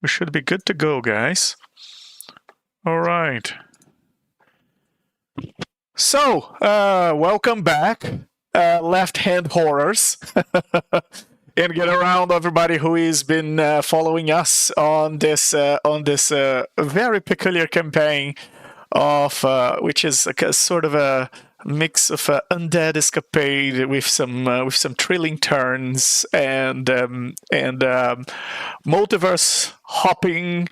We should be good to go, guys. All right. So, welcome back, left-hand horrors. And get around everybody who has been following us on this very peculiar campaign of which is a sort of a mix of undead escapade with some thrilling turns and multiverse hopping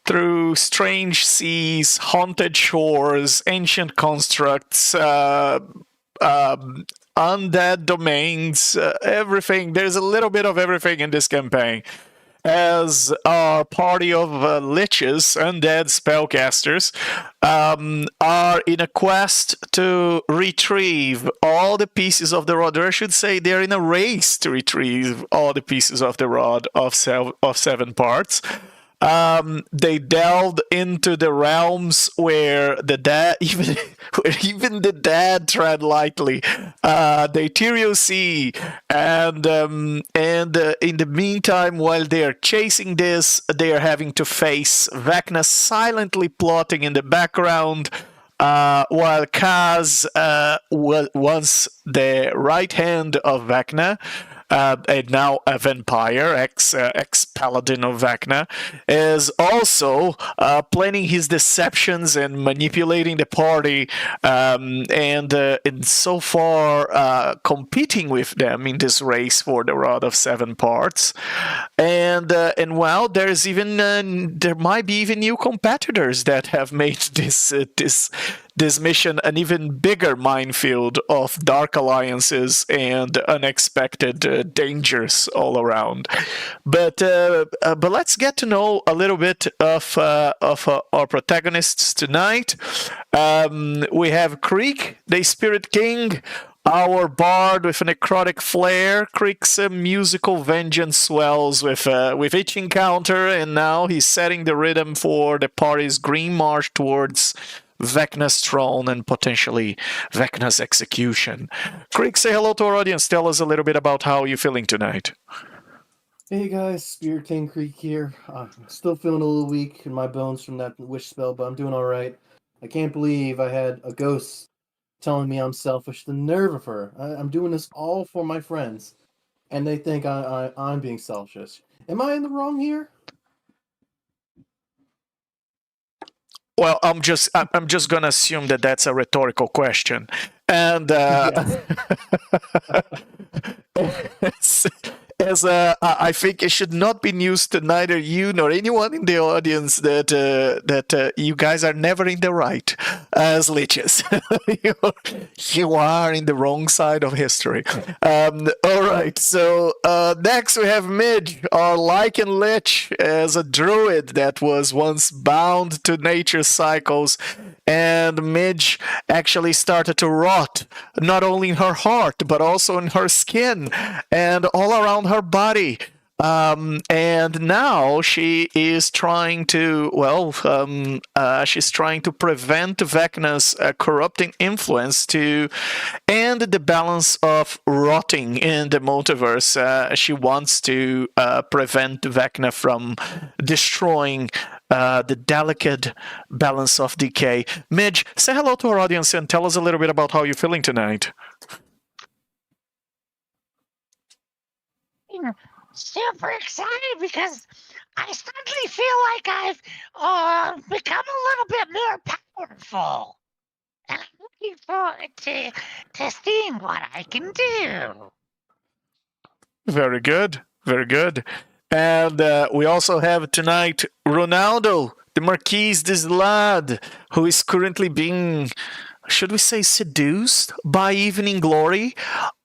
through strange seas, haunted shores, ancient constructs, undead domains, everything. There's a little bit of everything in this campaign. As our party of liches, undead spellcasters, are in a quest to retrieve all the pieces of the rod, or I should say they're in a race to retrieve all the pieces of the rod of 7 parts. They delved into the realms where the dead, even the dead tread lightly. The ethereal sea, and in the meantime, while they are chasing this, they are having to face Vecna silently plotting in the background. While Kaz, once the right hand of Vecna, and now a vampire, ex-paladin of Vecna, is also planning his deceptions and manipulating the party, and so far competing with them in this race for the Rod of 7 parts. And well, there's even there might be even new competitors that have made this mission an even bigger minefield of dark alliances and unexpected dangers all around. But let's get to know a little bit of our protagonists tonight. We have Creek, the Spirit King, our bard with a necrotic flair. Creek's musical vengeance swells with each encounter, and now he's setting the rhythm for the party's green march towards Vecna's throne and potentially Vecna's execution. Creek, say hello to our audience. Tell us a little bit about how you're feeling tonight. Hey guys, Spirit King Creek here. I'm still feeling a little weak in my bones from that wish spell, but I'm doing all right. I can't believe I had a ghost telling me I'm selfish. The nerve of her. I'm doing this all for my friends, and they think I'm being selfish. Am I in the wrong here? Well, I'm just gonna assume that that's a rhetorical question, and as I think it should not be news to neither you nor anyone in the audience that you guys are never in the right as liches. You are in the wrong side of history. All right, so next we have Midge, our lichen lich, as a druid that was once bound to nature's cycles, and Midge actually started to rot, not only in her heart, but also in her skin and all around her body. And now she is trying to, she's trying to prevent Vecna's corrupting influence to end the balance of rotting in the multiverse. She wants to prevent Vecna from destroying the delicate balance of decay. Midge, say hello to our audience and tell us a little bit about how you're feeling tonight. Super excited because I suddenly feel like I've become a little bit more powerful. And I'm looking forward to seeing what I can do. Very good, very good. And we also have tonight Ronaldo, the Marquise des Lad, who is currently being, should we say, seduced by Evening Glory,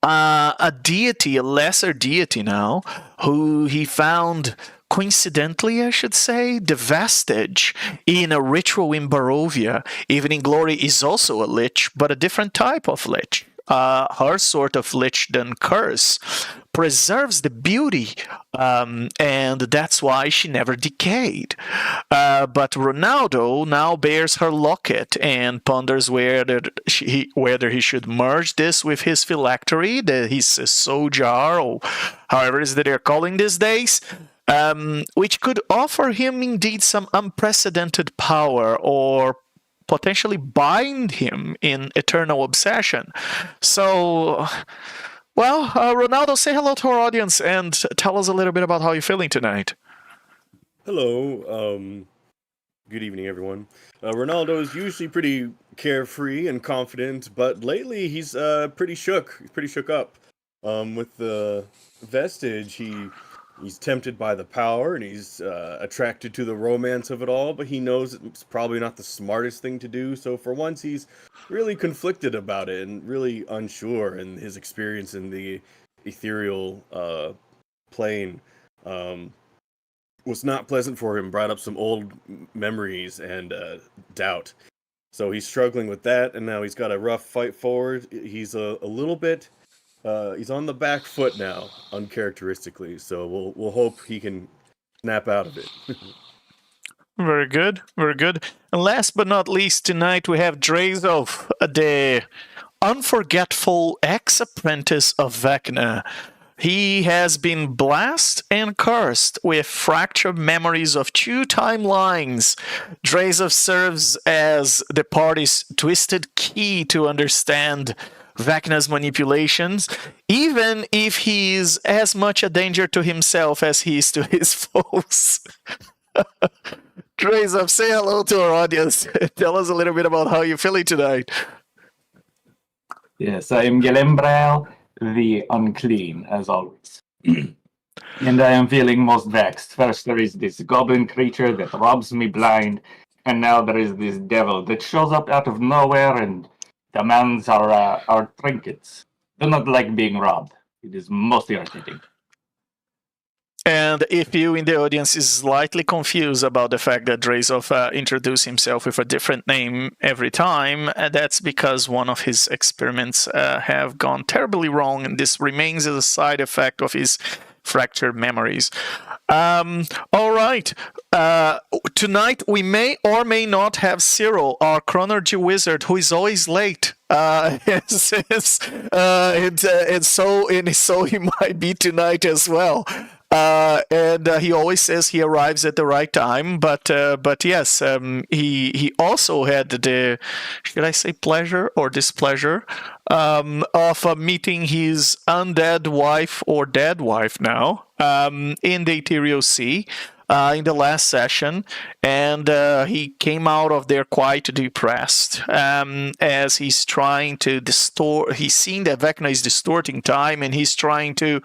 a deity, a lesser deity now, who he found, coincidentally, I should say, the vestige in a ritual in Barovia. Evening Glory is also a lich, but a different type of lich. Her sort of lich than curse preserves the beauty, and that's why she never decayed. But Ronaldo now bears her locket and ponders whether he should merge this with his phylactery, his soul jar, or however it is that they're calling these days. which could offer him indeed some unprecedented power or potentially bind him in eternal obsession. So, well, Ronaldo, say hello to our audience and tell us a little bit about how you're feeling tonight. Hello. Good evening, everyone. Ronaldo is usually pretty carefree and confident, but lately he's pretty shook. He's pretty shook up. With the vestige, he's tempted by the power and he's attracted to the romance of it all, but he knows it's probably not the smartest thing to do. So for once, he's really conflicted about it and really unsure. And his experience in the ethereal plane was not pleasant for him, brought up some old memories and doubt. So he's struggling with that, and now he's got a rough fight forward. He's a little bit, he's on the back foot now, uncharacteristically. So we'll hope he can snap out of it. Very good, very good. And last but not least, tonight we have Drazolf, the unforgetful ex-apprentice of Vecna. He has been blessed and cursed with fractured memories of 2 timelines. Drazolf serves as the party's twisted key to understand Vecna's manipulations, even if he is as much a danger to himself as he is to his foes. Drazolf, say hello to our audience. Tell us a little bit about how you're feeling tonight. Yes, I am Gelembrael, the unclean, as always. And I am feeling most vexed. First there is this goblin creature that robs me blind, and now there is this devil that shows up out of nowhere and demands our trinkets. Do not like being robbed. It is most irritating. And if you in the audience is slightly confused about the fact that Drazolf introduced himself with a different name every time, that's because one of his experiments have gone terribly wrong, and this remains as a side effect of his fractured memories. All right. Tonight we may or may not have Cyril, our chronology wizard, who is always late. And so he might be tonight as well. And he always says he arrives at the right time, but yes, he also had the, should I say, pleasure or displeasure of meeting his undead wife or dead wife now in the Ethereal Sea. In the last session, and he came out of there quite depressed as he's trying to distort. He's seeing that Vecna is distorting time, and he's trying to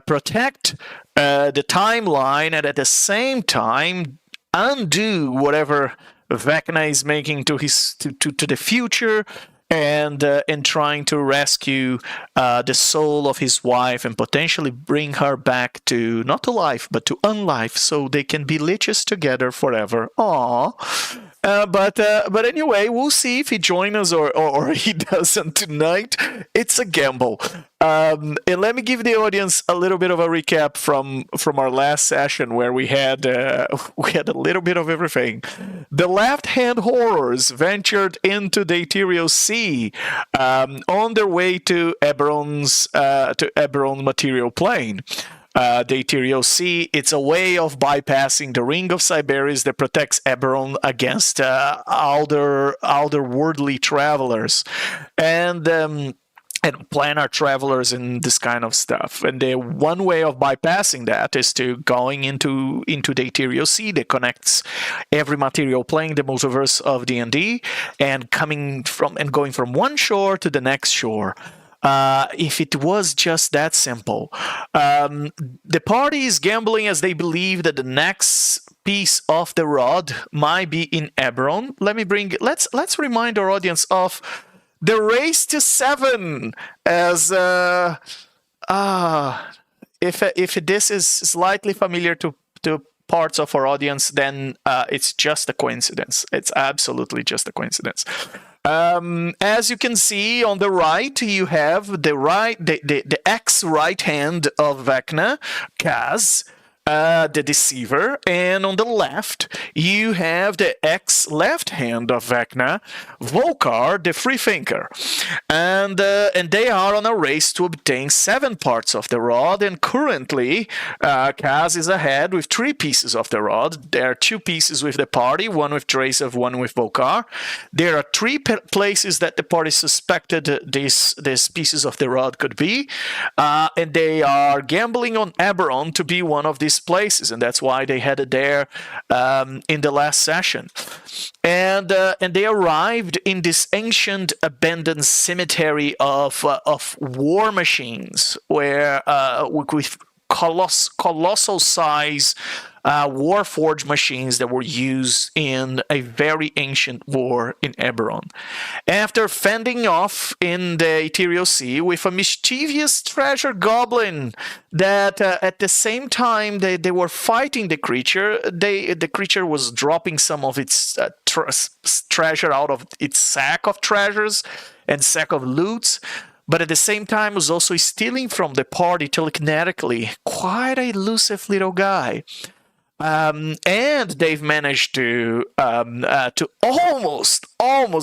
protect the timeline, and at the same time undo whatever Vecna is making to his to the future, and trying to rescue the soul of his wife and potentially bring her back to, not to life, but to unlife, so they can be liches together forever. Aww. But anyway, we'll see if he joins us or he doesn't tonight. It's a gamble. And let me give the audience a little bit of a recap from our last session, where we had a little bit of everything. The left-hand horrors ventured into the Ethereal Sea on their way to Eberron's Eberron material plane. The Ethereal Sea, it's a way of bypassing the Ring of Cyberis that protects Eberron against otherworldly travelers and planar travelers and this kind of stuff. And the one way of bypassing that is to going into the Ethereal Sea that connects every material plane, the multiverse of D&D, and going from one shore to the next shore. If it was just that simple. The party is gambling as they believe that the next piece of the rod might be in Eberron. Let's remind our audience of the race to 7 as if this is slightly familiar to parts of our audience, then it's just a coincidence. It's absolutely just a coincidence. As you can see on the right, you have the ex right hand of Vecna, Kaz, the Deceiver, and on the left you have the ex-left hand of Vecna, Vocar, the Freethinker, and they are on a race to obtain 7 parts of the rod. And currently, Kaz is ahead with 3 pieces of the rod. There are 2 pieces with the party, one with Drazolf, one with Vocar. There are 3 places that the party suspected these pieces of the rod could be, and they are gambling on Eberron to be one of these places, and that's why they headed there in the last session. And they arrived in this ancient abandoned cemetery of war machines, where with colossal size warforged machines that were used in a very ancient war in Eberron. After fending off in the Ethereal Sea with a mischievous treasure goblin that at the same time they were fighting the creature, the creature was dropping some of its treasure out of its sack of treasures and sack of loots, but at the same time was also stealing from the party telekinetically. Quite a elusive little guy. And they've managed to almost,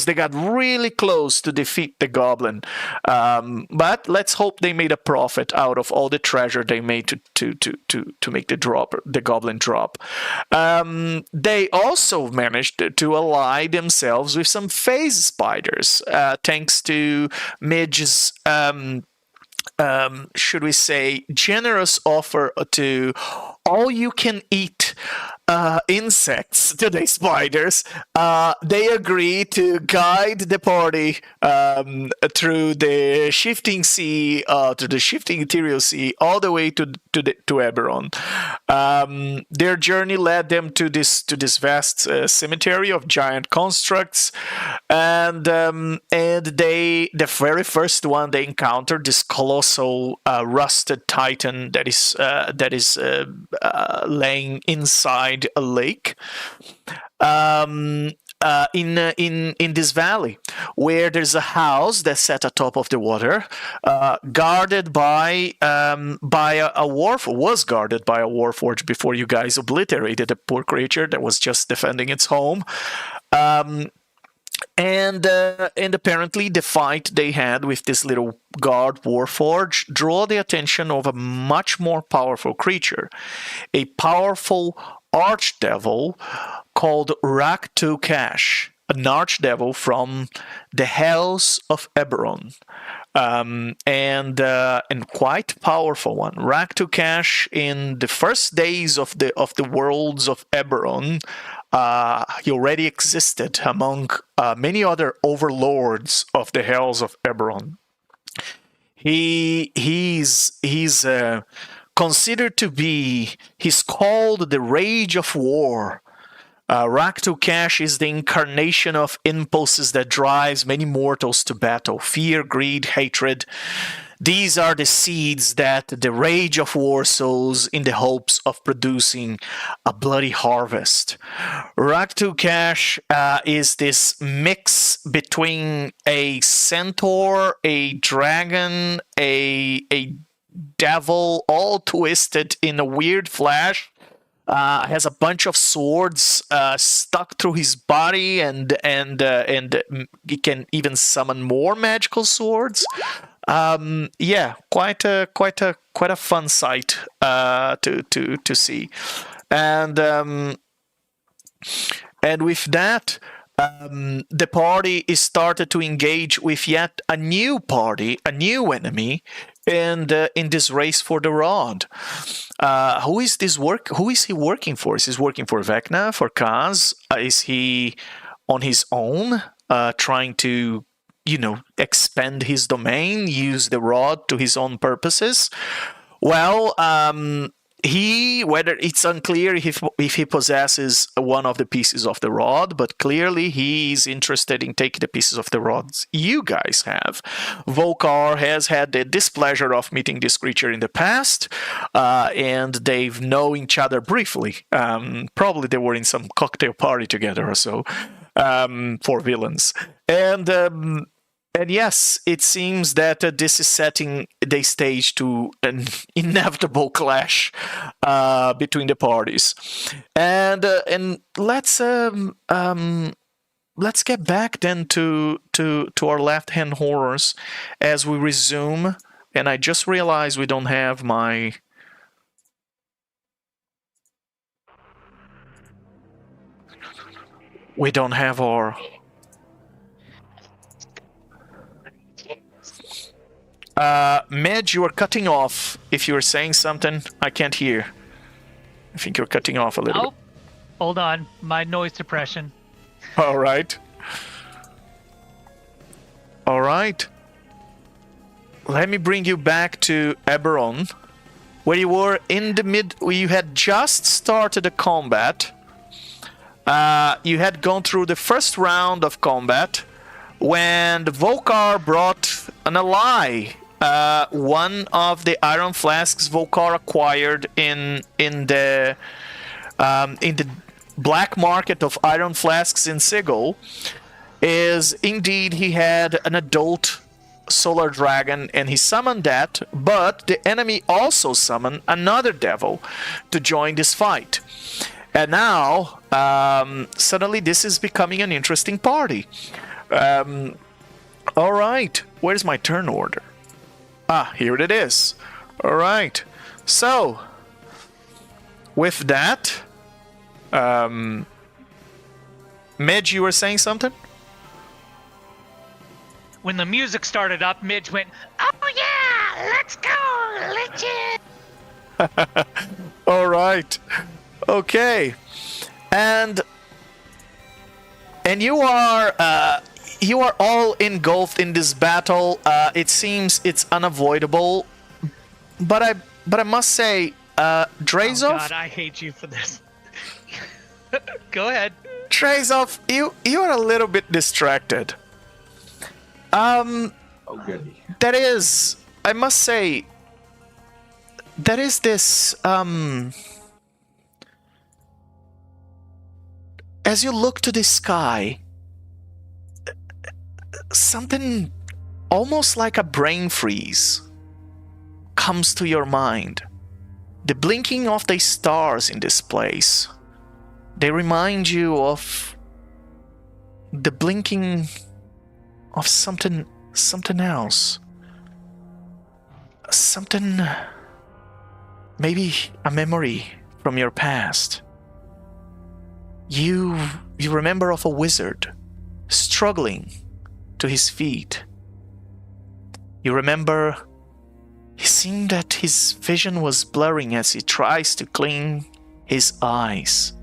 they got really close to defeat the goblin. But let's hope they made a profit out of all the treasure they made to make the goblin drop. They also managed to ally themselves with some phase spiders, thanks to Midge's should we say, generous offer to all you can eat insects, today spiders. They agree to guide the party through the shifting sea, to the shifting ethereal sea, all the way to Eberron. Their journey led them to this vast cemetery of giant constructs, and the very first one they encountered, this colossal rusted titan that is laying inside a lake in this valley, where there's a house that's set atop of the water, guarded by a warforge before you guys obliterated the poor creature that was just defending its home. And apparently the fight they had with this little guard warforge drew the attention of a much more powerful creature, a powerful archdevil called Rak Tulkhesh, an archdevil from the hells of Eberron, and quite powerful one. Rak Tulkhesh, in the first days of the worlds of Eberron, he already existed among many other overlords of the hells of Eberron. He's considered to be, he's called the Rage of War. Rak Tulkhesh is the incarnation of impulses that drives many mortals to battle: fear, greed, hatred. These are the seeds that the Rage of War sows in the hopes of producing a bloody harvest. Rak Tulkhesh is this mix between a centaur, a dragon, a devil, all twisted in a weird flash. Has a bunch of swords stuck through his body, and he can even summon more magical swords. Yeah, quite a fun sight to see, and with that, the party is started to engage with yet a new party, a new enemy, and in this race for the rod. Who is he working for? Is he working for Vecna, for Kaz? Is he on his own, trying to, expand his domain, use the rod to his own purposes? Well, whether it's unclear if he possesses one of the pieces of the rod, but clearly he's interested in taking the pieces of the rods you guys have. Vocar has had the displeasure of meeting this creature in the past, and they've known each other briefly. Probably they were in some cocktail party together or so, for villains. And yes, it seems that this is setting the stage to an inevitable clash between the parties. And let's get back then to our left-hand horrors as we resume. And I just realized we don't have my... We don't have our... Midge, you are cutting off. If you're saying something, I can't hear. I think you're cutting off a little Oh, hold on. My noise suppression. bit. All right. All right. Let me bring you back to Eberron, where you were in the mid... You had just started the combat. You had gone through the first round of combat when the Vocar brought an ally. One of the iron flasks Vocar acquired in the black market of iron flasks in Sigil is indeed he had an adult solar dragon and he summoned that, but the enemy also summoned another devil to join this fight. And now, suddenly this is becoming an interesting party. All right, where's my turn order? Ah, here it is. All right, so with that, Midge, you were saying something? When the music started up, Midge went, Oh yeah, let's go, Liches. All right. Okay. And you are all engulfed in this battle. It seems it's unavoidable. But I must say, Drazolf, oh God, I hate you for this. Go ahead. Drazolf, you are a little bit distracted. Oh, goody. That is, I must say, that is this, as you look to the sky, something almost like a brain freeze comes to your mind. The blinking of the stars in this place, they remind you of the blinking of something else. Something, maybe a memory from your past. You remember of a wizard struggling to his feet. You remember it seemed that his vision was blurring as he tries to clean his eyes,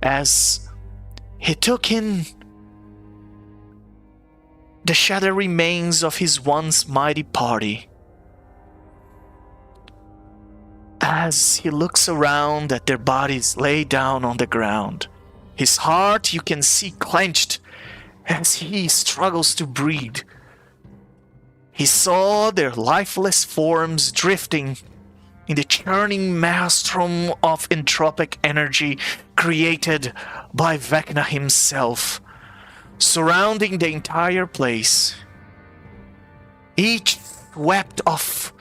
as he took in the shattered remains of his once mighty party. As he looks around at their bodies laid down on the ground, his heart you can see clenched as he struggles to breathe. He saw their lifeless forms drifting in the churning maelstrom of entropic energy created by Vecna himself, surrounding the entire place. Each swept of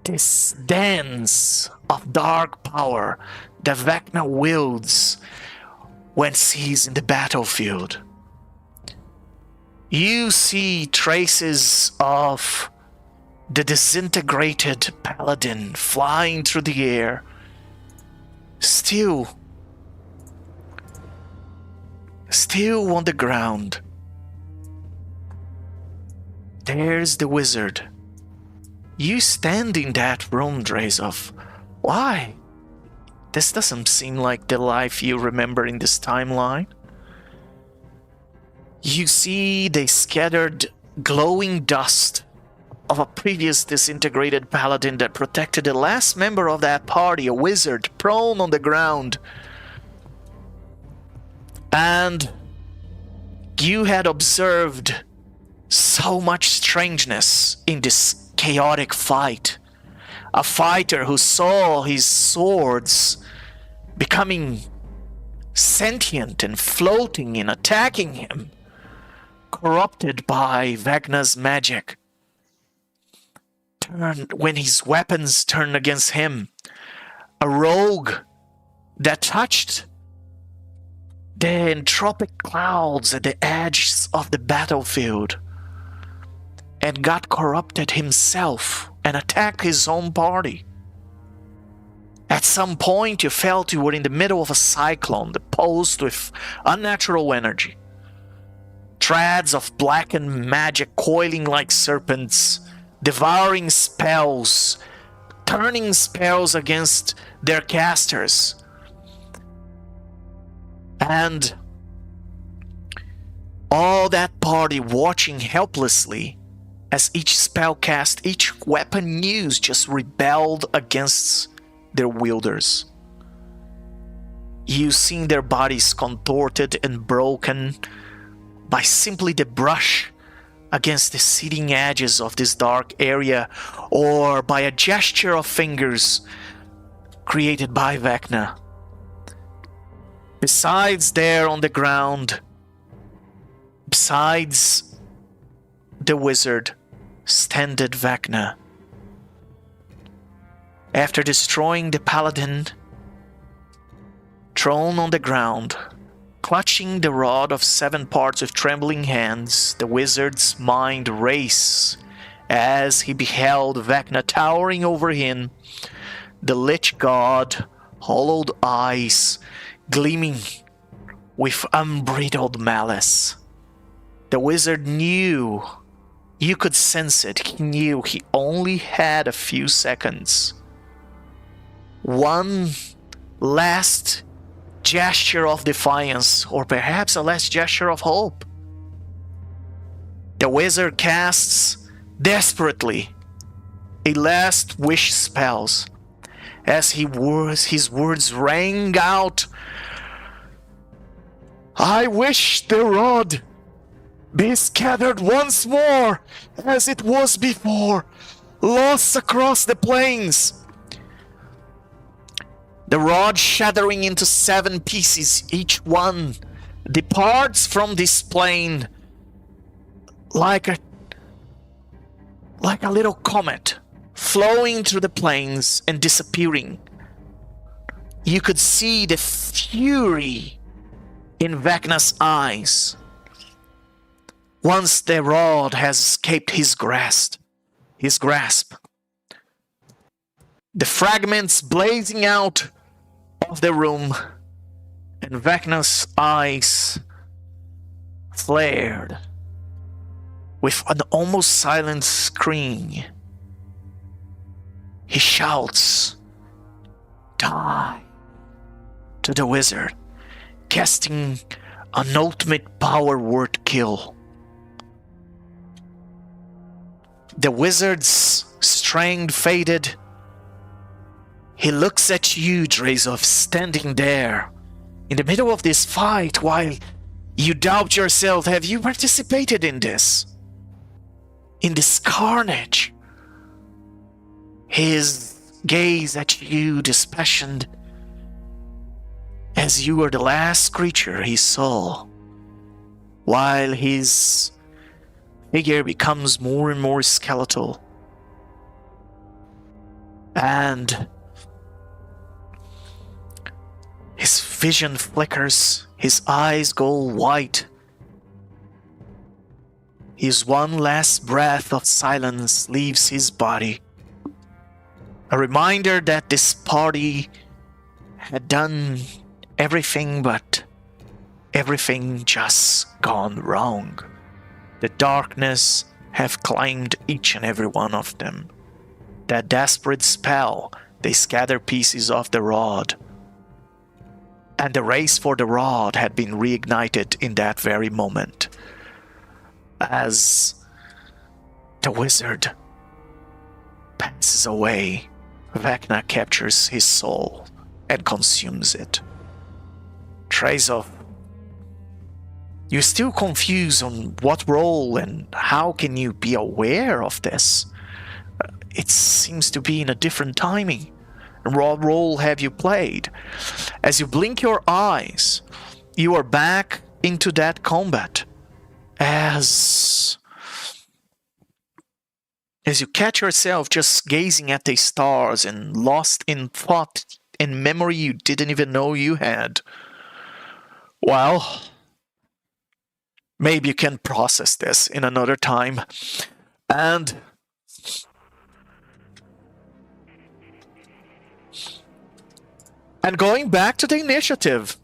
this dance of dark power that Vecna wields when he's in the battlefield. You see traces of the disintegrated paladin flying through the air, still on the ground. There's the wizard. You stand in that room, Drazolf. Why? This doesn't seem like the life you remember in this timeline. You see the scattered, glowing dust of a previous disintegrated paladin that protected the last member of that party, a wizard, prone on the ground. And you had observed so much strangeness in this chaotic fight. A fighter who saw his swords becoming sentient and floating and attacking him, corrupted by Vecna's magic, when his weapons turned against him, a rogue that touched the entropic clouds at the edges of the battlefield and got corrupted himself and attacked his own party. At some point, you felt you were in the middle of a cyclone, pulsed with unnatural energy. Threads of blackened magic coiling like serpents, devouring spells, turning spells against their casters. And all that party watching helplessly as each spell cast, each weapon used just rebelled against their wielders. You seen their bodies contorted and broken by simply the brush against the seething edges of this dark area, or by a gesture of fingers created by Vecna. Besides, there on the ground, besides the wizard, standed Vecna. After destroying the paladin, thrown on the ground, clutching the rod of 7 parts with trembling hands, the wizard's mind raced as he beheld Vecna towering over him, the Lich god, hollowed eyes gleaming with unbridled malice. The wizard knew, you could sense it, he knew he only had a few seconds. One last gesture of defiance, or perhaps a last gesture of hope. The wizard casts desperately a last wish spells as his words rang out. I wish the rod be scattered once more as it was before, lost across the plains. The rod shattering into 7 pieces, each one departs from this plane like a little comet, flowing through the plains and disappearing. You could see the fury in Vecna's eyes once the rod has escaped his grasp. The fragments blazing out of the room, and Vecna's eyes flared with an almost silent scream. He shouts, "Die!" to the wizard, casting an ultimate power word kill. The wizard's strength faded. He looks at you, Drazolf, standing there in the middle of this fight while you doubt yourself. Have you participated in this? In this carnage? His gaze at you dispassionate as you were the last creature he saw, while his figure becomes more and more skeletal. And his vision flickers, his eyes go white. His one last breath of silence leaves his body. A reminder that this party had done everything, but everything just gone wrong. The darkness have claimed each and every one of them. That desperate spell, they scatter pieces of the rod. And the race for the rod had been reignited in that very moment. As the wizard passes away, Vecna captures his soul and consumes it. Drazolf, you're still confused on what role and how can you be aware of this? It seems to be in a different timing. What role have you played? As you blink your eyes, you are back into that combat. as you catch yourself just gazing at the stars and lost in thought and memory you didn't even know you had. Well, maybe you can process this in another time. And going back to the initiative,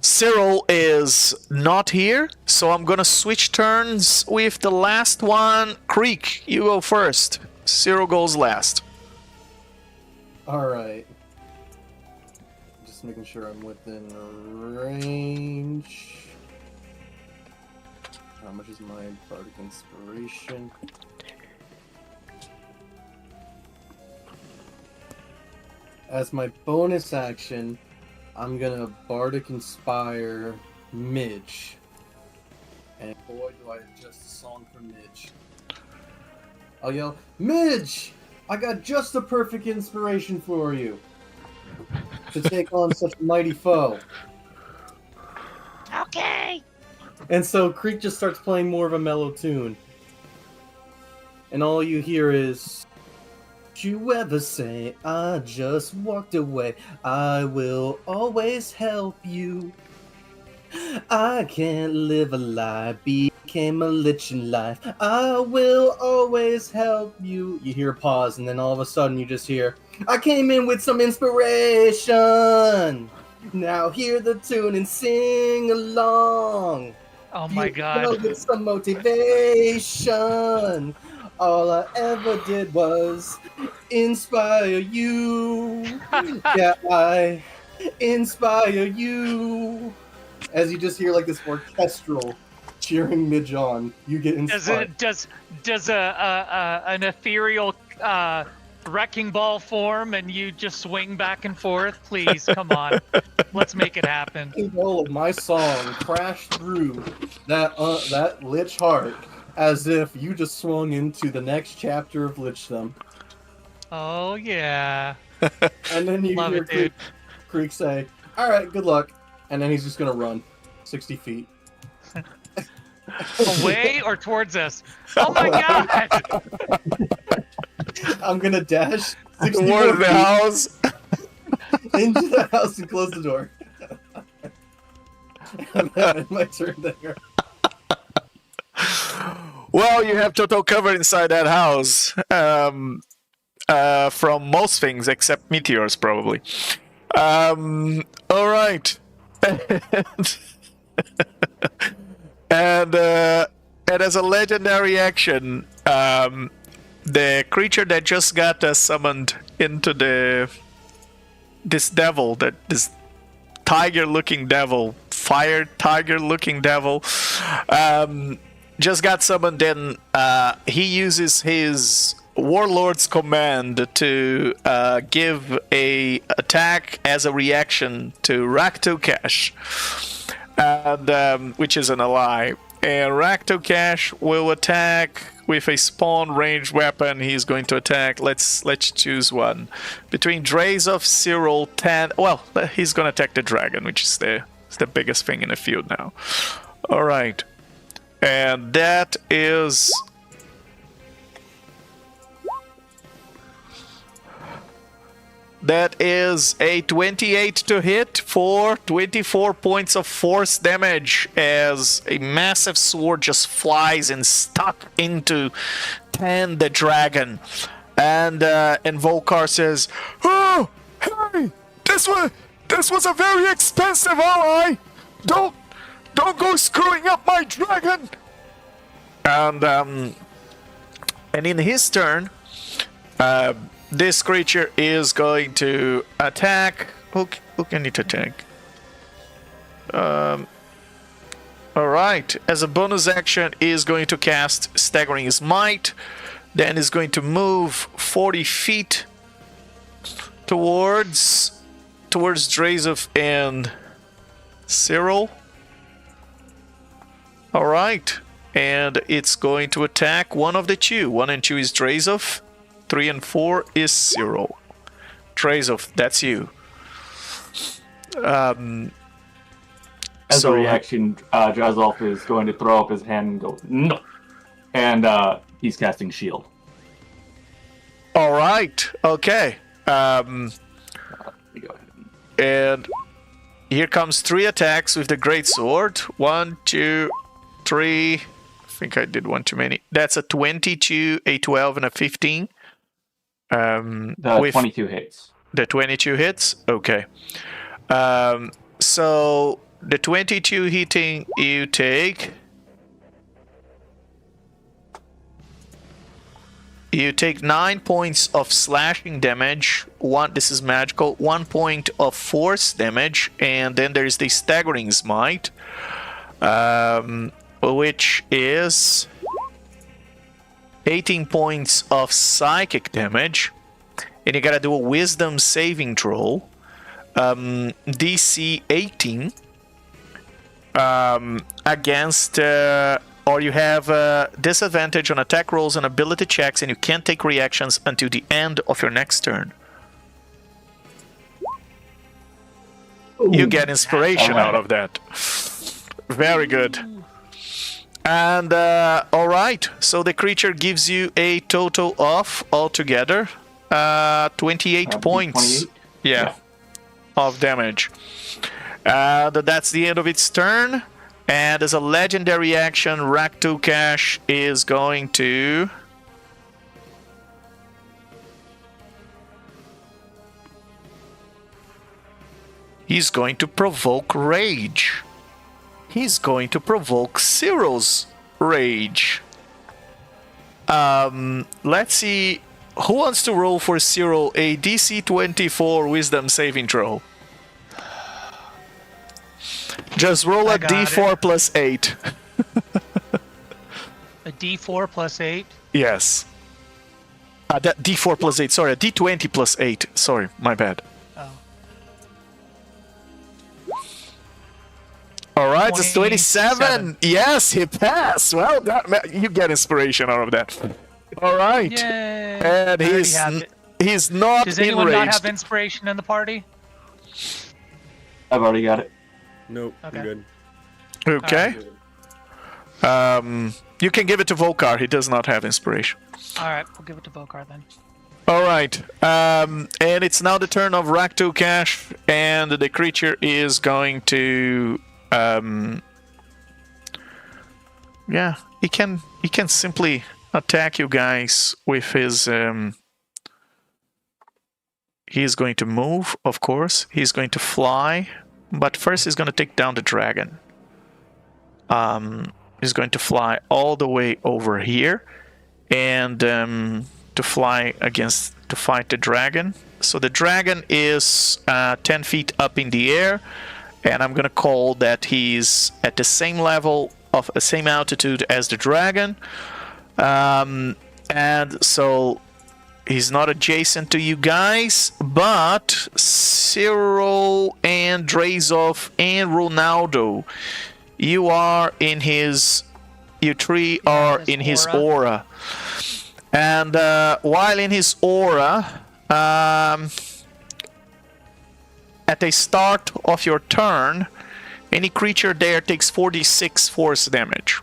Cyril is not here, so I'm gonna switch turns with the last one. Creek, you go first. Cyril goes last. Alright. Just making sure I'm within range. How much is my bardic inspiration? As my bonus action, I'm gonna bardic inspire Midge. And boy, do I adjust the song for Midge. I'll yell, Midge! I got just the perfect inspiration for you to take on such a mighty foe. Okay. And so Creek just starts playing more of a mellow tune. And all you hear is, "Did you ever say I just walked away? I will always help you. I can't live a lie, became a lich in life. I will always help you." You hear a pause, and then all of a sudden you just hear, "I came in with some inspiration. Now hear the tune and sing along. Oh my You god. know, with some motivation. All I ever did was inspire you. Yeah, I inspire you." As you just hear like this orchestral cheering Midge on, you get inspired. Does an ethereal wrecking ball form and you just swing back and forth? Please, come on. Let's make it happen. The roll of my song crashed through that Lich heart as if you just swung into the next chapter of Lichdom. Oh yeah. And then you Love hear it, dude. Creek say, "Alright, good luck." And then he's just gonna run 60 feet. Away or towards us? Oh my god! I'm gonna dash 60 Toward more the feet house. into the house and close the door. I'm having my turn there. Well, you have total cover inside that house. From most things except meteors, probably. All right. And as a legendary action, the creature that just got summoned into this tiger-looking devil, fire tiger-looking devil, just got summoned. Then he uses his warlord's command to give a attack as a reaction to Rak Tulkhesh, and which is an ally. And Rak Tulkhesh will attack with a spawn ranged weapon. He's going to attack. Let's choose one between Drazolf, Cyril, 10. Well, he's going to attack the dragon, which is the biggest thing in the field now. All right, and that is. That is a 28 to hit for 24 points of force damage as a massive sword just flies and stuck into Tan the dragon. And Vocar says, "Oh, hey, this was a very expensive ally. Don't go screwing up my dragon." And in his turn, this creature is going to attack. Who can it attack? Alright. As a bonus action, is going to cast Staggering Smite. Then is going to move 40 feet towards Drazolf and Cyril. Alright. And it's going to attack one of the two. 1 and 2 is Drazolf. 3 and 4 is Cyril. Drazolf, that's you. As So- a reaction, Drazolf is going to throw up his hand and go, no! And he's casting shield. All right. Okay. Let me go ahead. And here comes 3 attacks with the great sword. 1, 2, 3. I think I did one too many. That's a 22, a 12, and a 15. The With 22 hits. the 22 hits. Okay. So the 22 hitting, you take. You take 9 points of slashing damage. This is magical. 1 point of force damage, and then there's the staggering smite, which is 18 points of psychic damage. And you gotta do a wisdom saving throw. DC 18 against. Or you have disadvantage on attack rolls and ability checks, and you can't take reactions until the end of your next turn. You get inspiration out of that. Very good. And alright, so the creature gives you a total of, altogether, 28 points. 28? Yeah, of damage. That's the end of its turn. And as a legendary action, Rak Tulkhesh is going to... He's going to provoke rage. He's going to provoke Cyril's rage. Let's see. Who wants to roll for Cyril a DC 24 wisdom saving throw? Just roll a I got d4 it. plus 8. A D4 plus 8. Yes. That d4 plus 8. Sorry, a d20 plus 8. Sorry, my bad. Oh. All right, it's 27. 27. Yes, he passed. Well, you get inspiration out of that. All right. Yay! And I already have it. he's not Does anyone not enraged. have inspiration in the party? I've already got it. Nope, Okay. I'm good. Okay. You can give it to Vocar. He does not have inspiration. All right, we'll give it to Vocar then. All right. And it's now the turn of Rak Tulkhesh, and the creature is going to. Yeah, he can simply attack you guys with his. He's going to move, of course. He's going to fly, but first he's going to take down the dragon. He's going to fly all the way over here, and to fight the dragon. So the dragon is 10 feet up in the air, and I'm gonna call that he's at the same level of the same altitude as the dragon, and so he's not adjacent to you guys, but Cyril and Drazolf and Ronaldo, you three are in his aura. And while in his aura, at the start of your turn, any creature there takes 46 force damage.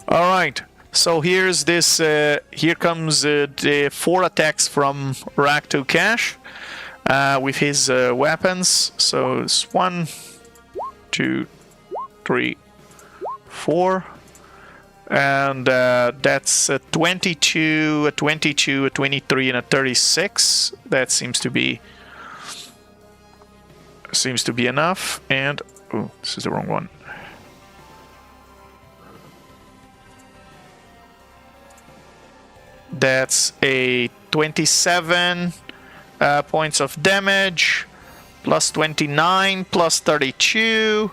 Alright, so here's this, here comes the 4 attacks from Rak Tulkhesh with his weapons. So it's 1, 2, 3, 4. And that's a 22, a 22, a 23, and a 36. That seems to be enough. And oh, this is the wrong one. That's a 27 points of damage, plus 29, plus 32.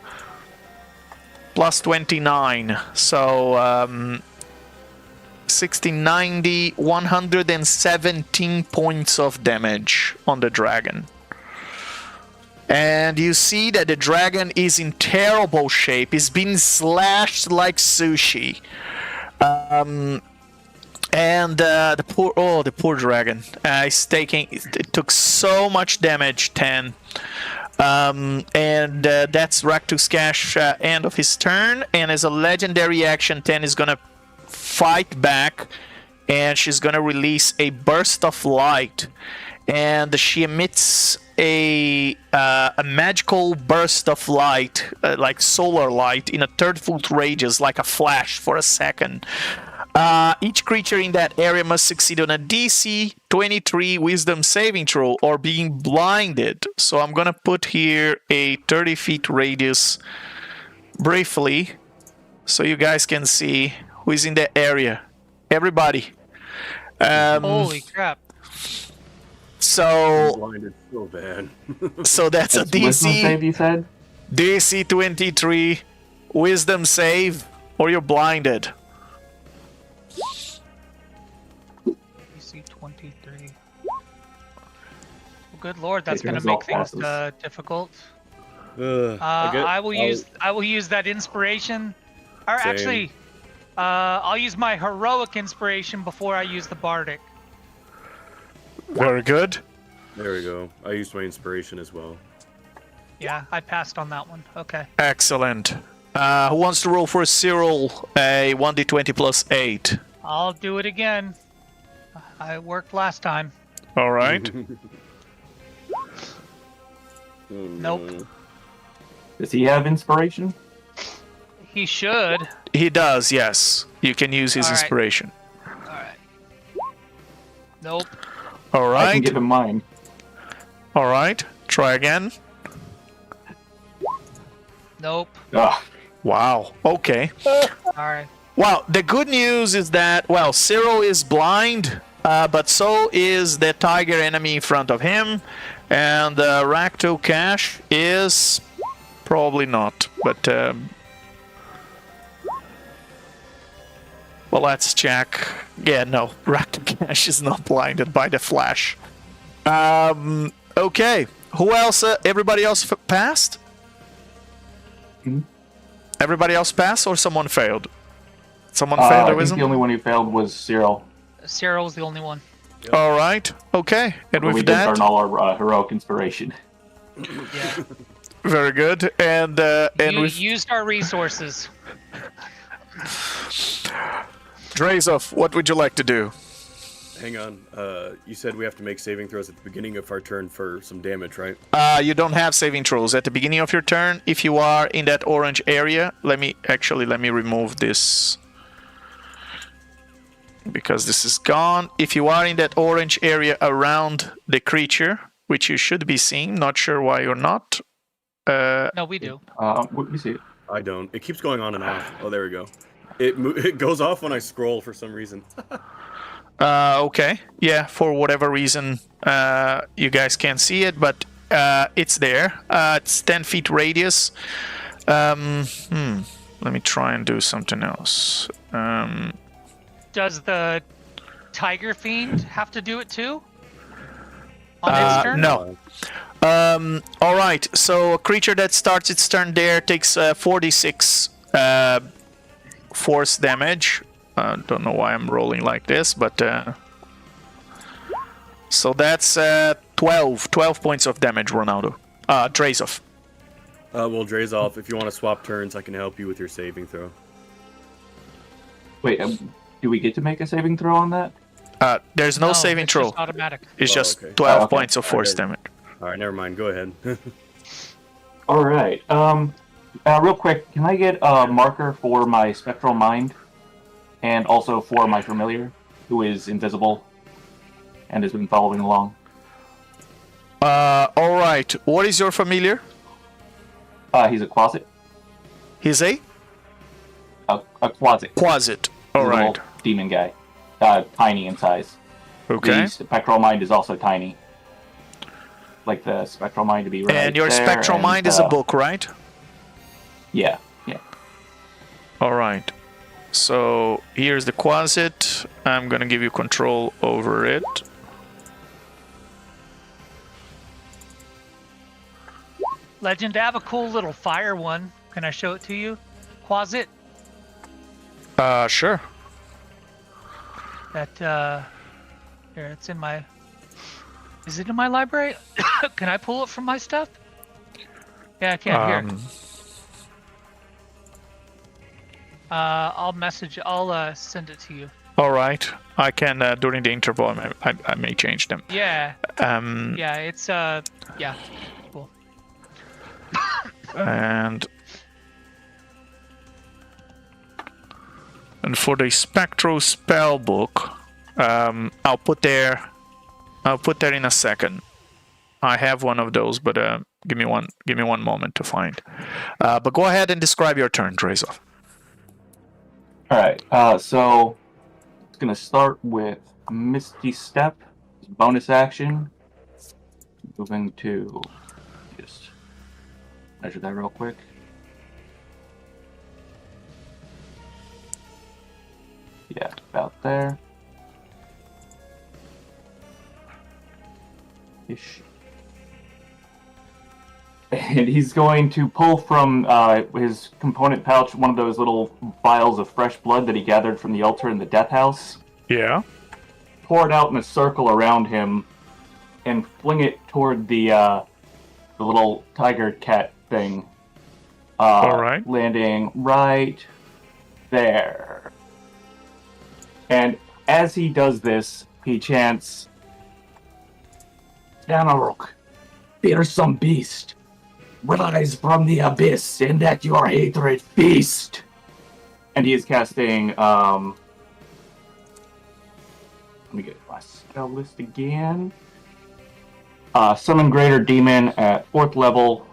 Plus 29, so 60, 90, 117 points of damage on the dragon. And you see that the dragon is in terrible shape. It's been slashed like sushi. And the poor dragon. It took so much damage, 10. And that's Rak Tulkhesh end of his turn. And as a legendary action, 10 is gonna fight back, and she's gonna release a burst of light, and she emits a magical burst of light, like solar light, in a 30-foot radius, like a flash for a second. Each creature in that area must succeed on a DC 23 Wisdom saving throw or being blinded. So I'm gonna put here a 30 feet radius briefly, so you guys can see who is in that area. Everybody. Holy crap. So Blinded so bad. so that's a Wisdom save, DC you said? DC 23 Wisdom save, or you're blinded. DC 23. Well, good lord, that's Take gonna it make as things all passes. difficult. I I will use that inspiration. Or Same. actually, I'll use my heroic inspiration before I use the bardic. Very good. There we go. I used my inspiration as well. Yeah, I passed on that one. Okay. Excellent. Who wants to roll for Cyril a 1d20 plus 8? I'll do it again. I worked last time. All right. Nope. Does he have inspiration? He should. He does, yes. You can use his All right. inspiration. Alright. Nope. All I can right. give him mine. All right. Try again. Nope. Ugh. Wow. Okay. Alright. Well, the good news is that, well, Cyril is blind, but so is the tiger enemy in front of him. And Rak Tulkhesh is probably not, but well, let's check. Yeah, no, Rak Tulkhesh is not blinded by the flash. Okay, who else? Everybody else passed? Mhm. Everybody else passed, or someone failed? Someone failed I a think wisdom? the only one who failed was Cyril. Cyril's the only one. All right. Okay. And But we with did that, burn all our heroic inspiration. Yeah. very good. And You with used our resources. Drazolf, what would you like to do? Hang on. You said we have to make saving throws at the beginning of our turn for some damage, right? You don't have saving throws at the beginning of your turn. If you are in that orange area, let me remove this, because this is gone. If you are in that orange area around the creature, which you should be seeing, not sure why you're not. No, we do. Let me see. I don't. It keeps going on and off. Oh, there we go. It goes off when I scroll for some reason. Okay. Yeah, for whatever reason, you guys can't see it, but it's there. It's 10 feet radius. Let me try and do something else. Does the Tiger Fiend have to do it too? On its turn? No. All right. So a creature that starts its turn there takes 46 force damage. Don't know why I'm rolling like this, but so that's 12 points of damage, Ronaldo. Drazolf. Well, Drazolf, if you want to swap turns, I can help you with your saving throw. Wait, do we get to make a saving throw on that? There's no saving it's throw. just automatic. It's Oh, just okay. 12 okay. points of force Okay. damage. All right, never mind. Go ahead. All right. Real quick, can I get a marker for my spectral mind, and also for my familiar, who is invisible and has been following along? All right. What is your familiar? He's a closet. He's a A closet. Quasit. All He's a little right. demon guy. Tiny in size. Okay. The spectral mind is also tiny. Like the spectral mind to be right And your there, spectral and, mind is a book, right? Yeah. All right. So here's the Quasit. I'm gonna give you control over it. Legend, I have a cool little fire one. Can I show it to you? Quasit. Sure. That here, it's in my. Is it in my library? Can I pull it from my stuff? Yeah, I can't hear. I'll send it to you. All right. I can during the interval. I may change them. Yeah. Yeah, it's yeah. Cool. And for the Spectral spell book, I'll put there in a second. I have one of those, but give me one moment to find. But go ahead and describe your turn, Drazolf. All right. So it's gonna start with Misty Step, bonus action. Moving to just measure that real quick. Yeah, about there. Ish. And he's going to pull from his component pouch one of those little vials of fresh blood that he gathered from the altar in the death house. Yeah. Pour it out in a circle around him, and fling it toward the little tiger cat thing. All right. Landing right there. And as he does this, he chants, Danarok, fearsome beast, rise from the abyss, and at your hatred feast. And he is casting, let me get my spell list again. Summon Greater Demon at 4th level.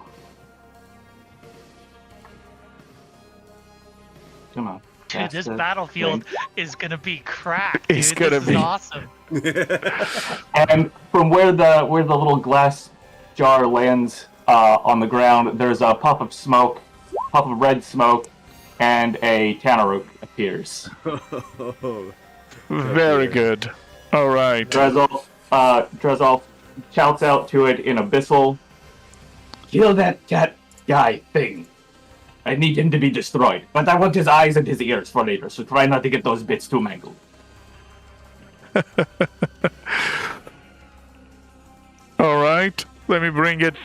Come on. Dude, this battlefield is gonna be cracked. It's Dude. gonna This be is awesome. And from where the little glass jar lands on the ground, there's a puff of red smoke, and a Tanaruk appears. Very good. All right. Drazolf shouts out to it in Abyssal, kill that cat guy thing. I need him to be destroyed, but I want his eyes and his ears for later, so try not to get those bits too mangled. All right. Let me bring it.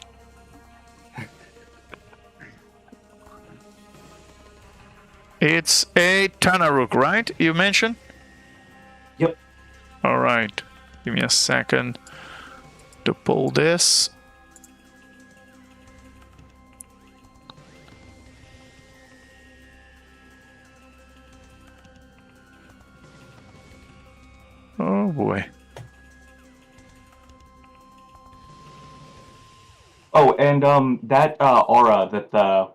It's a Tanaruk, right? You mentioned? Yep. All right. Give me a second to pull this. Oh boy. Oh, and that aura that the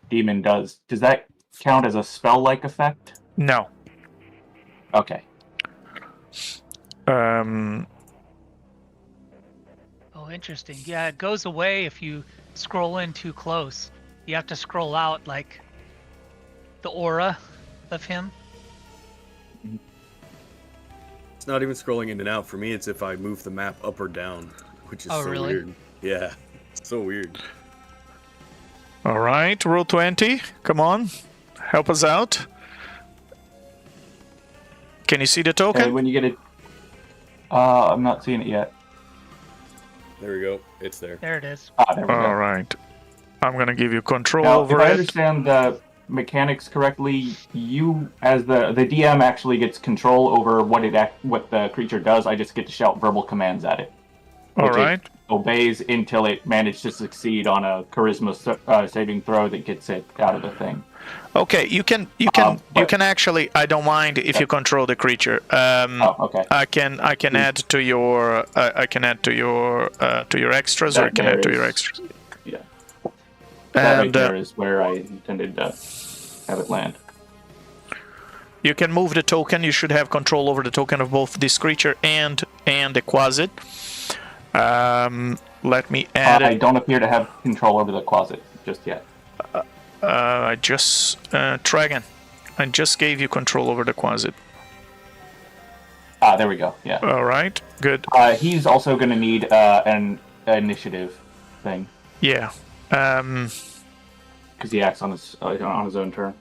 demon does that count as a spell-like effect? No. Okay. Oh, interesting. Yeah, it goes away if you scroll in too close. You have to scroll out, like, the aura of him. It's not even scrolling in and out. For me, it's if I move the map up or down, which is so really? weird. Yeah, it's so weird. All right, roll 20. Come on, help us out. Can you see the token? And when you get it, I'm not seeing it yet. There we go. It's there. There it is. There we go. All right. I'm gonna give you control Now, over if I it. understand the mechanics correctly, you, as the DM, actually gets control over what the creature does. I just get to shout verbal commands at it. All which right. It obeys until it manages to succeed on a charisma saving throw that gets it out of the thing. Okay, you can actually. I don't mind if you control the creature. Okay. I can add to your extras, or I can add to your extras. Yeah. That right And there is where I intended to have it land. you can move the token. You should have control over the token of both this creature and the Quasit. Let me add I it. don't appear to have control over the closet just yet. I just Dragon. I just gave you control over the Quasit. There we go. Yeah. All right, good. He's also going to need an initiative thing Yeah. because he acts on his own turn.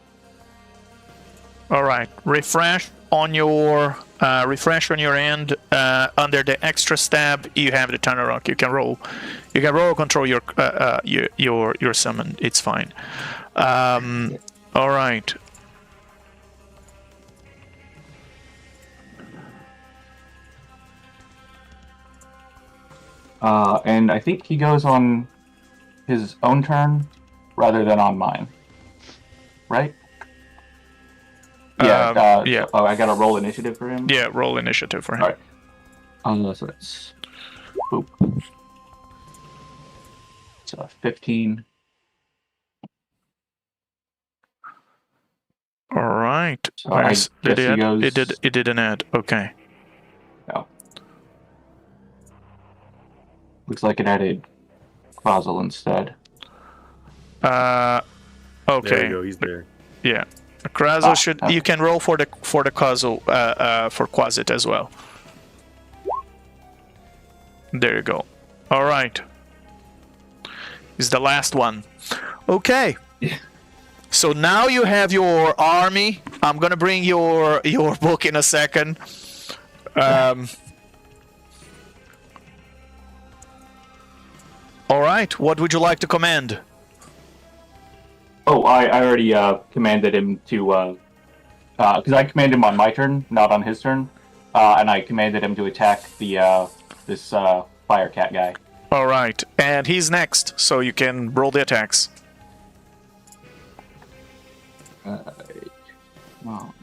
All right. Refresh on your refresh on your end, under the extra tab, you have the Tanarok. You can roll control your summon. It's fine. All right. And I think he goes on his own turn rather than on mine. Right? Yeah. Yeah. Oh, I gotta roll initiative for him? Yeah, roll initiative for him. Alright. So it's... Boop. So 15. All right. So Nice. I guess he goes... It did an add. Okay. No. Looks like it added Quazzle instead. Okay. There you go. He's there. Yeah. Quazzle should. Okay. You can roll for the Quazzle for Quasit as well. There you go. All right. Is the last one. Okay. Yeah. So now you have your army. I'm gonna bring your book in a second. All right. What would you like to command? Oh, I already commanded him to... Because I commanded him on my turn, not on his turn. And I commanded him to attack the this fire cat guy. All right. And he's next, so you can roll the attacks. Oh,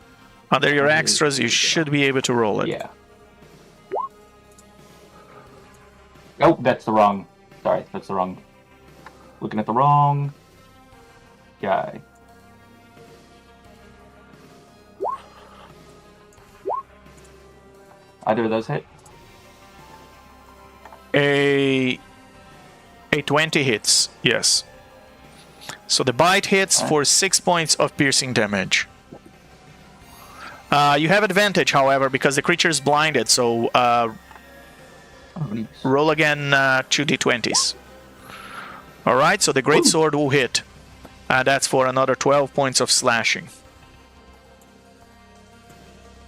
Under your extras, you should be able to roll it. yeah. Oh, that's the wrong... Sorry, that's the wrong... Looking at the wrong... guy. Either of those hit? A 20 hits, yes. So the bite hits for 6 points of piercing damage. You have advantage, however, because the creature is blinded, so roll again 2d20s. Alright, so the Great Sword will hit. That's for another 12 points of slashing.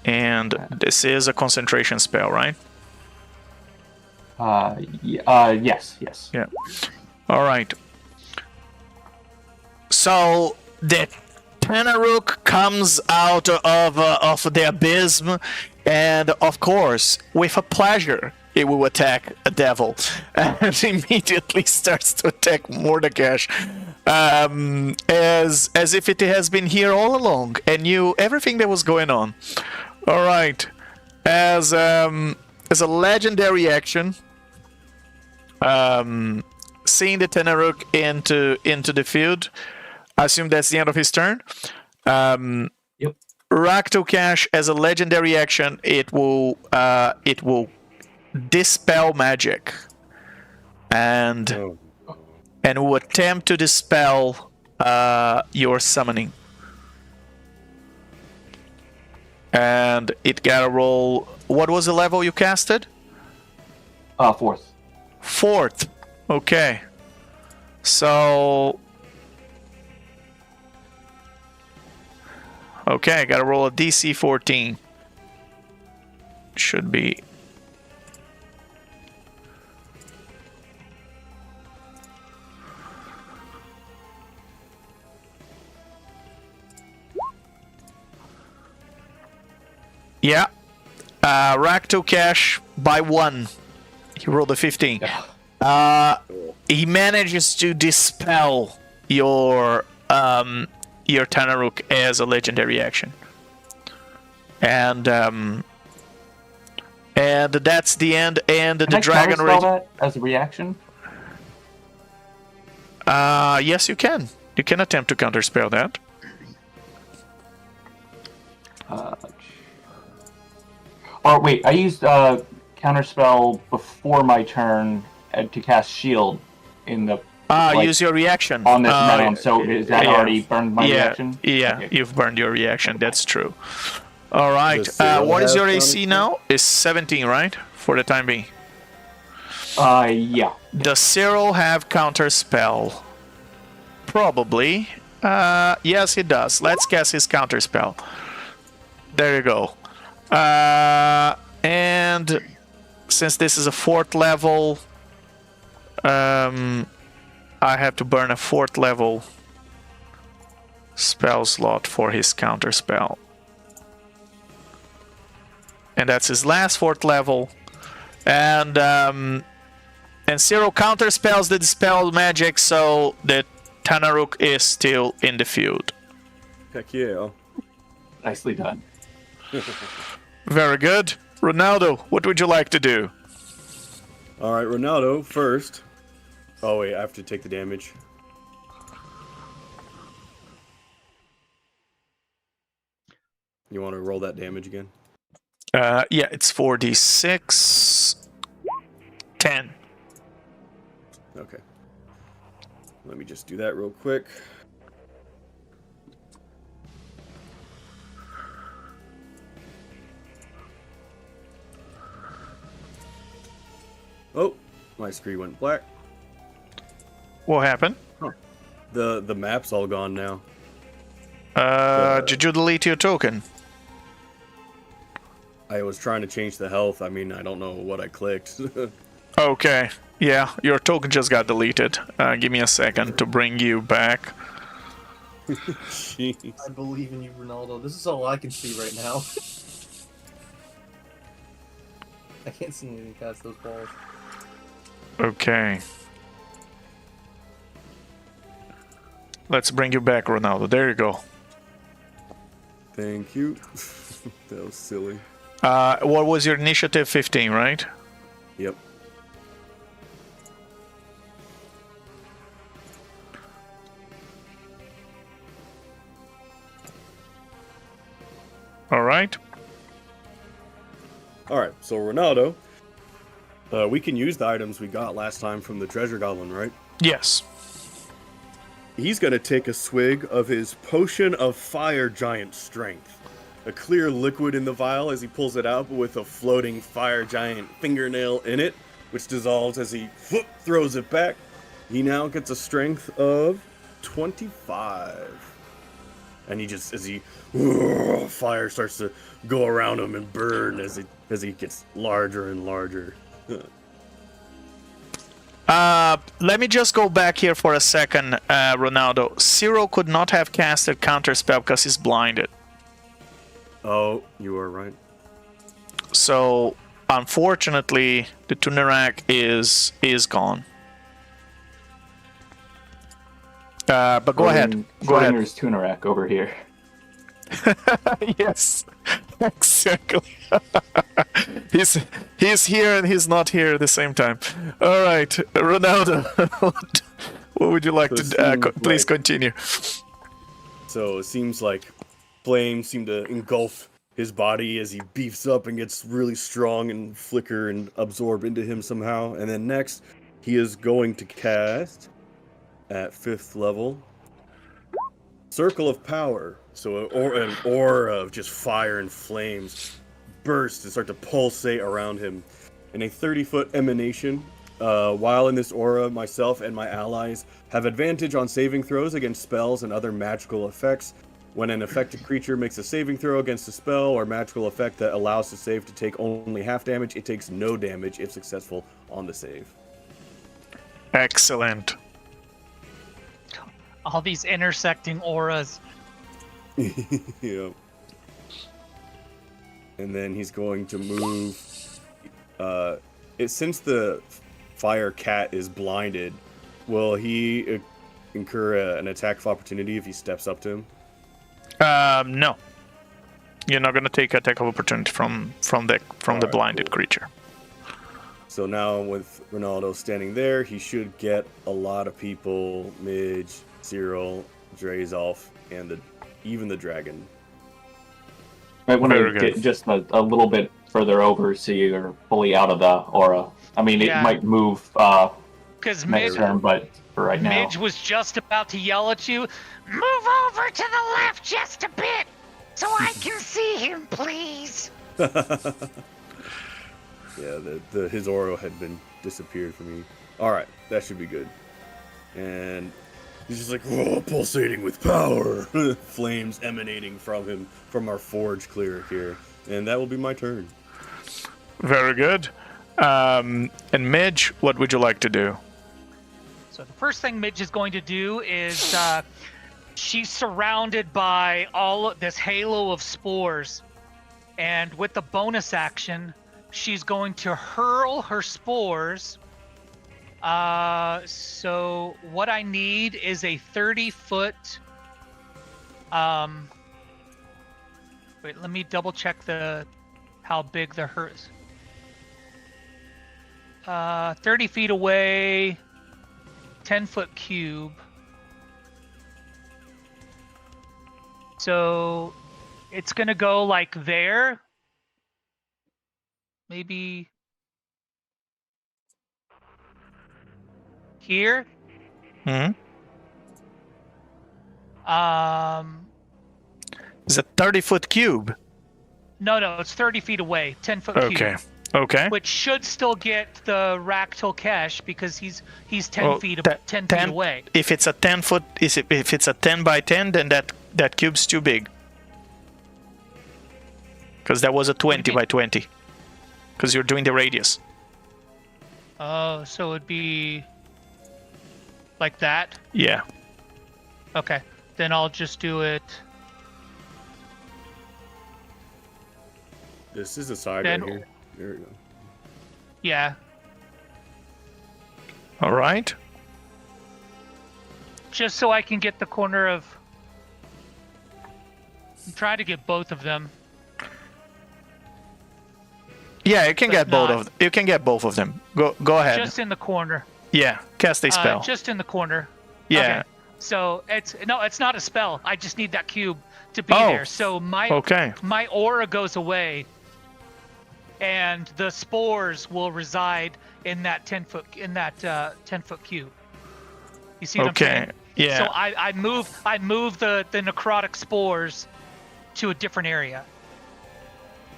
And this is a concentration spell, right? Yes. Yeah. All right. So the Tanaruk comes out of the abysm, and of course, with a pleasure, it will attack a devil, and immediately starts to attack Mordekash, as if it has been here all along and knew everything that was going on. All right, as a legendary action, seeing the Tanaruk into the field, I assume that's the end of his turn. Yep. Rak Tulkhesh, as a legendary action, it will dispel magic, and will attempt to dispel your summoning. And it got a roll. What was the level you casted? Fourth. Fourth. Okay. So. Okay, gotta roll a DC 14. Should be. Yeah. Rak Tulkhesh by 1. He rolled a 15. He manages to dispel your Tanaruk as a legendary action. And that's the end. And the dragon counterspell that as a reaction? Yes, you can. You can attempt to counterspell that. Or wait, I used counterspell before my turn to cast shield in the. Use your reaction on this round. So is that already burned my reaction? Yeah, okay. You've burned your reaction. That's true. All right. Cyril What is have your AC now? It's 17, right? For the time being. Yeah. Does Cyril have counterspell? Probably. Yes, he does. Let's cast his counterspell. There you go. And since this is a 4th level, I have to burn a 4th level spell slot for his counter spell. And that's his last 4th level. And 0 counter spells that dispel magic, so the Tanaruk is still in the field. Heck yeah. Nicely done. Very good. Ronaldo, what would you like to do? All right, Ronaldo first. Oh wait, I have to take the damage. You want to roll that damage again? Yeah, it's 4d6. 10. Okay. Let me just do that real quick. Oh, my screen went black. What happened? The map's all gone now. Did you delete your token? I was trying to change the health. I mean, I don't know what I clicked. Okay. Yeah, your token just got deleted. Give me a second to bring you back. Jeez. I believe in you, Ronaldo. This is all I can see right now. I can't see anything past those balls. Okay. Let's bring you back, Ronaldo. There you go. Thank you. That was silly. What was your initiative? 15, right? Yep. All right. All right, so Ronaldo, we can use the items we got last time from the treasure goblin, right? Yes. He's gonna take a swig of his potion of fire giant strength. A clear liquid in the vial as he pulls it out, but with a floating fire giant fingernail in it, which dissolves as he throws it back. He now gets a strength of 25. And he just, as he, fire starts to go around him and burn as he gets larger and larger. Let me just go back here for a second, Ronaldo. Cyril could not have casted counterspell because he's blinded. Oh, you are right. So, unfortunately, the Tunarak is gone. But go ahead. Go ahead. There's Tunarak over here. Yes, exactly. he's here and he's not here at the same time. All right, Ronaldo, what would you like to please continue? So it seems like flames seem to engulf his body as he beefs up and gets really strong and flicker and absorb into him somehow. And then next, he is going to cast at 5th level Circle of Power. So an aura of just fire and flames burst and start to pulsate around him. In a 30-foot emanation, while in this aura, myself and my allies have advantage on saving throws against spells and other magical effects. When an affected creature makes a saving throw against a spell or magical effect that allows the save to take only half damage, it takes no damage if successful on the save. Excellent. All these intersecting auras. Yeah. And then he's going to move. Since the fire cat is blinded, will he incur an attack of opportunity if he steps up to him? No. You're not gonna take attack of opportunity from the blinded creature. So now with Ronaldo standing there, he should get a lot of people: Midge, Cyril, Drazolf, and even the dragon. I want Very to good. get just a little bit further over so you're fully out of the aura. I mean, it Yeah. might move Because next turn, but for right now. Midge was just about to yell at you. Move over to the left just a bit so I can see him, please. Yeah, his aura had been disappeared from me. All right, that should be good. And he's just like, whoa, pulsating with power, flames emanating from him, from our forge clear here. And that will be my turn. Very good. And Midge, what would you like to do? So the first thing Midge is going to do is she's surrounded by all of this halo of spores. And with the bonus action, she's going to hurl her spores. So what I need is a 30-foot... Wait, let me double check how big the hurt. 30 feet away, 10-foot cube. So it's gonna go like there. Maybe here. Hmm? It's a 30-foot cube. No, it's 30 feet away, 10-foot cube. Okay. Okay. Which should still get the Rak Tulkhesh because he's 10 feet away. If it's a 10-foot, if it's a 10 by 10, then that cube's too big. Because that was a 20 by 20. Because you're doing the radius. Oh, so it'd be like that? Yeah. Okay, then I'll just do it. This is a side Then- right here. There we go. Yeah, All right. just so I can get the corner of. I'm trying to get both of them. Yeah, you can But get both not- of them. You can get both of them. Go ahead. Just in the corner. Yeah, cast a spell. Just in the corner. Yeah. Okay. So it's not a spell. I just need that cube to be Oh. there. So my Okay. my aura goes away, and the spores will reside in that 10-foot 10-foot cube. You see what I'm saying? Okay. Yeah. So I move the necrotic spores to a different area.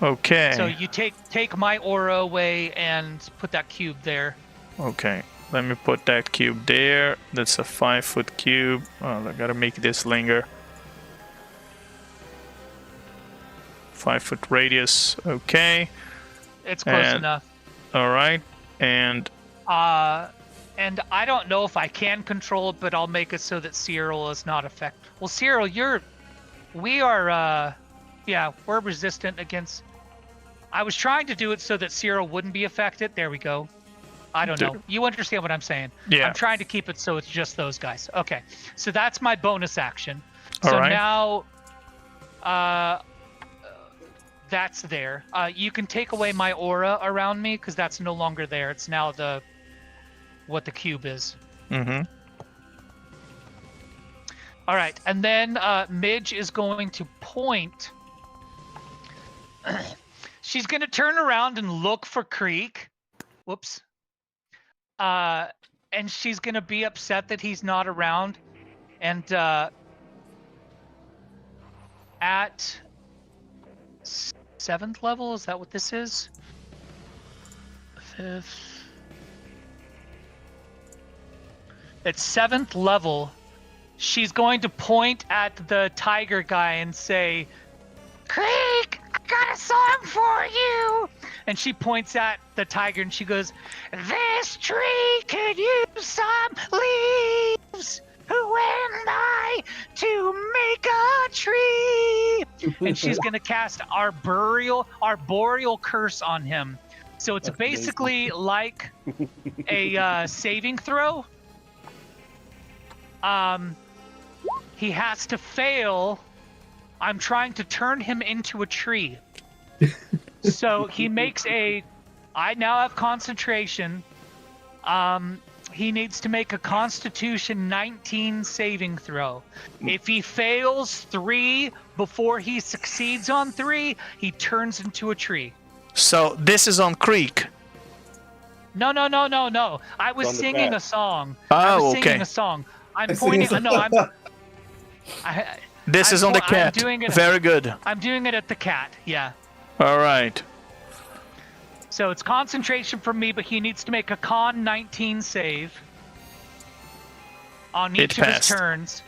Okay. So you take my aura away and put that cube there. Okay. Let me put that cube there. That's a 5-foot cube. Oh, I gotta make this linger. 5-foot radius. Okay. It's close And- enough. All right. And And I don't know if I can control it, but I'll make it so that Cyril is not affected. Well, Cyril, we're resistant against. I was trying to do it so that Cyril wouldn't be affected. There we go. I don't know. You understand what I'm saying? Yeah. I'm trying to keep it so it's just those guys. Okay. So that's my bonus action. All So right. now, that's there. You can take away my aura around me because that's no longer there. It's now what the cube is. mm-hmm. All right, and then Midge is going to point. She's going to turn around and look for Creek. Whoops. And she's going to be upset that he's not around. And at 7th level, is that what this is? 5th. At 7th level, she's going to point at the tiger guy and say, Creek, I got a song for you. and she points at the tiger and she goes, This tree could use some leaves. Who am I to make a tree? and she's going to cast arboreal curse on him. So it's That's basically like a saving throw. He has to fail. I'm trying to turn him into a tree. So he makes I now have concentration. He needs to make a Constitution 19 saving throw. If he fails 3 before he succeeds on 3, he turns into a tree. So this is on Creek. No. I was on the singing cat. a song. I was Oh, singing okay. a song. I'm I sing pointing. a No, I'm. song. This is on the I'm cat. doing it- Very good. I'm doing it at the cat. Yeah. All right. So it's concentration from me, but he needs to make a Con 19 save on It each of his passed. turns.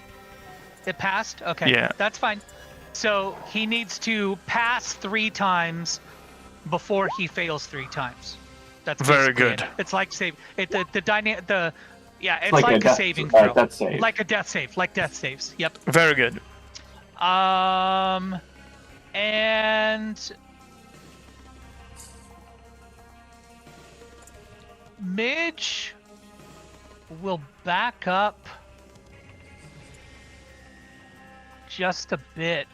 It passed? Okay. Yeah. That's fine. So he needs to pass 3 times before he fails 3 times. That's Very basically good. it. It's like save it. Yeah, it's like like a a death- saving throw. death save. Like a death save. Like death saves. Yep. Very good. And Midge will back up just a bit.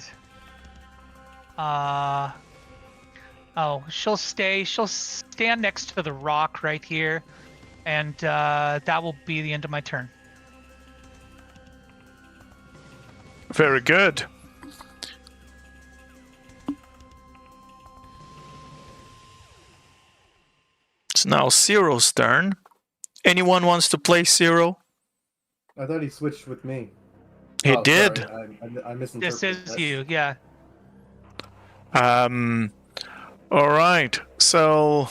She'll stand next to the rock right here, and that will be the end of my turn. Very good. It's now Cyril's turn. Anyone wants to play Cyril? I thought he switched with me. He Oh, did. sorry, I misinterpreted. This is that. you, yeah. All right. So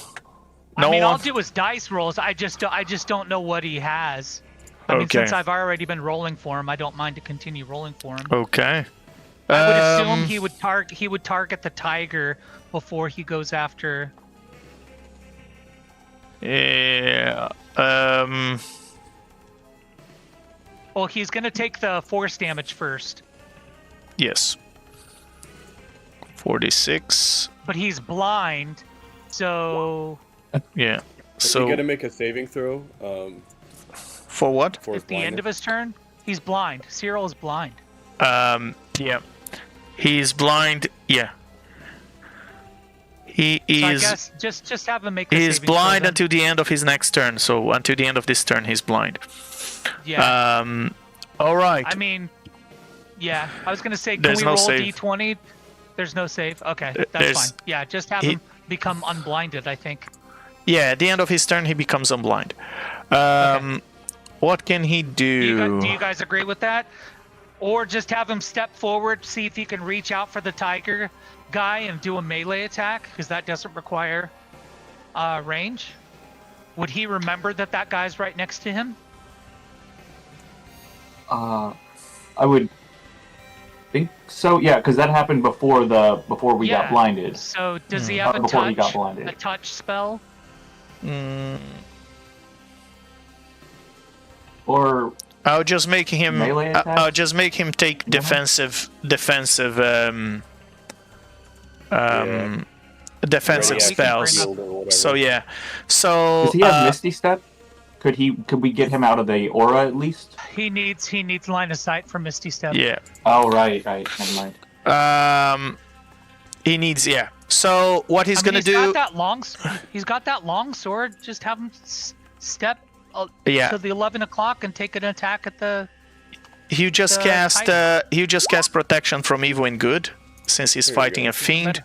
I mean, one- I'll do his dice rolls. I just don't know what he has. I mean, Okay. since I've already been rolling for him, I don't mind to continue rolling for him. Okay. I would assume he would target the tiger before he goes after. Yeah. Well, he's gonna take the force damage first, Yes. 46. but he's blind, so Yeah. So you So gotta make a saving throw. for what? For his at the end blindness. of his turn, he's blind. Cyril is blind. Yeah. He's blind. Yeah. He So I is. guess just have him make. A He's saving throw blind then. until the end of his next turn. So until the end of this turn, he's blind. Yeah. All right. I mean, yeah. I was gonna say, can There's we no roll save. D20? There's no save. Okay, that's There's- fine. Yeah, just have he- him become unblinded. I think. Yeah. At the end of his turn, he becomes unblind. What can he do? Do you guys agree with that? Or just have him step forward, see if he can reach out for the tiger guy and do a melee attack, because that doesn't require range. Would he remember that guy's right next to him? I would think so. Yeah, because that happened before we got blinded. So does he have a Before he got touch? blinded. A touch spell? Or I'll just make him. Melee attack? I'll just make him take defensive. Defensive Ready action spells. shield or whatever. So yeah. So does he have Misty Step? Could we get him out of the aura at least? He needs line of sight for Misty Step. yeah. Oh right. Never mind. He needs So what he's I mean, gonna do? He's got that long sword. Just have him step Yeah. to the 11 o'clock and take an attack at the. He just the cast. tiger. He just cast protection from evil and good, since he's There you fighting go. a fiend.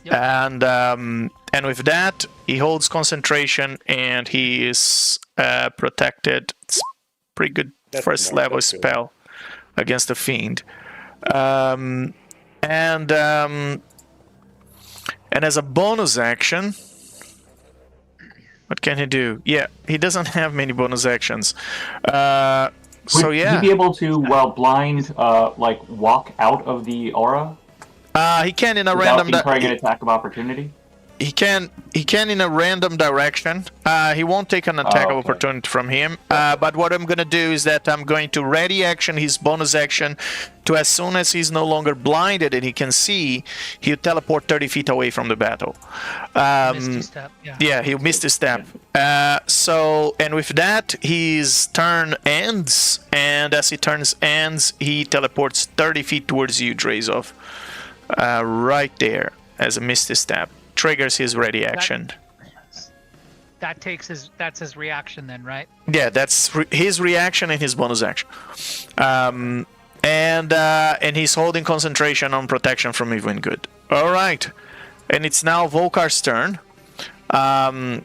Yep. And with that, he holds concentration and he is protected. It's pretty good That's first smart, level that's good. spell against the fiend. And as a bonus action, what can he do? Yeah, he doesn't have many bonus actions. So Would yeah, he be able to, while blind, like walk out of the aura he can in a without random. incurring an attack of opportunity? He can in a random direction. He won't take an attack of okay. opportunity from him. But what I'm gonna do is that I'm going to ready action his bonus action to, as soon as he's no longer blinded and he can see, he'll teleport 30 feet away from the battle. Misty Step. Yeah. Yeah, he'll miss the step. So, and with that, his turn ends, and as he turns ends, he teleports 30 feet towards you, Drazolf. Right there, as a misty step. Triggers his ready action. That's his reaction then, right? Yeah, that's his reaction and his bonus action. And he's holding concentration on protection from evil and good. All right, and it's now Vocar's turn. While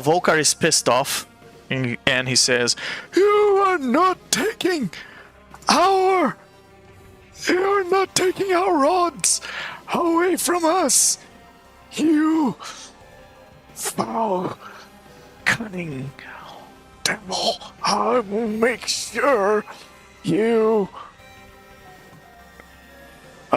Vocar is pissed off, and he says, "You're not taking our rods away from us, you foul, cunning devil. I will make sure you Hey!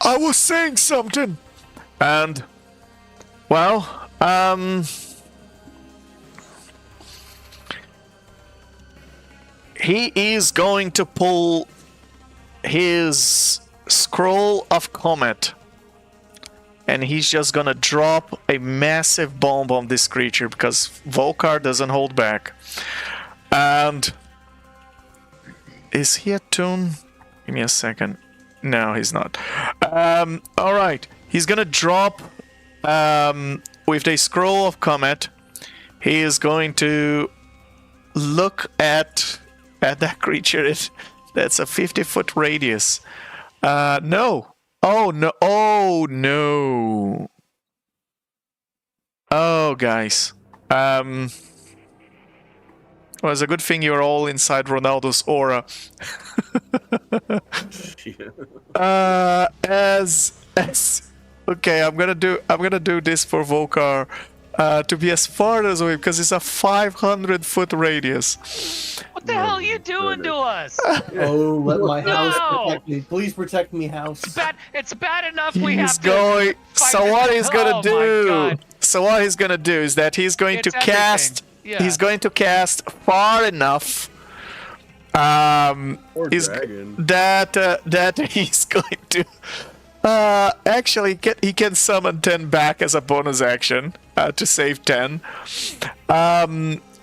I was saying something! And, well, he is going to pull his scroll of comet. And he's just gonna drop a massive bomb on this creature because Vocar doesn't hold back. And is he attuned? Give me a second. No, he's not. Alright. He's gonna drop with the scroll of comet. He is going to look at that creature. That's a 50-foot radius. No. Oh no! Oh no! Oh guys, well, it's a good thing you're all inside Ronaldo's aura. Okay, I'm gonna do this for Vocar, to be as far as away because it's a 500-foot radius. What the hell are you doing to us? Oh, let my house No! protect me. Please protect me, house. It's bad enough we have He's to going. fight So it. what he's gonna Oh my do? God. So what he's gonna do is that he's going It's to cast. everything. Yeah. He's going to cast far enough. Or He's dragon. that he's going to. Actually, he can summon 10 back as a bonus action to save 10.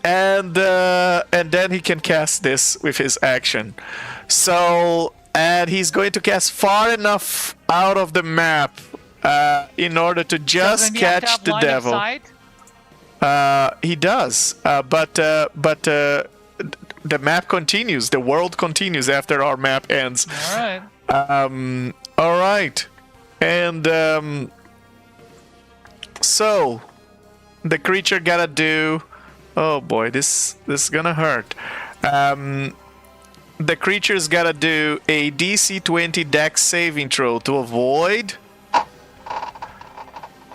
And then he can cast this with his action. So, and he's going to cast far enough out of the map in order to just Doesn't he have to catch have the line of devil. sight? He does, but the map continues. The world continues after our map ends. All right. All right, and so the creature gotta do. Oh boy, this is gonna hurt. The creature's gotta do a DC 20 Dex saving throw to avoid.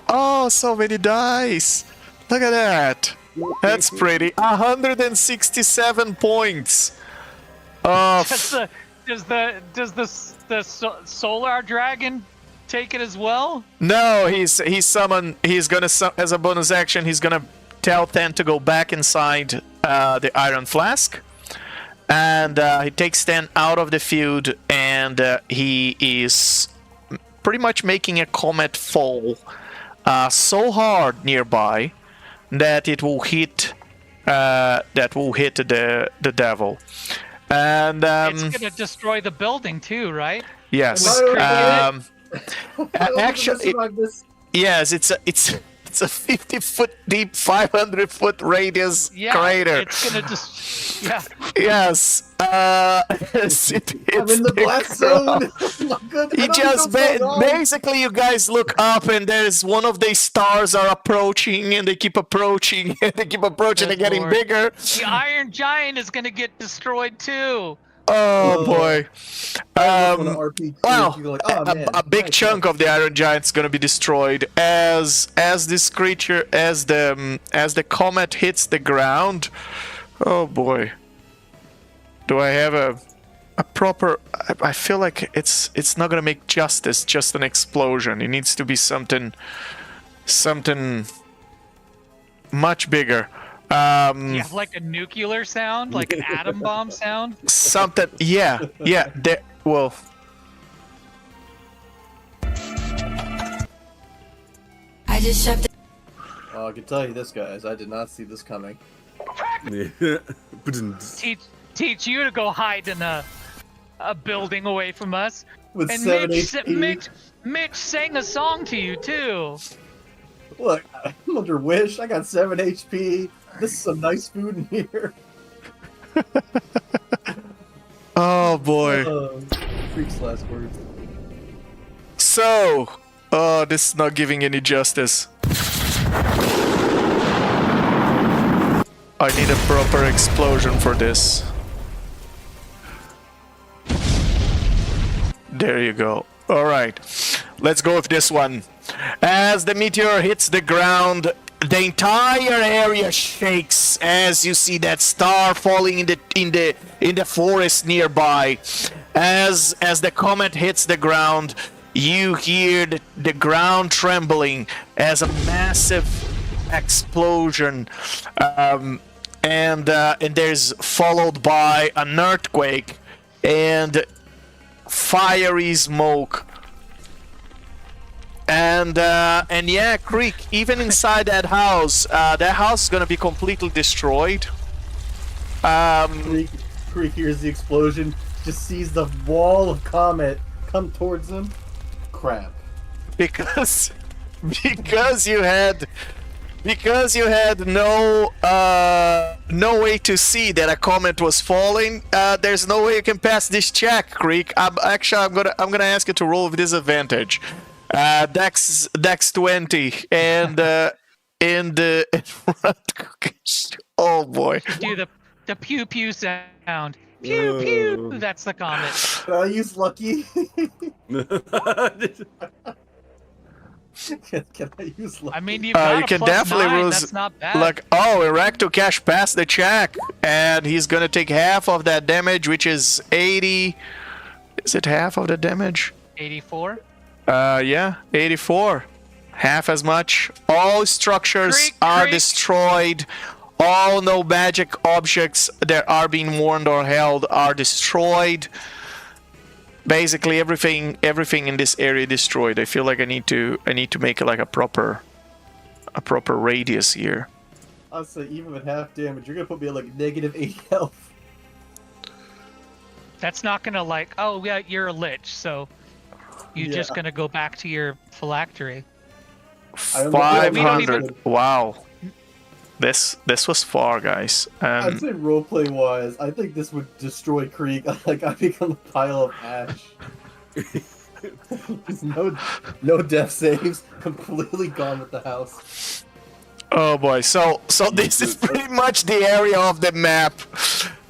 Oh, so many dice! Look at that. That's pretty. 167 points. Of Does the solar dragon take it as well? No, he's gonna as a bonus action. He's gonna tell Ten to go back inside the iron flask, and he takes Ten out of the field, and he is pretty much making a comet fall so hard nearby that it will hit the devil, and It's gonna destroy the building too, right? yes, actually. Yes, it's a 50-foot deep, 500-foot radius Yeah. crater. It's gonna just. Yeah. Yes. I'm in the blast zone. He just basically, you guys look up and there's one of the stars are approaching, and they keep approaching, and they keep approaching, and Good getting Lord. bigger. The Iron Giant is gonna get destroyed too. Oh boy. Well, oh, a big chunk of the Iron Giant's gonna be destroyed as this creature, as the comet hits the ground. Oh boy. Do I have a proper? I feel like it's not gonna make justice. Just an explosion. It needs to be something much bigger. Yeah, like a nuclear sound, like an atom bomb sound. Something. Yeah. Well. I just shoved I can tell you this, guys. I did not see this coming. Teach you to go hide in a building away from us. With And 7 HP. Mitch sang a song to you too. Look, I'm under Wish. I got 7 HP. This is some nice food in here. Oh boy. Freak's last words. So, this is not giving any justice. I need a proper explosion for this. There you go. Alright, let's go with this one. As the meteor hits the ground, the entire area shakes as you see that star falling in the forest nearby. As the comet hits the ground, you hear the ground trembling as a massive explosion, and there's followed by an earthquake and fiery smoke. And yeah, Creek, even inside that house is gonna be completely destroyed. Creek hears the explosion, just sees the wall of comet come towards him. Crap. Because you had no way to see that a comet was falling. There's no way you can pass this check, Creek. I'm gonna ask you to roll with disadvantage. Dex 20 and oh boy. Do the pew pew sound. Pew pew. That's the comet. Can I use lucky? Can I use lucky? I mean, you've got you a can plus definitely 9. lose. That's not bad. Like, Rak Tulkhesh passed the check, and he's gonna take half of that damage, which is 80. Is it half of the damage? 84. Yeah, 84. Half as much. All structures are destroyed. All no magic objects that are being warned or held are destroyed. Basically, everything in this area destroyed. I feel like I need to make like a proper radius here. I'll say even with half damage, you're gonna put me at like negative 8 health. That's not gonna like. Oh yeah, you're a lich, so you're just gonna go back to your phylactery. 500. Wow. This was far, guys. I'd say roleplay wise, I think this would destroy Krieg. Like I become a pile of ash. Just no death saves, completely gone with the house. Oh boy, so this is pretty much the area of the map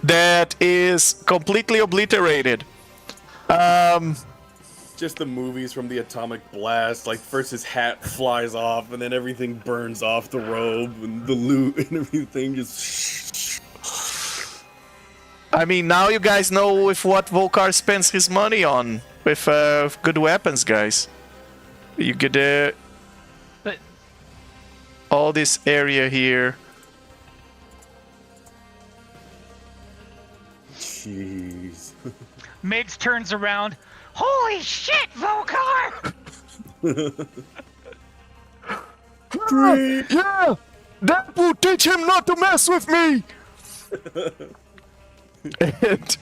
that is completely obliterated. Just the movies from the atomic blast, like first his hat flies off and then everything burns off, the robe and the loot and everything just... I mean, now you guys know with what Vocar spends his money on, with good weapons, guys. You get But all this area here. Jeez. Migs turns around. Holy shit, Vocar! Yeah! That will teach him not to mess with me! And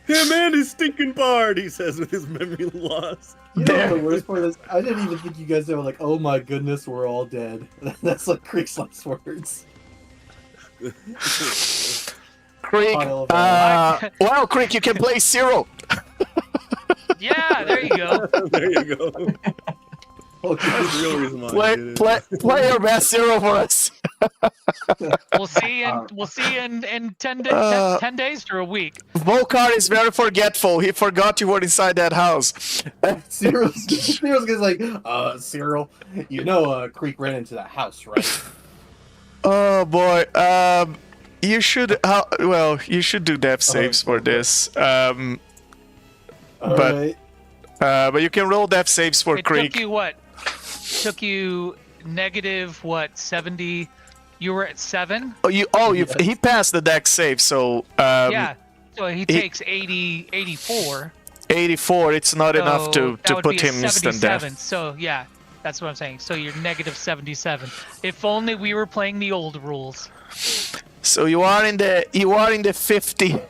Him and his stinking bard, he says with his memory loss. You know what the worst part is? I didn't even think you guys were like, oh my goodness, we're all dead. That's like Krieg's last words. Krieg, well, Krieg, you can play Zero. Yeah, there you go. There you go. That's the real reason why I did it. Play your best Zero for us. We'll see in 10 days or a week. Vocar is very forgetful. He forgot you were inside that house. Cyril's gonna like, Cyril, you know Krieg ran into that house, right? Oh boy. You should you should do death saves for this. But you can roll death saves for Krieg. Took you what? Took you negative what? 70. You were at 7. He passed the dex save, so yeah. So he takes 84. 84. It's not enough to put him instant death. So yeah, that's what I'm saying. So you're negative 77. If only we were playing the old rules. So you are in the 50.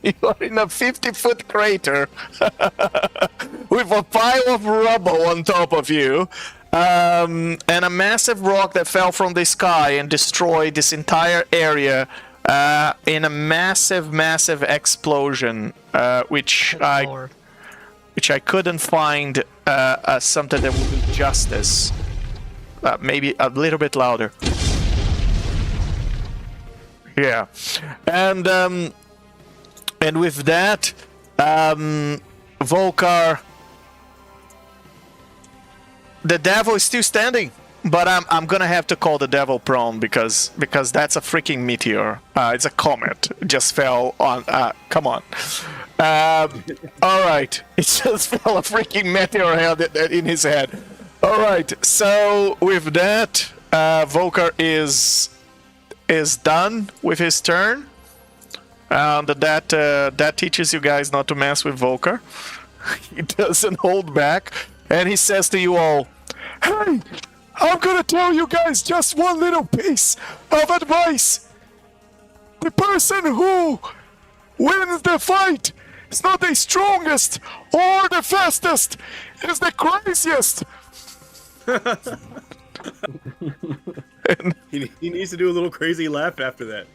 You are in a 50-foot crater with a pile of rubble on top of you, and a massive rock that fell from the sky and destroyed this entire area in a massive explosion, which I couldn't find something that would do justice. Maybe a little bit louder. Yeah, and with that, Vocar, the devil is still standing. but I'm gonna have to call the devil prone because that's a freaking meteor. It's a comet. It just fell on. Come on. All right. It just fell a freaking meteor head in his head. All right. So with that, Vocar is done with his turn. That teaches you guys not to mess with Vocar. He doesn't hold back, and he says to you all, "Hey, I'm gonna tell you guys just one little piece of advice. The person who wins the fight is not the strongest or the fastest. It is the craziest." He needs to do a little crazy laugh after that.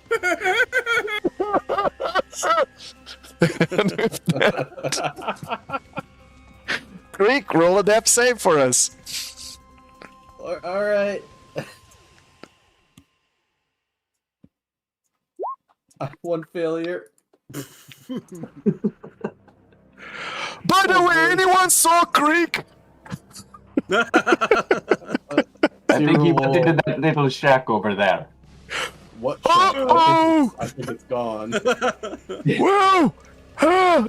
Greek, roll a depth save for us. All right. One failure. By the way, anyone saw Greek? I think he went into that little shack over there. What? Uh-oh! I think it's gone. Well,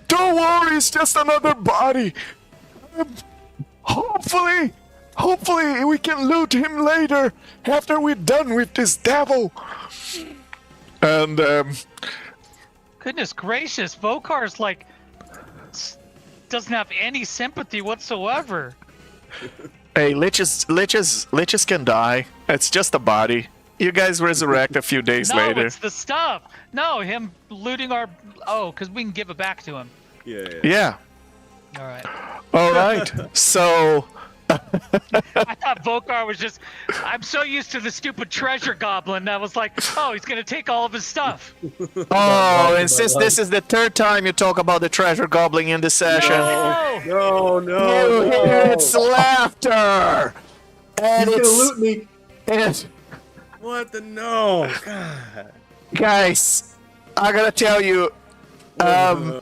don't worry, it's just another body. Hopefully we can loot him later after we're done with this devil. And Goodness gracious, Vocar's like doesn't have any sympathy whatsoever. hey, liches can die. It's just a body. You guys resurrect a few days No, later. it's the stuff. No, him looting our. Oh, because we can give it back to him. Yeah. All right. All right. So. I thought Vocar was just. I'm so used to the stupid treasure goblin. I was like, oh, he's gonna take all of his stuff. Oh, and since this is the third time you talk about the treasure goblin in this session, No, you hear its laughter, and He's it's gonna loot me. and What the no? God. guys, I gotta tell you, the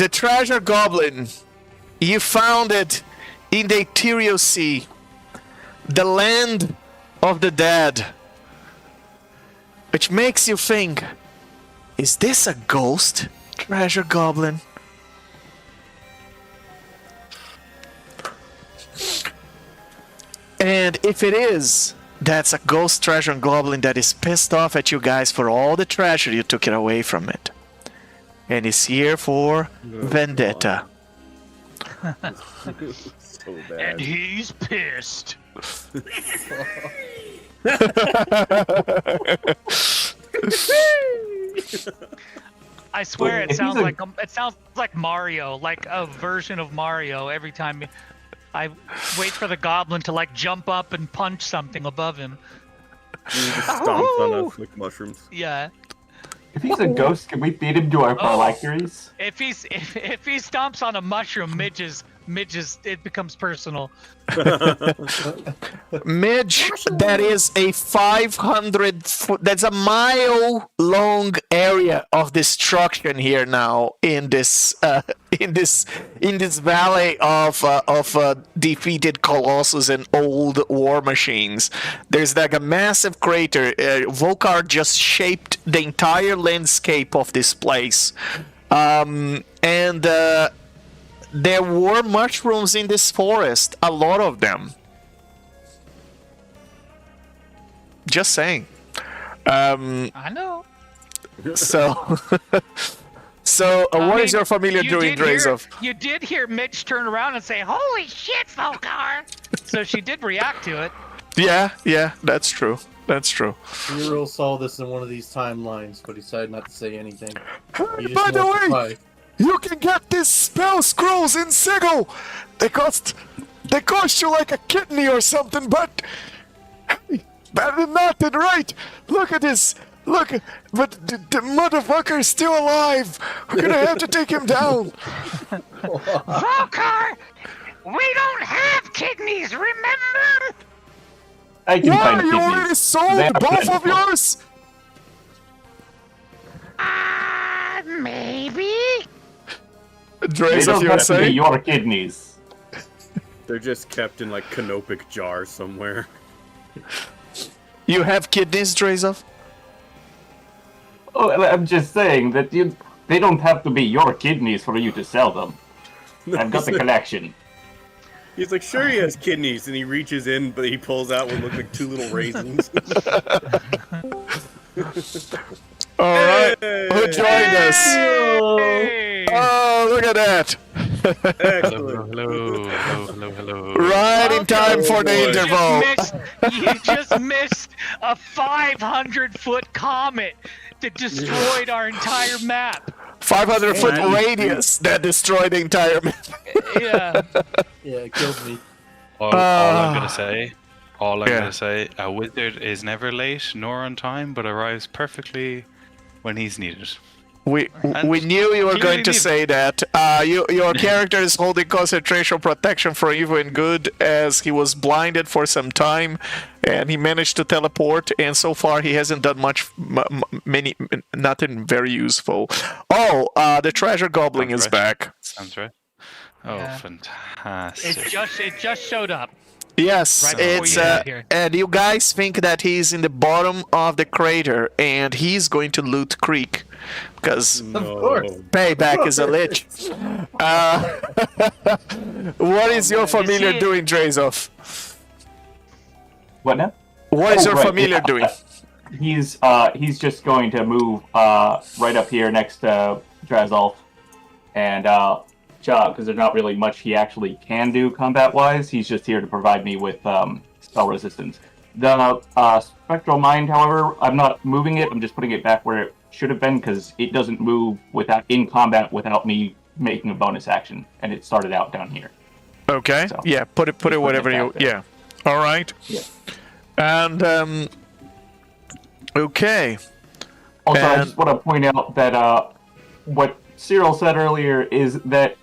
treasure goblin, you found it in the Ethereal Sea, the land of the dead, which makes you think, is this a ghost treasure goblin? And if it is, that's a ghost treasure goblin that is pissed off at you guys for all the treasure you took it away from it. And is here for vendetta. So bad. And he's pissed. I swear it sounds like Mario, like a version of Mario. Every time I wait for the goblin to like jump up and punch something above him. He just stomps on us like mushrooms. Yeah. If he's a ghost, can we beat him to our phylacteries? If he stomps on a mushroom, midges, it becomes personal. Midge, that is a 500 foot, that's a mile long area of destruction here now in this valley of defeated colossus and old war machines. There's like a massive crater. Vocar just shaped the entire landscape of this place, and there were mushrooms in this forest, a lot of them. Just saying. I know. So, what is your familiar doing, Drazolf? You did hear Mitch turn around and say, "Holy shit, Vocar!" So she did react to it. Yeah, that's true. That's true. Hero saw this in one of these timelines, but he decided not to say anything. He just By the wants to way, fight. you can get these spell scrolls in Sigil. They cost you like a kidney or something, but hey, better than nothing, right? Look at this. Look, but the motherfucker is still alive. We're gonna have to take him down. Vocar, we don't have kidneys, remember? I can Why? find You kidneys. already They sold are both of plentiful. yours? Maybe. They Drazolf, don't you were have to be saying? your kidneys. They're just kept in like canopic jars somewhere. You have kidneys, Drazolf? Oh, I'm just saying that they don't have to be your kidneys for you to sell them. I've got the collection. He's like, sure he has kidneys, and he reaches in, but he pulls out what look like 2 little raisins. All right. Hey! Who joined us? Hey! Oh, look at that. Excellent. Hello. Right in time for the boy. interval. You just missed a 500-foot comet that destroyed our entire map. 500-foot Man. radius that destroyed the entire map. Yeah. Yeah, it killed me. All I'm gonna Yeah. say, a wizard is never late nor on time, but arrives perfectly when he's needed. We And knew you were clearly going to need- say that. Your character is holding concentration protection for evil and good as he was blinded for some time, and he managed to teleport. And so far, he hasn't done nothing very useful. Oh, the treasure goblin is Sounds right. back. Sounds right. Oh, Yeah. fantastic. It just showed up. Yes, Right before it's you got here. and you guys think that he's in the bottom of the crater, and he's going to loot Creek because course. Payback is a lich. What is your familiar he- doing, Drazolf? What now? What is Oh, your right, familiar yeah. doing? He's just going to move right up here next to Drazolf, and because there's not really much he actually can do combat-wise. He's just here to provide me with spell resistance. The spectral mind, however, I'm not moving it. I'm just putting it back where it should have been because it doesn't move in combat without me making a bonus action, and it started out down here. Okay, So, yeah, put it put it whatever you. back there. Yeah, all right. Yeah. And okay. Also, I And- just want to point out that what Cyril said earlier is that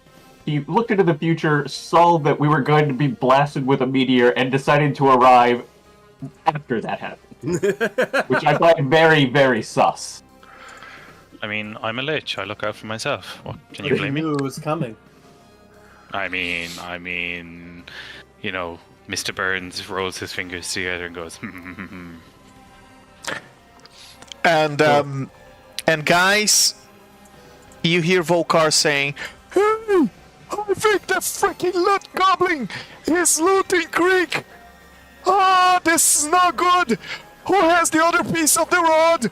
he looked into the future, saw that we were going to be blasted with a meteor, and decided to arrive after that happened. Which I find very, very sus. I mean, I'm a lich. I look out for myself. What, can you He blame me? knew it was coming. I mean, you know, Mr. Burns rolls his fingers together and goes, And guys, you hear Vocar saying, "Hey, I think the freaking loot goblin is looting Creek. Ah, this is not good. Who has the other piece of the rod?"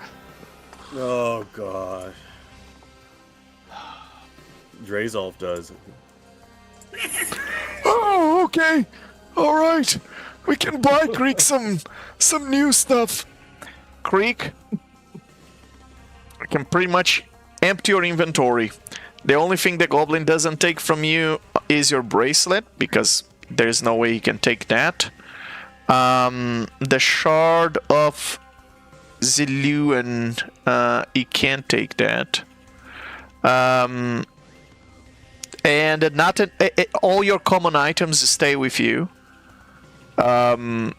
Oh god. Drazolf does. Oh, okay. All right. We can buy Creek some new stuff. Creek, I can pretty much empty your inventory. The only thing the goblin doesn't take from you is your bracelet, because there's no way he can take that. The shard of Ziluan, he can't take that. And all your common items stay with you. And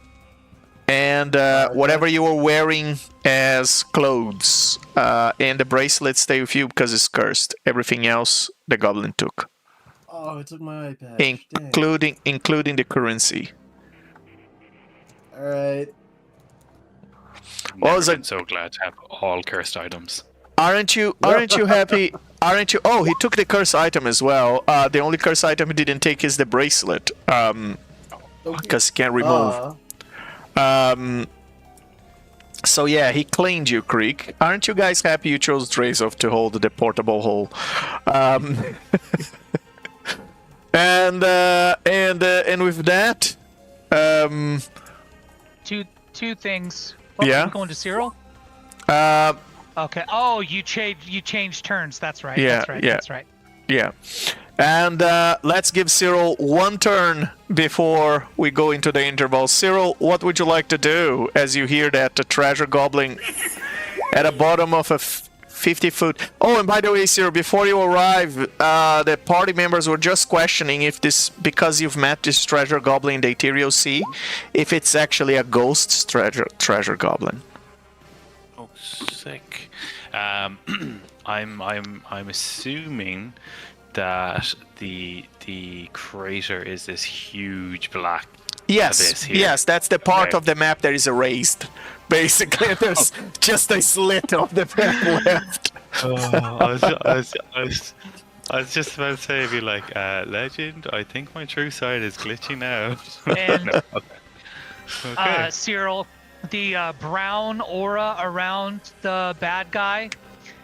whatever you were wearing as clothes, and the bracelet stay with you because it's cursed. Everything else the goblin took, Oh, it took my iPad. Dang. including the currency. All right. What Never was been it? so glad to have all cursed items. Aren't you happy? Aren't you? Oh, he took the curse item as well. The only curse item he didn't take is the bracelet, because he can't remove. So yeah, he cleaned you, Creek. Aren't you guys happy you chose Drazolf to hold the portable hole? And with that, Two things. Oh, Yeah. I'm going to Cyril. Okay. Oh, you changed turns. That's right. Yeah, That's right. yeah. That's right. yeah. And let's give Cyril one turn before we go into the interval. Cyril, what would you like to do as you hear that the treasure goblin at the bottom of a 50-foot... Oh, and by the way, Cyril, before you arrive, the party members were just questioning if this, because you've met this treasure goblin in the Ethereal Sea, if it's actually a ghost treasure goblin. Oh, sick. I'm assuming that the crater is this huge black Yes, abyss here. yes, that's the part Okay. of the map that is erased. Basically, there's just a slit of the map left. I was just about to say, be like, Legend, I think my true side is glitching now. And No, okay. Cyril, the brown aura around the bad guy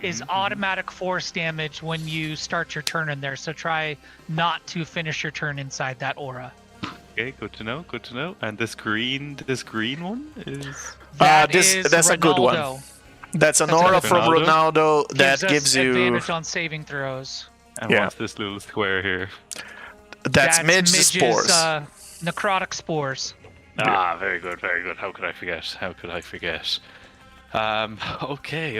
is automatic force damage when you start your turn in there. So try not to finish your turn inside that aura. Okay, good to know, good to know. And this green one is... That's a good one. Ronaldo. That's an That's aura a- from Ronaldo that us gives you. advantage on saving throws. And Yeah. what's this little square here? That's Midge Midge's, spores. Necrotic spores. Ah, very good, very good. How could I forget? How could I forget? Okay.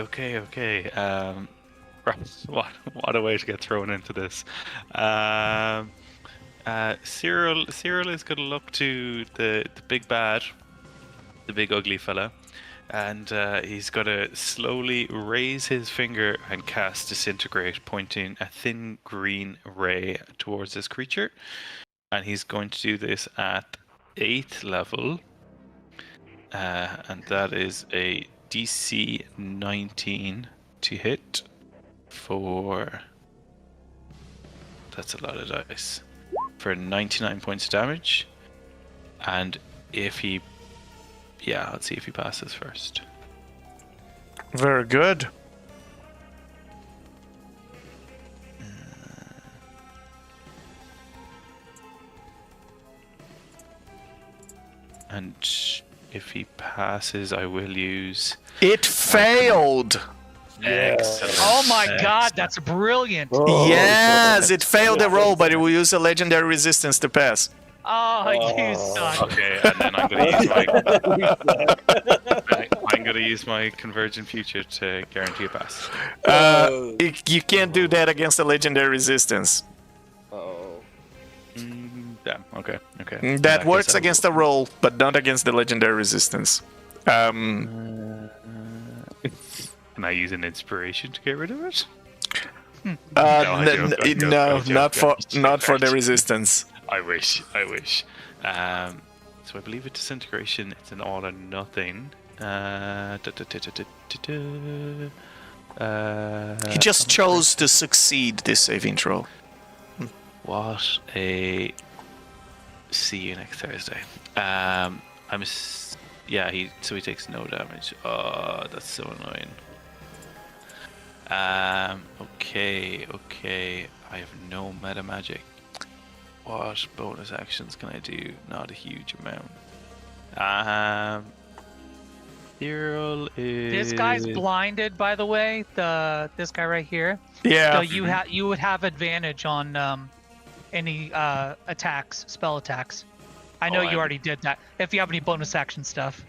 Right, what a way to get thrown into this. Cyril is gonna look to the big bad, the big ugly fella, and he's gonna slowly raise his finger and cast disintegrate, pointing a thin green ray towards this creature. And he's going to do this at 8th level, and that is a DC 19 to hit for... That's a lot of dice. For 99 points of damage. And if he... Yeah, let's see if he passes first. Very good. And if he passes, I will use... It failed. Excellent. Oh my god, that's brilliant. Yes, it failed the roll, but it will use a legendary resistance to pass. Oh, you suck. Okay, and then I'm going to use my... I'm going to use my Convergent Future to guarantee a pass. You can't do that against a legendary resistance. Damn, okay. That works against a roll, but not against the legendary resistance. Can I use an inspiration to get rid of it? No, not for the joke. resistance. I wish. So I believe with disintegration, it's an all or nothing. He just chose to succeed this saving throw. What a... See you next Thursday. He takes no damage. Oh, that's so annoying. Okay. I have no meta magic. What bonus actions can I do? Not a huge amount. Cyril is... This guy's blinded, by the way. This guy right here. Yeah. So you would have advantage on any spell attacks. I know you already did that. If you have any bonus action stuff.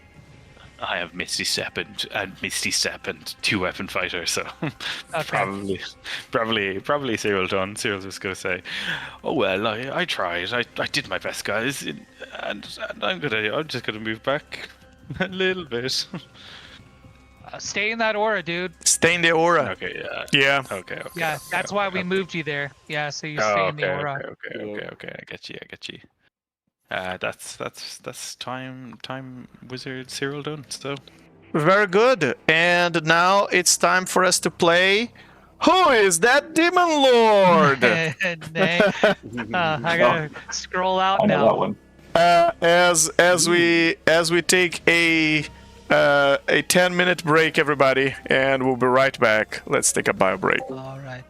I have Misty Step and 2-weapon fighter, so Okay. probably Cyril done. Cyril's just gonna say, "Oh well, I tried. I did my best, guys, and I'm just gonna move back a little bit." Stay in that aura, dude. Stay in the aura. Okay, yeah. Yeah. Okay. Yeah, that's why we moved you there. Yeah, so you stay in the aura. Okay. I get you. That's time wizard Cyril done. So Very good. And now it's time for us to play. Who is that demon lord? I gotta scroll out I know now. that one. As we take a 10-minute break, everybody, and we'll be right back. Let's take a bio break. All right.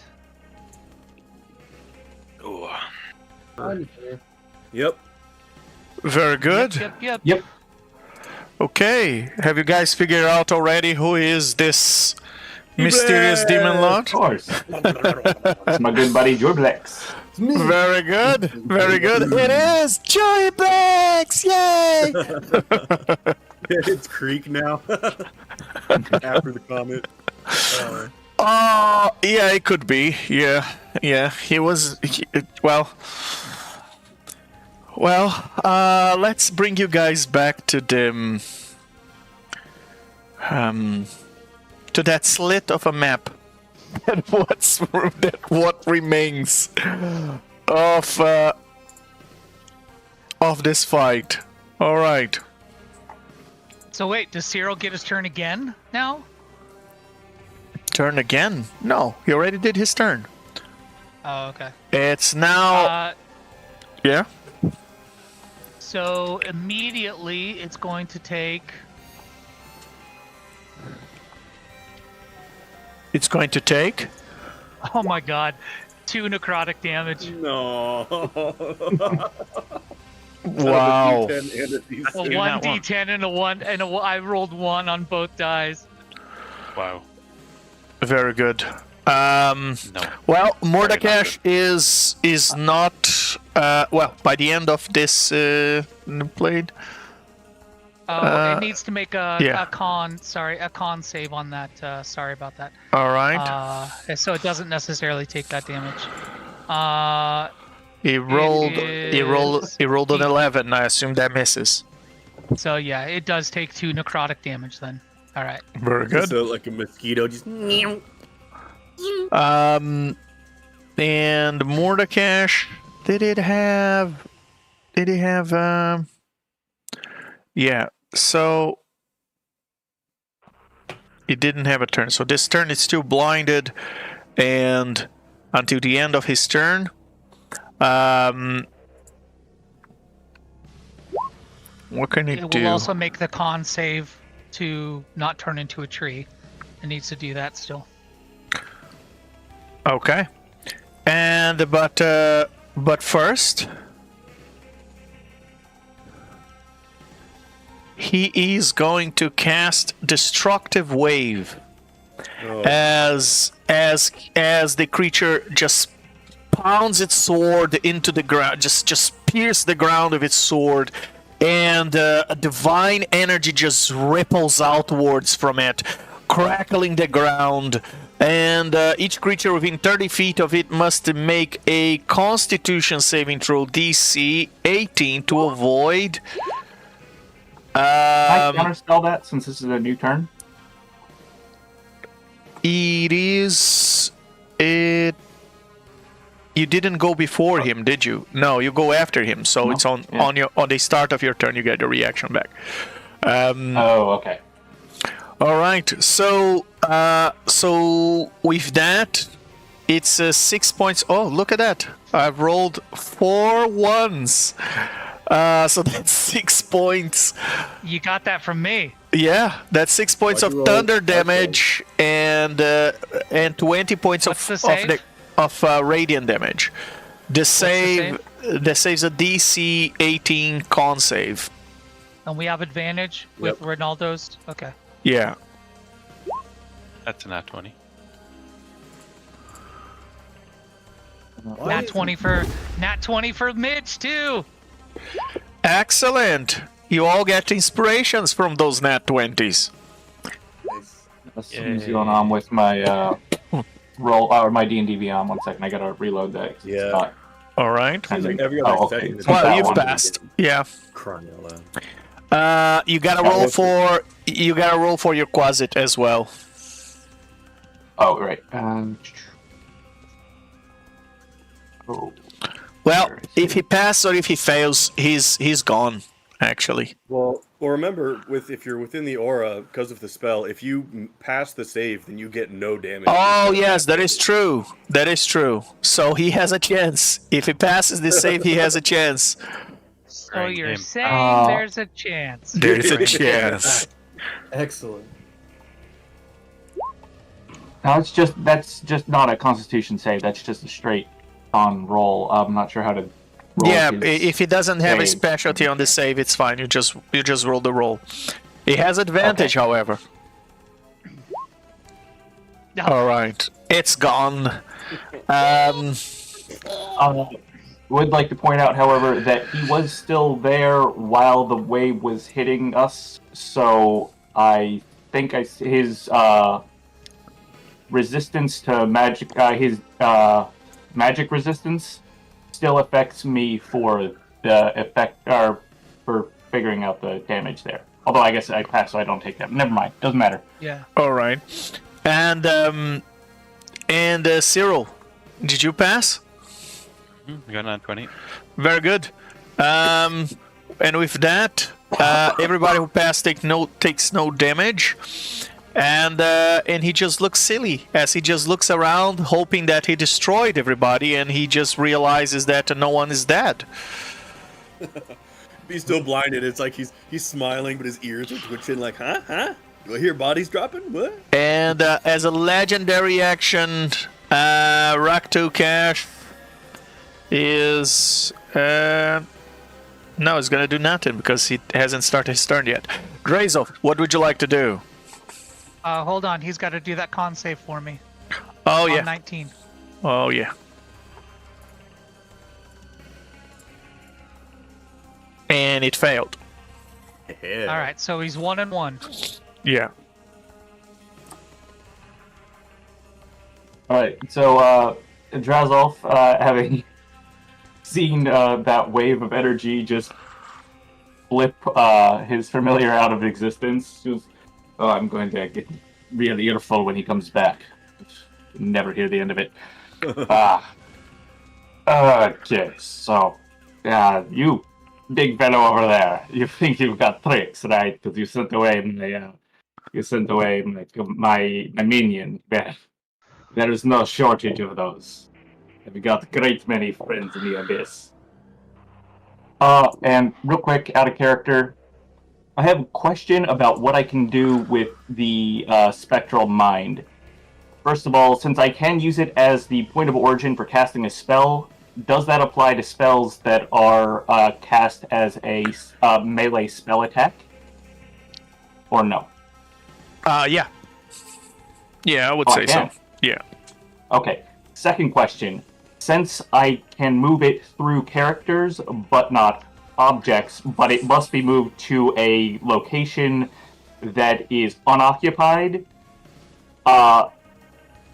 Yep. Very good. Yep. Okay, have you guys figured out already who is this mysterious demon lord? Of course. It's my good buddy Jorblex. Very good. Very good. It is Joey Blacks! Yay! It's Creek now. After the comet. Oh, yeah, it could be. Yeah. He was. Let's bring you guys back to the to that slit of a map what remains of this fight. All right. So wait, does Cyril get his turn again now? Turn again? No, he already did his turn. Oh, okay. It's now. Yeah. So immediately it's going to take. It's going to take. Oh my god, 2 necrotic damage. No. Wow. A 1d10 and a 1, and I rolled 1 on both dies. Wow. Very good. No. Well, Mordekash is not. Well, by the end of this played. Oh, it needs to make yeah. a con save on that. Sorry about that. All right. So it doesn't necessarily take that damage. He rolled an 11. I assume that misses. So yeah, it does take 2 necrotic damage then. All right. Very good. So like a mosquito just. And Mordekash, did he have? Yeah. So he didn't have a turn. So this turn is still blinded, and until the end of his turn. What can he do? It will also make the con save to not turn into a tree. It needs to do that still. Okay. And but first he is going to cast Destructive Wave. Oh. As the creature just pounds its sword into the ground, just pierce the ground with its sword, and a divine energy just ripples outwards from it, crackling the ground. And each creature within 30 feet of it must make a Constitution saving throw DC 18 to avoid. Can I counterspell that since this is a new turn? It is. You didn't go before him, did you? No, you go after him. So No. it's on the start of your turn. You get the reaction back. Oh, okay. All right. So with that, it's 6 points. Oh, look at that! I've rolled 4 1s. So that's 6 points. You got that from me. Yeah, that's 6 points Why'd of you roll thunder five damage and 20 points What's the save? of radiant damage. The save's a DC 18 con save. And we have advantage with Ronaldo's. Okay. Yeah. That's a nat 20. Nat 20 for Mitch too. Excellent. You all get inspirations from those nat 20s. That's what's going on with my roll or my D&D Beyond. 1 second, I gotta reload that. 'cause it's Yeah. not All right. pending. Every other Oh, okay. session is Well, Well, that you've one. passed. Yeah. crying out loud. You gotta roll for your Quasit as well. Oh, right. Oh. Well, if he passes or if he fails, he's gone. Actually. Well, remember, if you're within the aura because of the spell, if you pass the save, then you get no damage. Oh yes, that is true. That is true. So he has a chance. If he passes this save, he has a chance. So Right, you're him. saying there's a chance. There's a chance. Excellent. No, that's just not a Constitution save. That's just a straight on roll. I'm not sure how to. Roll Yeah, his if he doesn't have a save. specialty on the save, it's fine. You just roll the roll. He has advantage, however. All right, it's gone. Would like to point out, however, that he was still there while the wave was hitting us. So I think his resistance to magic, his magic resistance, still affects me for the effect, or for figuring out the damage there. Although I guess I passed, so I don't take that. Never mind. Doesn't matter. Yeah. All right, and And Cyril, did you pass? I got an 20. Very good. And with that, everybody who passed takes no damage, and he just looks silly as he just looks around, hoping that he destroyed everybody, and he just realizes that no one is dead. He's still blinded. It's like he's smiling, but his ears are twitching. Like, huh? Do I hear bodies dropping? What? And as a legendary action, Rak Tulkhesh is no, he's gonna do nothing because he hasn't started his turn yet. Drazolf, what would you like to do? Hold on, he's got to do that con save for me. Oh On yeah. 19. Oh yeah. And it failed. Yeah. All right, so he's 1 and 1. Yeah. All right, so Drazolf, having seen that wave of energy just flip his familiar out of existence, just, oh, I'm going to get really earful when he comes back. Never hear the end of it. Okay, so you big fellow over there, you think you've got tricks, right? Because you sent away my minion. There is no shortage of those. I've got a great many friends in the abyss. And real quick, out of character, I have a question about what I can do with the spectral mind. First of all, since I can use it as the point of origin for casting a spell, does that apply to spells that are cast as a melee spell attack? Or no? Yeah. Yeah, I would say so. Yeah. Okay. Second question. Since I can move it through characters, but not objects, but it must be moved to a location that is unoccupied,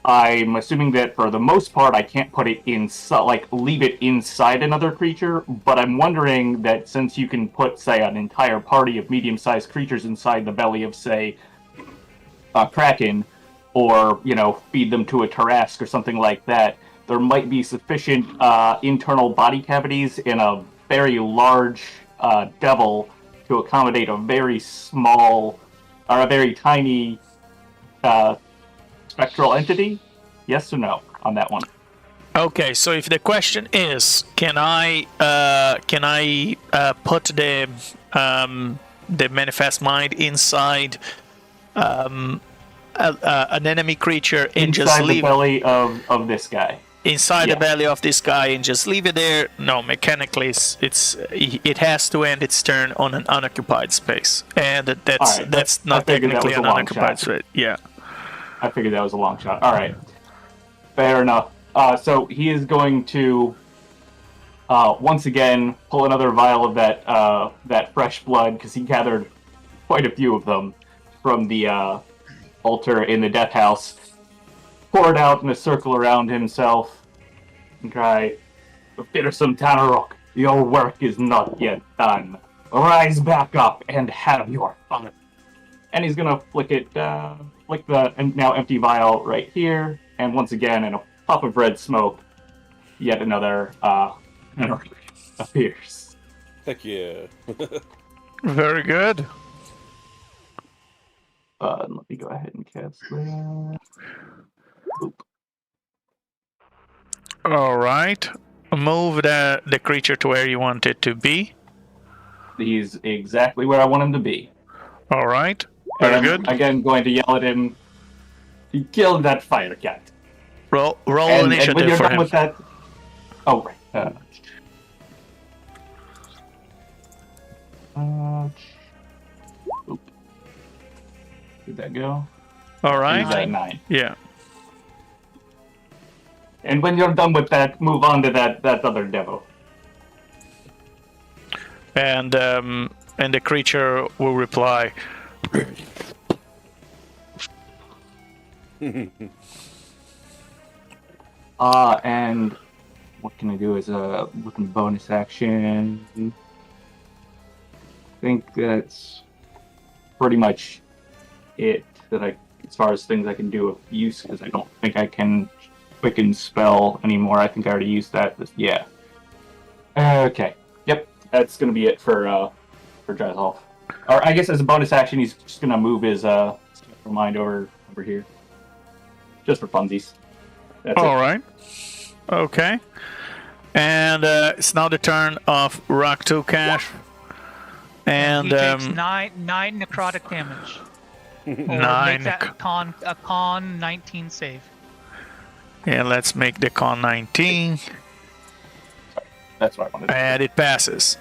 I'm assuming that for the most part I can't put it inside, like leave it inside another creature, but I'm wondering that since you can put, say, an entire party of medium-sized creatures inside the belly of, say, a kraken, or, feed them to a Tarrasque or something like that, there might be sufficient internal body cavities in a very large devil to accommodate a very small, or a very tiny spectral entity? Yes or no on that one? Okay, so if the question is, can I put the manifest mind inside an enemy creature and just Inside the leave belly of this guy. inside Yeah. the belly of this guy and just leave it there? No, mechanically, it has to end its turn on an unoccupied space, and that's Alright, that's I not figured that technically was a an long unoccupied shot. space. Yeah. I figured that was a long shot. All right, fair enough. So he is going to once again pull another vial of that fresh blood, because he gathered quite a few of them from the altar in the death house. Pour it out in a circle around himself and cry, "Tiresome Tanarok, your work is not yet done. Rise back up and have your fun." And he's gonna flick the now empty vial right here, and once again, in a puff of red smoke, yet another appears. Heck yeah. Very good. Let me go ahead and cast that. Oop. All right. Move the creature to where you want it to be. He's exactly where I want him to be. All right. Very And good. Again, going to yell at him. He killed that fire cat. Roll And when initiative you're for done him. with that, oh right. Oop. Did that go? All He's right. at 9. Yeah. And when you're done with that, move on to that other devil. And the creature will reply. And what can I do as a looking bonus action? I think that's pretty much it that I as far as things I can do of use, because I don't think I can quicken spell anymore. I think I already used that. Yeah. Okay. Yep. That's gonna be it for Drazolf. Or I guess as a bonus action, he's just gonna move his mind over here, just for funsies. That's All it. right. Okay. And it's now the turn of Rak Tulkhesh. And he takes nine necrotic damage. Or Nine make that a con 19 save. yeah, let's make the con 19, That's what I wanted. and it passes.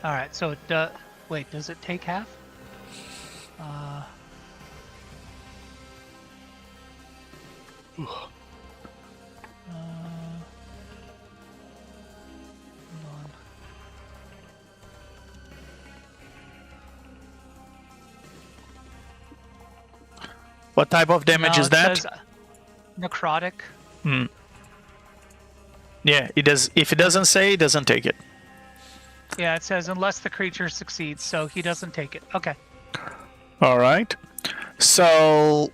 All right. So it wait, does it take half? Hold on. What type of damage No, is it that? says necrotic. Yeah, it does. If it doesn't say, it doesn't take it. Yeah, it says unless the creature succeeds, so he doesn't take it. Okay. All right. So,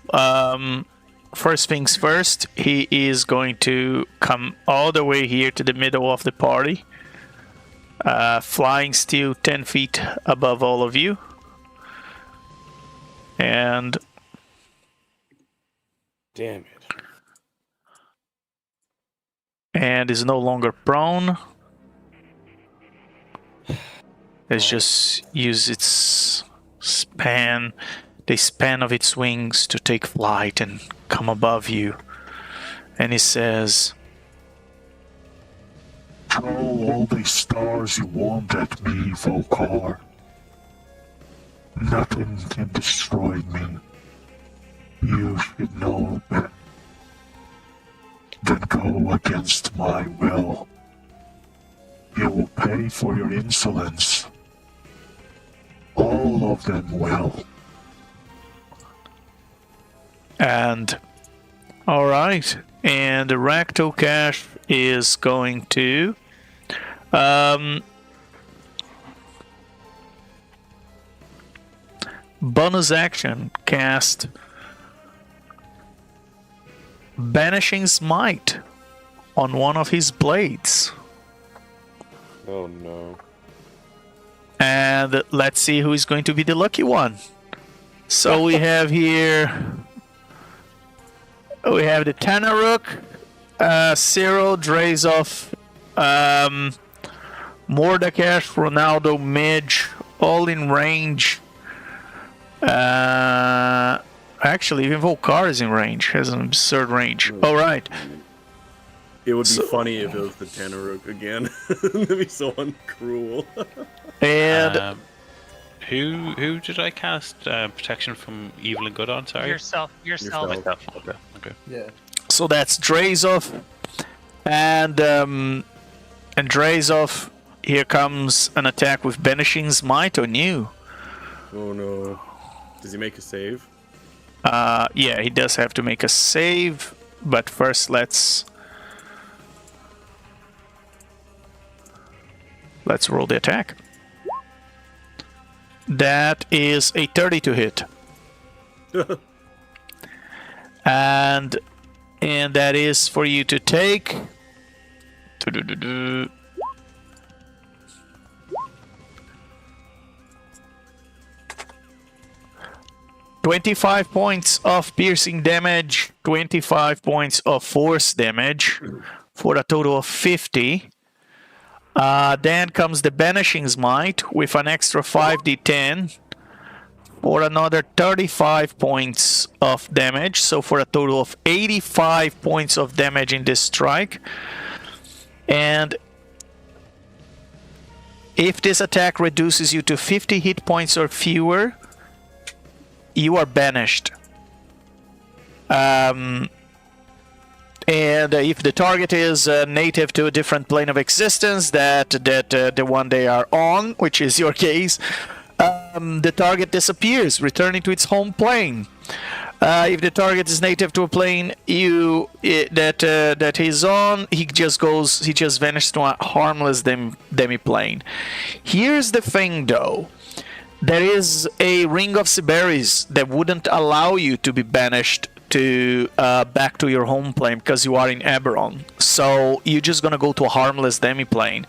first things first, he is going to come all the way here to the middle of the party, flying still 10 feet above all of you. And Damn it. is no longer prone. It's just use its span, the span of its wings to take flight and come above you. And he says, Throw all the stars you want at me, Vocar. Nothing can destroy me. You should know that. Then go against my will. You will pay for your insolence. All of them will. and all right, and the Rak Tulkhesh is going to bonus action cast Banishing Smite on one of his blades. Oh no. And let's see who is going to be the lucky one. So we have here, we have the Tanaruk, Cyril, Drazolf, Mordekash, Ronaldo, Midge, all in range. Actually, even Vocar is in range, has an absurd range. All right. It would be funny if it was the Tanaruk again. That'd be so uncruel. And Who did I cast protection from evil and good on? Sorry. Yourself. Myself. Okay. Yeah. so that's Drazolf, and Drazolf. Here comes an attack with Banishing Smite on you. Oh no. Does he make a save? Yeah, he does have to make a save, but first let's roll the attack. That is a 30 to hit. and that is for you to take 25 points of piercing damage, 25 points of force damage, for a total of 50. Then comes the Banishing Smite with an extra 5d10 for another 35 points of damage, so for a total of 85 points of damage in this strike. And if this attack reduces you to 50 hit points or fewer, you are banished. And if the target is native to a different plane of existence, that the one they are on, which is your case, the target disappears, returning to its home plane. If the target is native to a plane that he's on, he just vanishes to a harmless demi-plane. Here's the thing, though. There is a ring of Siberis that wouldn't allow you to be banished to back to your home plane because you are in Eberron. So you're just gonna go to a harmless demi-plane.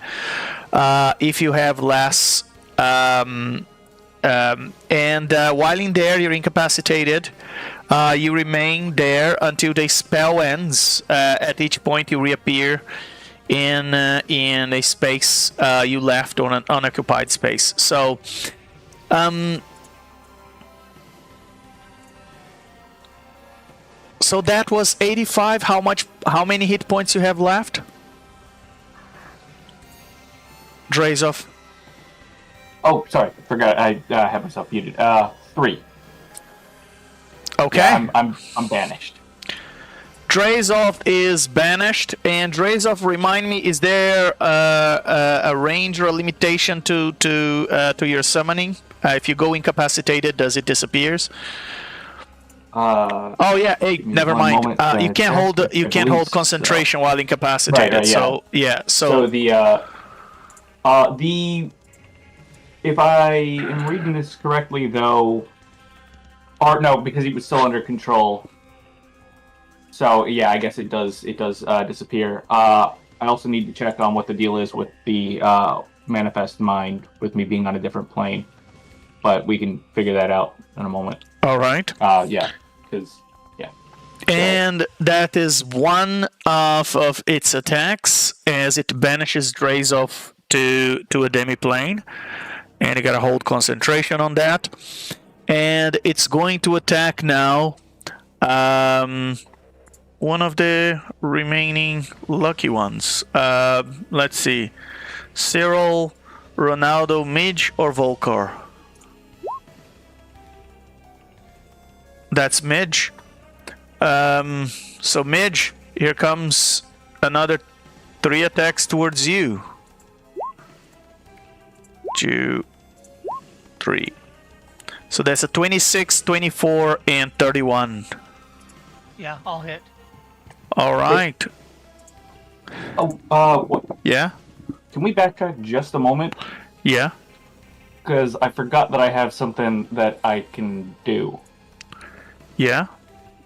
If you have less, and while in there, you're incapacitated. You remain there until the spell ends. At each point, you reappear in a space you left on an unoccupied space. So. So that was 85. How many hit points you have left? Drazolf. Oh, sorry, forgot. I had myself muted. 3. Okay. Yeah, I'm banished. Drazolf is banished, and Drazolf, remind me, is there a range or a limitation to your summoning? If you go incapacitated, does it disappears? Oh yeah, hey, never mind. You can't hold concentration while incapacitated. Right, yeah. So yeah, So the if I am reading this correctly, though, or no, because he was still under control. So yeah, I guess it does disappear. I also need to check on what the deal is with the manifest mind with me being on a different plane, but we can figure that out in a moment. All right. Yeah, because yeah. And that is one of its attacks as it banishes Drazolf to a demi-plane, and you gotta hold concentration on that. And it's going to attack now. One of the remaining lucky ones. Let's see. Cyril, Ronaldo, Midge, or Vocar? That's Midge. So Midge, here comes another 3 attacks towards you. 2, 3. So that's a 26, 24, and 31. Yeah, I'll hit. All right. What? Yeah? Can we backtrack just a moment? Yeah. Because I forgot that I have something that I can do. Yeah?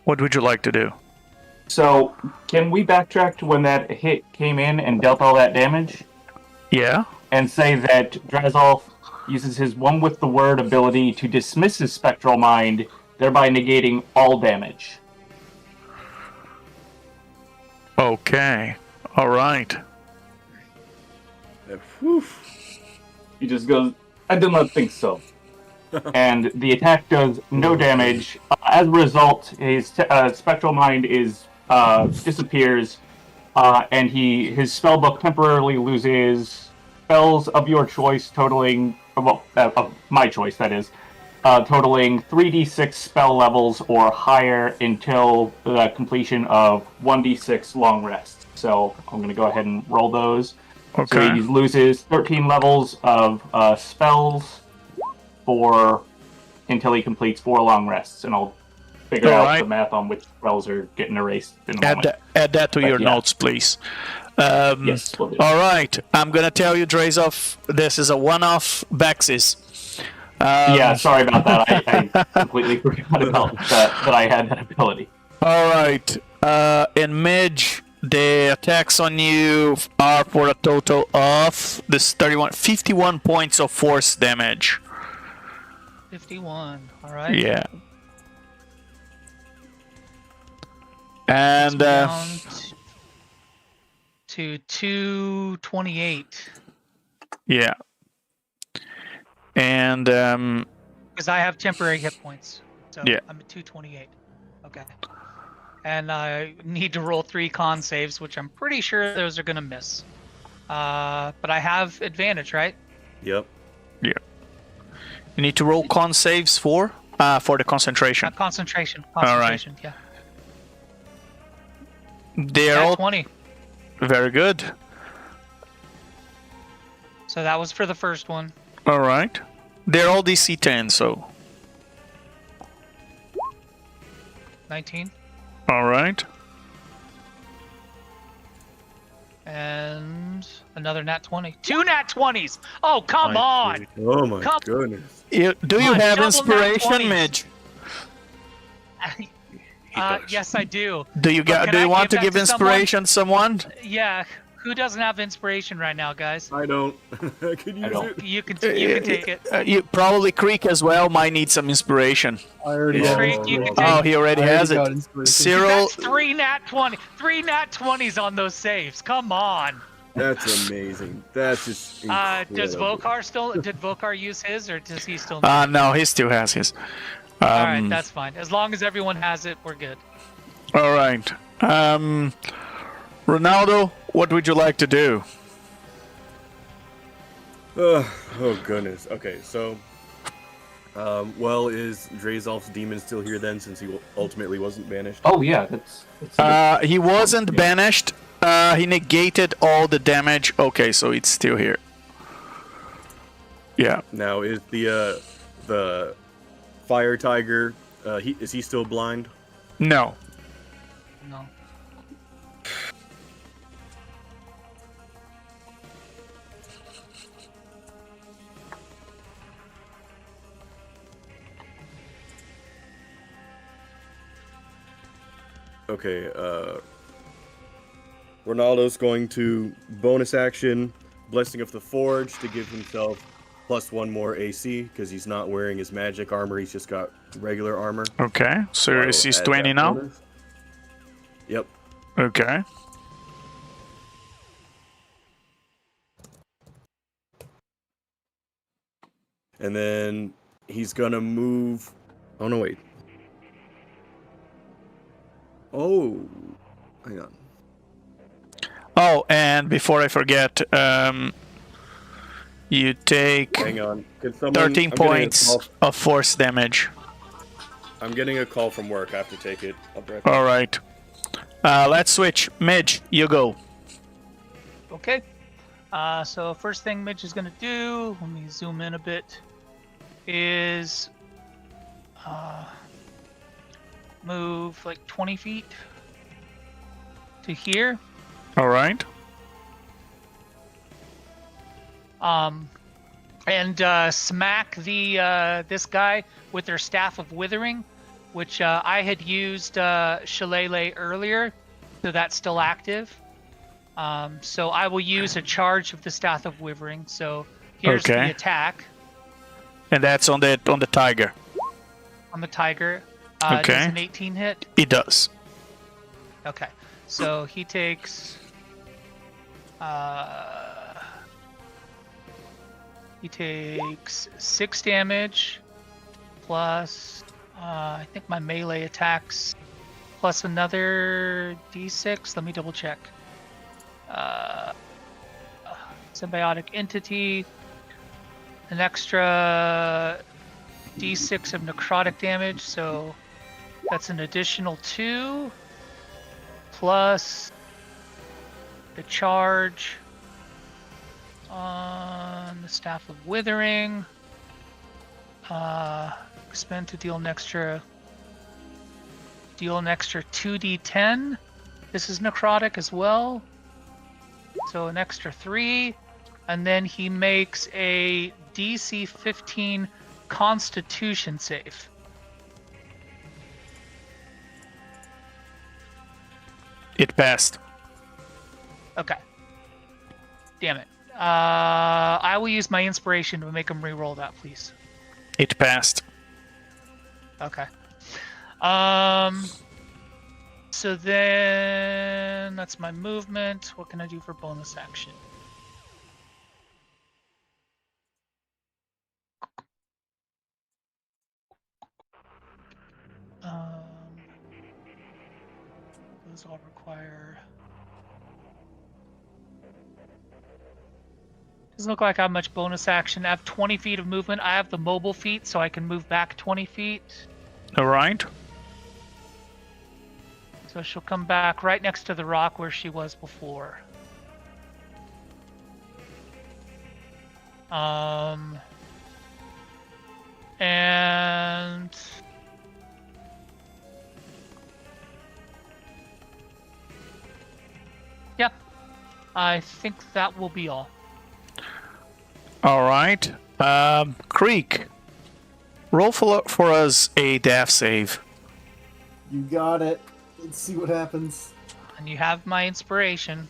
What would you like to do? So, can we backtrack to when that hit came in and dealt all that damage? Yeah? And say that Drazolf uses his One with the Word ability to dismiss his spectral mind, thereby negating all damage. Okay. All right. He just goes, I do not think so. And the attack does no damage. As a result, his spectral mind is disappears, and his spellbook temporarily loses spells of your choice, totaling of my choice, that is, totaling 3d6 spell levels or higher until the completion of 1d6 long rests. So I'm going to go ahead and roll those. Okay. So he loses 13 levels of spells until he completes 4 long rests, and I'll figure out the math on which spells are getting erased in a moment. Add that to your notes, please. Yes, will do. All right. I'm going to tell you, Drazolf, this is a one-off Baxis. Yeah, sorry about that. I completely forgot about that I had that ability. All right. In Midge, the attacks on you are for a total of 51 points of force damage. 51. All right. Yeah. And down to 228. Yeah. And because I have temporary hit points, so yeah. I'm at 228. Okay. And I need to roll 3 con saves, which I'm pretty sure those are gonna miss. But I have advantage, right? Yep. Yeah. You need to roll con saves for the concentration. Concentration. All right. Yeah. They're all 20. Very good. So that was for the first one. All right. They're all DC 10, so 19. all right. And another nat 20. 2 nat 20s! Oh, come on! Oh my Come- goodness. Do you on, have double nat inspiration, 20s. Midge? Yes, I do. Do you But can I want to that give to someone? inspiration someone? Yeah. Who doesn't have inspiration right now, guys? I don't. I could use don't. it. You can take it. You probably Creek as well might need some inspiration. I already Yeah. got Creek, you can inspiration. Oh, he already I has got it. inspiration. Cyril, That's 3 nat 20. 3 nat 20s on those saves. Come on. That's amazing. That's just Does incredible. Vocar still? Did Vocar use his, or does he still? no, he still has his. All right, that's fine. As long as everyone has it, we're good. All right. Ronaldo, what would you like to do? Oh goodness. Okay, so, well, is Drazolf's demon still here then, since he ultimately wasn't banished? Oh yeah, that's He wasn't banished. He negated all the damage. Okay, so it's still here. Yeah. Now, is the fire tiger? Is he still blind? No. No. Okay. Ronaldo's going to bonus action Blessing of the Forge to give himself +1 more AC because he's not wearing his magic armor. He's just got regular armor. Okay. So I will he's add 20 that now? bonus. Yep. Okay. And then he's gonna move. Oh no, wait. Oh, hang on. Oh, and before I forget, you take Hang on. Can someone, 13 I'm getting a points call- of force damage. I'm getting a call from work. I have to take it. I'll be right back. All right. Let's switch. Midge, you go. Okay. So first thing Mitch is gonna do, let me zoom in a bit, is move like 20 feet to here. All right. And smack the this guy with their staff of withering, which I had used Shillelagh earlier, so that's still active. So I will use a charge of the staff of withering. So here's Okay. the attack And that's on the tiger. on the tiger. Okay. Does an 18 hit? It does. Okay. So he takes. He takes 6 damage, plus I think my melee attacks, plus another d6. Let me double check. Symbiotic entity, an extra d6 of necrotic damage, so that's an additional 2, plus the charge on the Staff of Withering. Expend to deal an extra 2d10. This is necrotic as well. So an extra 3. And then he makes a DC 15 Constitution save. It passed. Okay. Damn it. I will use my inspiration to make him re-roll that, please. It passed. Okay. So then that's my movement. What can I do for bonus action? Those all require. Doesn't look like I have much bonus action. I have 20 feet of movement. I have the mobile feat, so I can move back 20 feet. All right. So she'll come back right next to the rock where she was before. And yeah, I think that will be all. All right. Creek, roll for us a death save. You got it. Let's see what happens. And you have my inspiration.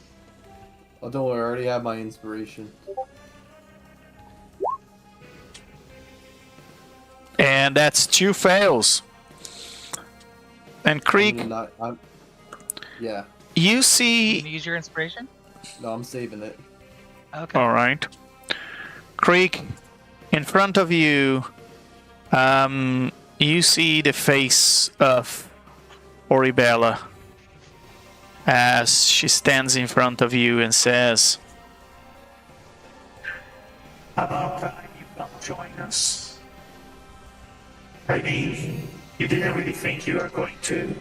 Oh, don't worry. I already have my inspiration. And that's 2 fails. And Creek, Yeah. you Can see... you use your inspiration? No, I'm saving it. Okay. All right. Creek, in front of you, you see the face of Oribella as she stands in front of you and says, About time you come join us. I mean, you didn't really think you were going to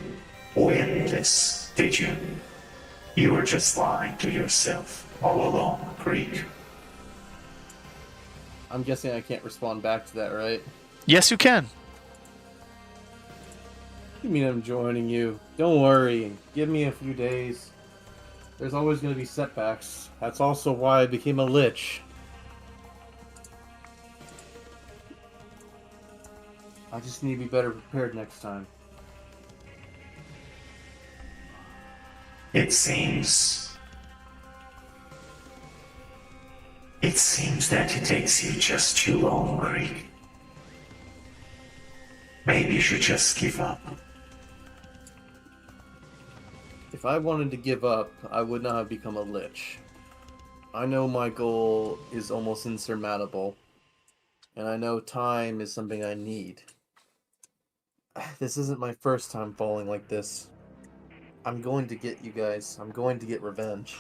win this, did you? You were just lying to yourself all along, Creek. I'm guessing I can't respond back to that, right? yes, you can. You mean I'm joining you? Don't worry. Give me a few days. There's always going to be setbacks. That's also why I became a Lich. I just need to be better prepared next time. It seems that it takes you just too long, Creek. Maybe you should just give up. If I wanted to give up, I would not have become a Lich. I know my goal is almost insurmountable, and I know time is something I need. This isn't my first time falling like this. I'm going to get you guys. I'm going to get revenge.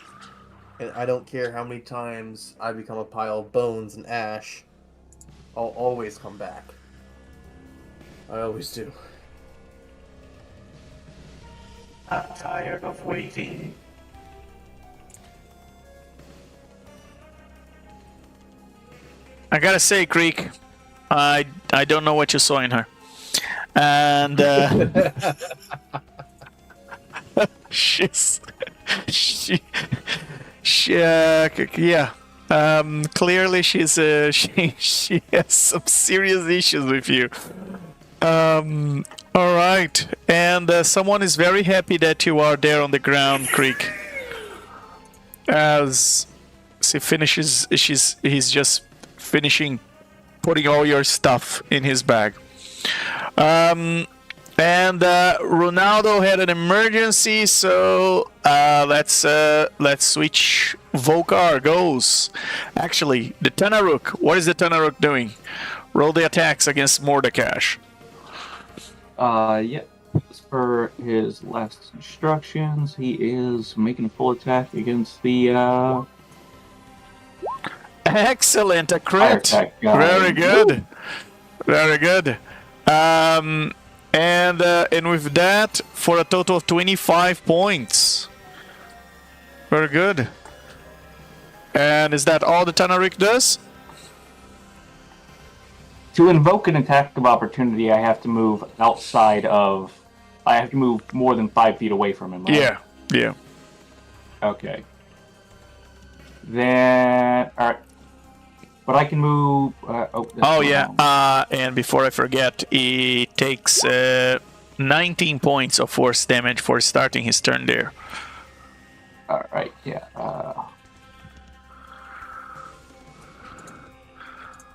And I don't care how many times I become a pile of bones and ash. I'll always come back. I always do. I'm tired of waiting. I gotta say, Creek, I don't know what you saw in her. And yeah. Clearly she's she has some serious issues with you. All right, and someone is very happy that you are there on the ground, Creek. As she finishes, he's just finishing putting all your stuff in his bag. And Ronaldo had an emergency, so let's switch. Vocar goes. Actually, the Tanaruk. What is the Tanaruk doing? Roll the attacks against Mordekash. Yeah. As per his last instructions, he is making a full attack against the Excellent, a crit. attack guy. Very good. Very good. And with that, for a total of 25 points. Very good. And is that all the Tanarik does? To invoke an attack of opportunity, I have to move outside of. I have to move more than 5 feet away from him. Right? Yeah. Yeah. Okay. Then, all right. But I can move. Oh yeah. And before I forget, he takes 19 points of force damage for starting his turn there. All right. Yeah.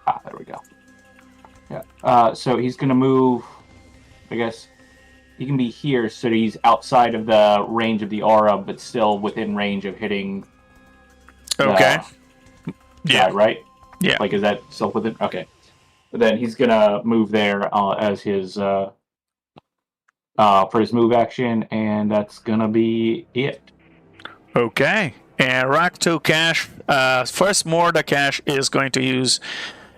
There we go. Yeah. So he's gonna move. I guess he can be here, so he's outside of the range of the aura, but still within range of hitting. Okay. Yeah. Guy, right. Yeah. Like, is that still within? Okay. But then he's gonna move there as his for his move action, and that's gonna be it. Okay. And Rak Tulkhesh, first Mordekash is going to use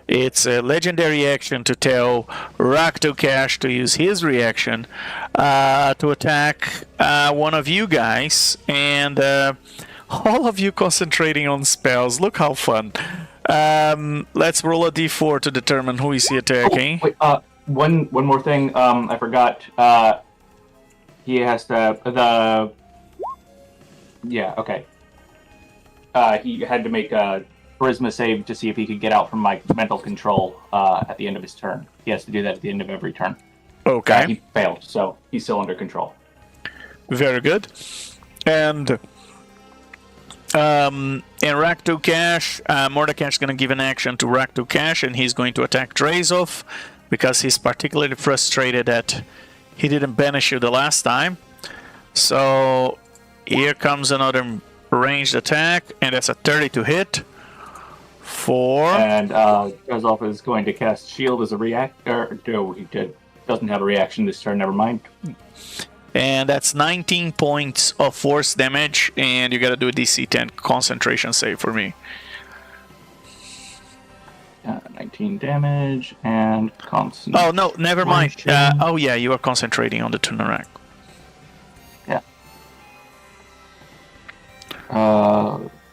its legendary action to tell Rak Tulkhesh to use his reaction to attack one of you guys, and all of you concentrating on spells. Look how fun. Let's roll a d4 to determine who is he attacking. Oh, wait, one more thing. I forgot. He has to Yeah. Okay. he had to make a charisma save to see if he could get out from my mental control at the end of his turn. He has to do that at the end of every turn. Okay. He failed, so he's still under control. Very good. And Rak Tulkhesh, Mordecai is going to give an action to Rak Tulkhesh, and he's going to attack Drazolf because he's particularly frustrated that he didn't banish you the last time. So here comes another ranged attack, and that's a 30 to hit. And Drazolf is going to cast Shield as a reactor. No, he doesn't have a reaction this turn, never mind. And that's 19 points of force damage, and you gotta do a DC 10 concentration save for me. 19 damage and concentration. Oh, no, never mind. Oh, yeah, you are concentrating on the Tunarak. Yeah.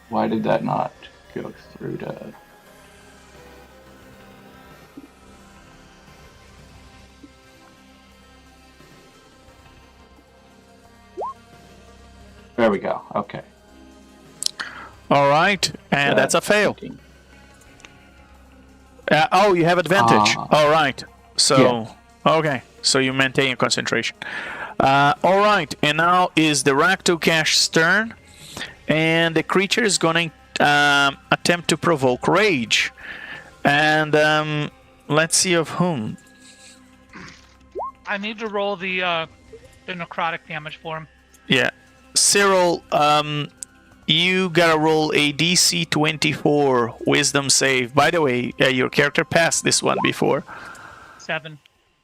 Why did that not go through to... There we go. Okay. All right, and that's a fail. Oh, you have advantage. All right. So, okay. So you maintain your concentration. All right, and now is the Rak Tulkhesh's turn, and the creature is going to attempt to provoke rage. And let's see of whom. I need to roll the necrotic damage for him. Yeah. Cyril, you gotta roll a DC 24 Wisdom save. By the way, your character passed this one before. 7.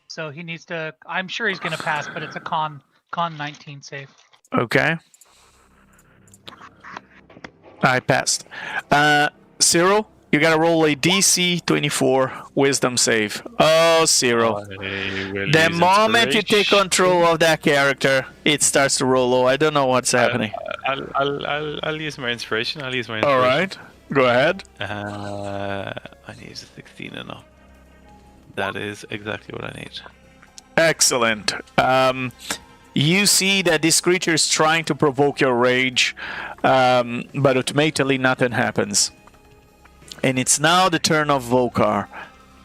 So he needs to... I'm sure he's going to pass, but it's a con 19 save. Okay. I passed. Cyril, you gotta roll a DC 24 Wisdom save. Oh, Cyril. The moment you take control of that character, it starts to roll low. I don't know what's happening. I'll use my inspiration. All right. Go ahead. I need a 16 and up. That is exactly what I need. Excellent. You see that this creature is trying to provoke your rage, but ultimately nothing happens. And it's now the turn of Vocar,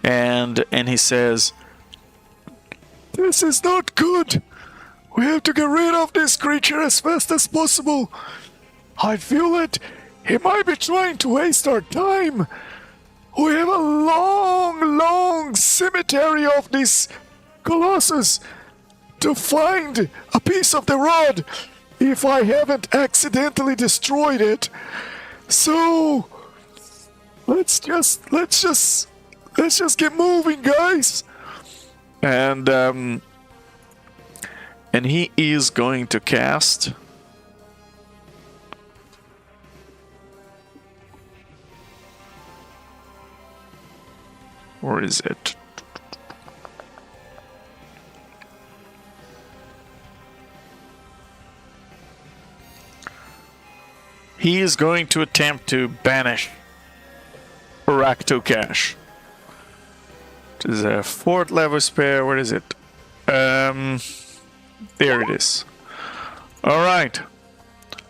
and he says, "This is not good. We have to get rid of this creature as fast as possible. I feel that he might be trying to waste our time. We have a long cemetery of this Colossus to find a piece of the rod if I haven't accidentally destroyed it. So let's just get moving, guys." And he is going to cast where is it? He is going to attempt to banish Rak Tulkhesh. It is a 4th level spell. Where is it? There it is. Alright.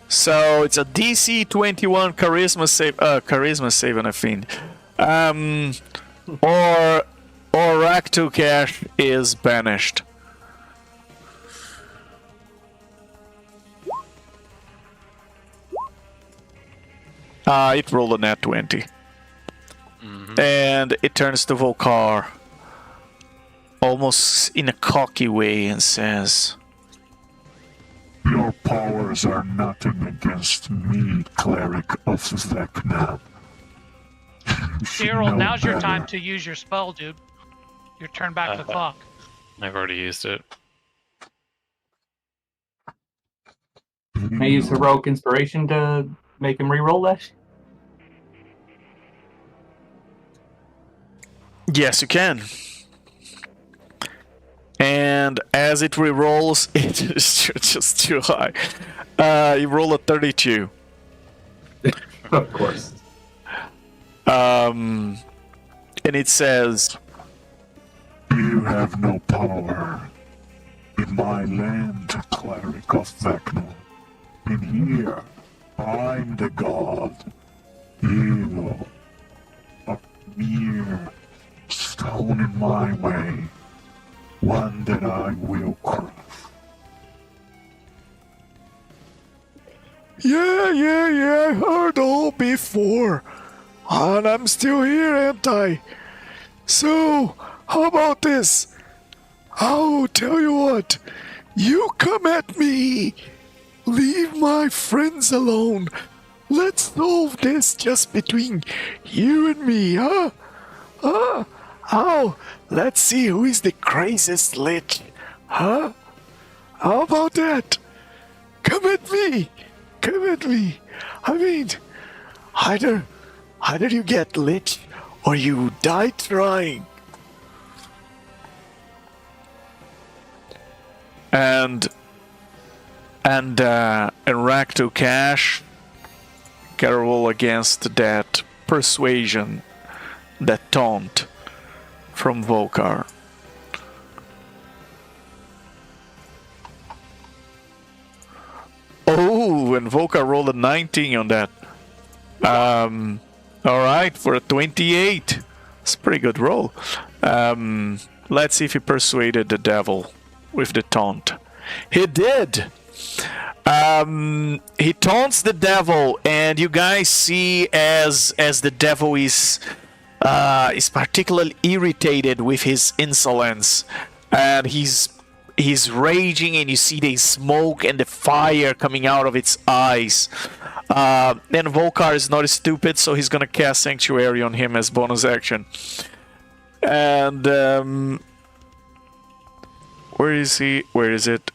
So it's a DC 21 charisma save on a fiend. Or Rak Tulkhesh is banished. It rolled a nat 20. And it turns to Vocar, almost in a cocky way, and says, "Your powers are nothing against me, cleric of Vecna. Cyril, now's your time to use your spell, dude. Your turn back the clock. I've already used it. May I use heroic inspiration to make him re-roll that? Yes, you can. And as it re-rolls, it is just too high. You roll a 32. Of course. And it says, You have no power in my land, cleric of Vecna. In here, I I'm the god. Evil. A mere stone in my way. One that I will crush. Yeah, I heard all before. And I'm still here, ain't I? So, how about this? I'll tell you what. You come at me. Leave my friends alone. Let's solve this just between you and me, huh? Oh, let's see who is the craziest lich, huh? How about that? Come at me. I mean, either you get lit or you die trying. And Rak Tulkhesh gotta roll against that persuasion, that taunt from Vocar. Oh, and Vocar rolled a 19 on that. Alright, for a 28. It's a pretty good roll. Let's see if he persuaded the devil with the taunt. He did! He taunts the devil, and you guys see as the devil is particularly irritated with his insolence, and he's raging, and you see the smoke and the fire coming out of its eyes. Then Vocar is not stupid, so he's gonna cast Sanctuary on him as bonus action. And where is he? Where is it?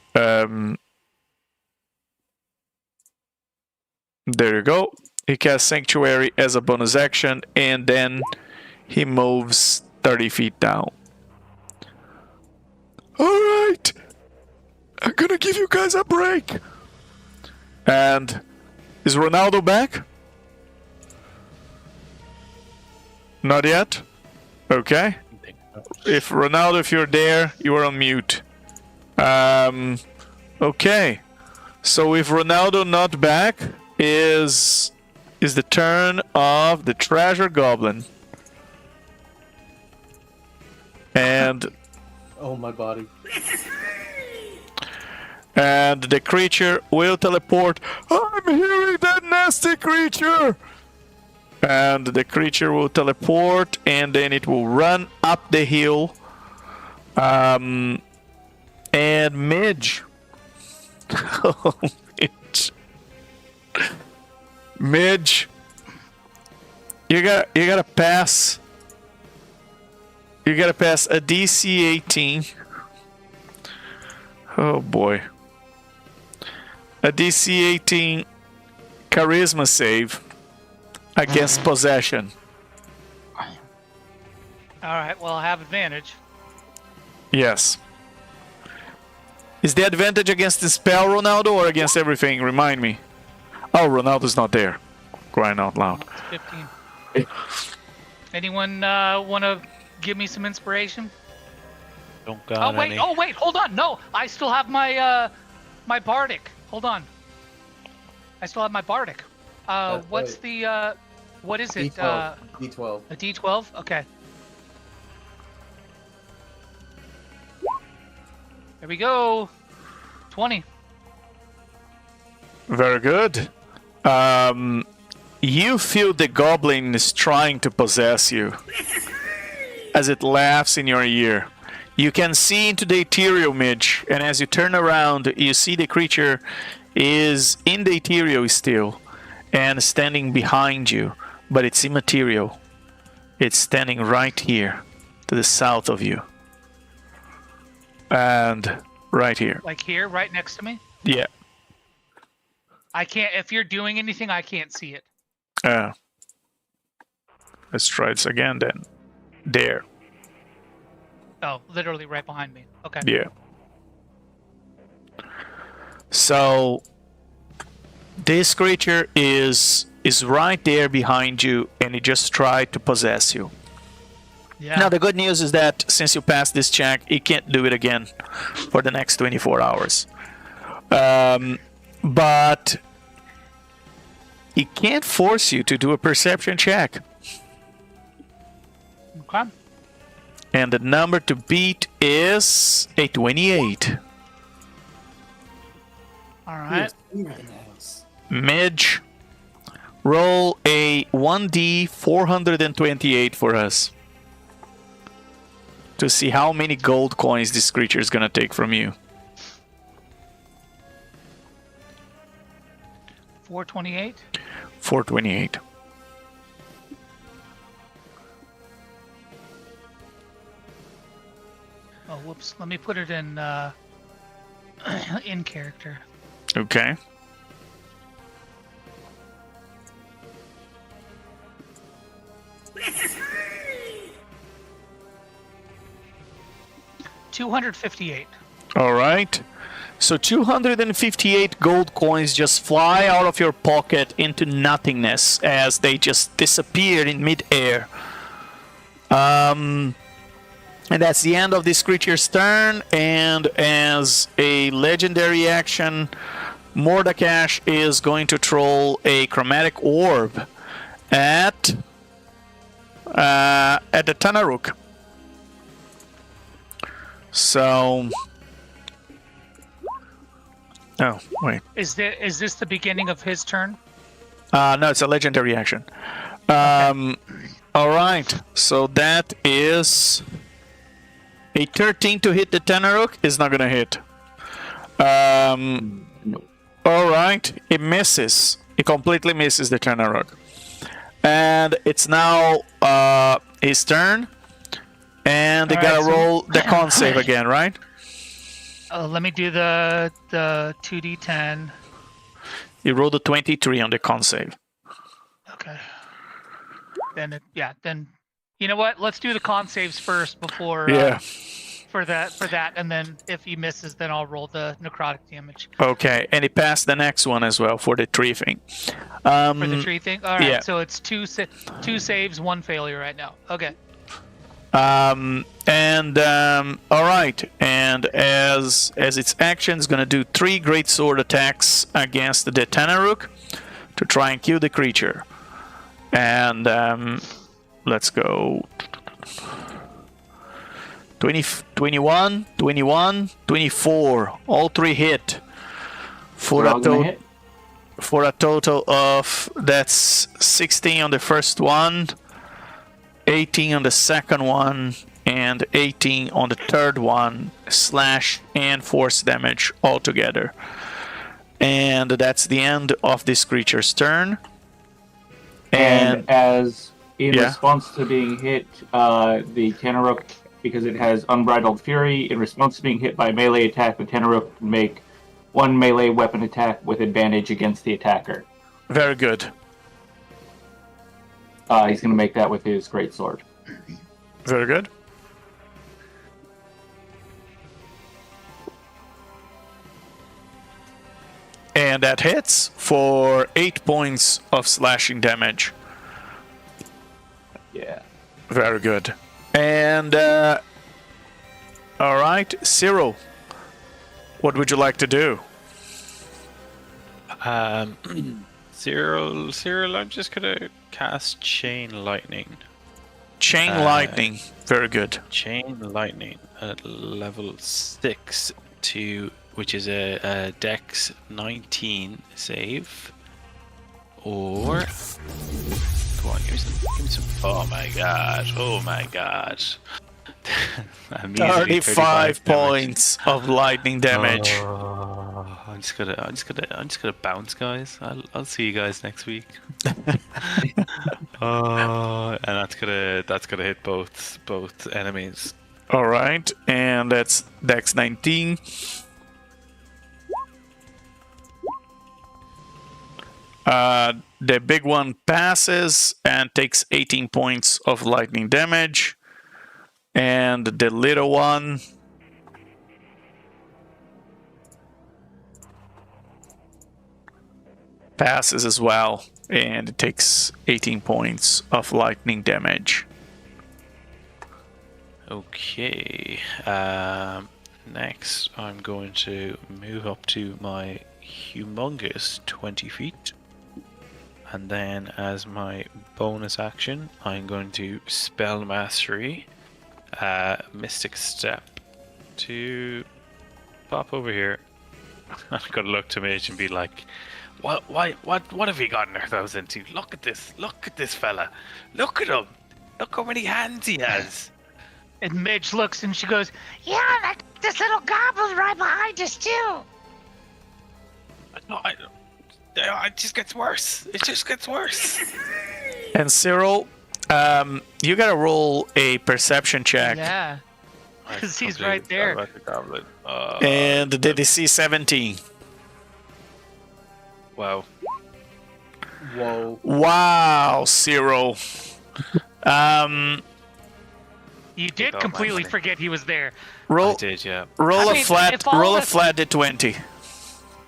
There you go. He casts Sanctuary as a bonus action, and then he moves 30 feet down. Alright! I'm gonna give you guys a break! And is Ronaldo back? Not yet? Okay. If Ronaldo, if you're there, you are on mute. Okay. So with Ronaldo not back, is the turn of the treasure goblin. And Oh, my body. and the creature will teleport. I'm hearing that nasty creature! And the creature will teleport, and then it will run up the hill. And Midge. Oh, Midge. Midge. You gotta pass. You gotta pass a DC 18. Oh boy. A DC 18 charisma save against possession. Alright, well, I have advantage. Yes. Is the advantage against the spell, Ronaldo, or against everything? Remind me. Oh, Ronaldo's not there. Crying out loud. It's 15. Anyone want to give me some inspiration? Don't got any. Oh wait, hold on. No, I still have my my bardic. Hold on. I still have my bardic. What's the what is it? D12. D12. A D12? Okay. There we go. 20. Very good. You feel the goblin is trying to possess you as it laughs in your ear. You can see into the ethereal, Midge, and as you turn around, you see the creature is in the ethereal still and standing behind you, but it's immaterial. It's standing right here to the south of you. And right here. Like here, right next to me? Yeah. I can't, if you're doing anything, I can't see it. Let's try this again then. There. Oh, literally right behind me. Okay. Yeah. So this creature is right there behind you, and it just tried to possess you. Yeah. Now the good news is that since you passed this check, it can't do it again for the next 24 hours. But It can't force you to do a perception check. Okay. And the number to beat is a 28. All right. Midge, roll a 1d 428 for us. To see how many gold coins this creature is gonna take from you. 428. 428. Oh, whoops. Let me put it in in character. Okay. $258. All right. So 258 gold coins just fly out of your pocket into nothingness as they just disappear in midair. And that's the end of this creature's turn. And as a legendary action, Mordekash is going to troll a chromatic orb at the Tanaruk. So. Oh, wait. Is this the beginning of his turn? No, it's a legendary action. All right. So that is a 13 to hit the Tanaruk. Is not gonna hit. No. All right. It misses. It completely misses the Tanaruk. And it's now his turn. And they gotta roll the con save again, right? Let me do the 2d10. You rolled a 23 on the con save. Okay. Then then you know what? Let's do the con saves first before for that, and then if he misses, then I'll roll the necrotic damage. Okay, and he passed the next one as well for the tree thing. For the tree thing. All right. yeah. So it's two saves, one failure right now. Okay. All right, and as its action is gonna do 3 great sword attacks against the Tanaruk to try and kill the creature. And let's go 20, 21, 21, 24. All 3 hit for a total of that's 16 on the first one, 18 on the second one, and 18 on the third one, slash and force damage altogether. And that's the end of this creature's turn. And as in response to being hit, the Tanaruk, because it has Unbridled Fury, in response to being hit by a melee attack, the Tanaruk can make 1 melee weapon attack with advantage against the attacker. Very good. He's going to make that with his greatsword. Very good. And that hits for 8 points of slashing damage. Yeah. Very good. And, alright, Cyril. What would you like to do? Cyril, I'm just gonna cast Chain Lightning. Chain Lightning. Very good. Chain Lightning at level 6 which is a Dex 19 save. Or come on, give me some. Oh my god. 35 points of lightning damage. I'm just gonna bounce, guys. I'll see you guys next week. And that's gonna hit both enemies. All right, and that's Dex 19. The big one passes and takes 18 points of lightning damage. And the little one passes as well, and it takes 18 points of lightning damage. Okay. Next, I'm going to move up to my humongous 20 feet. And then as my bonus action, I'm going to spell mastery, mystic step to pop over here. I'm gonna look to Mage and be like, what have you gotten ourselves into? Look at this fella. Look at him. Look how many hands he has. And Midge looks and she goes, Yeah, like this little goblin right behind us too. No, it just gets worse. It just gets worse. And Cyril, you gotta roll a perception check. yeah. Because he's right there. About the goblin. And the DC 17. Wow. Whoa. Wow, Cyril. You did Oh, completely my forget he was there. I Roll did, yeah. roll I a mean, flat if all roll a of us- flat d20.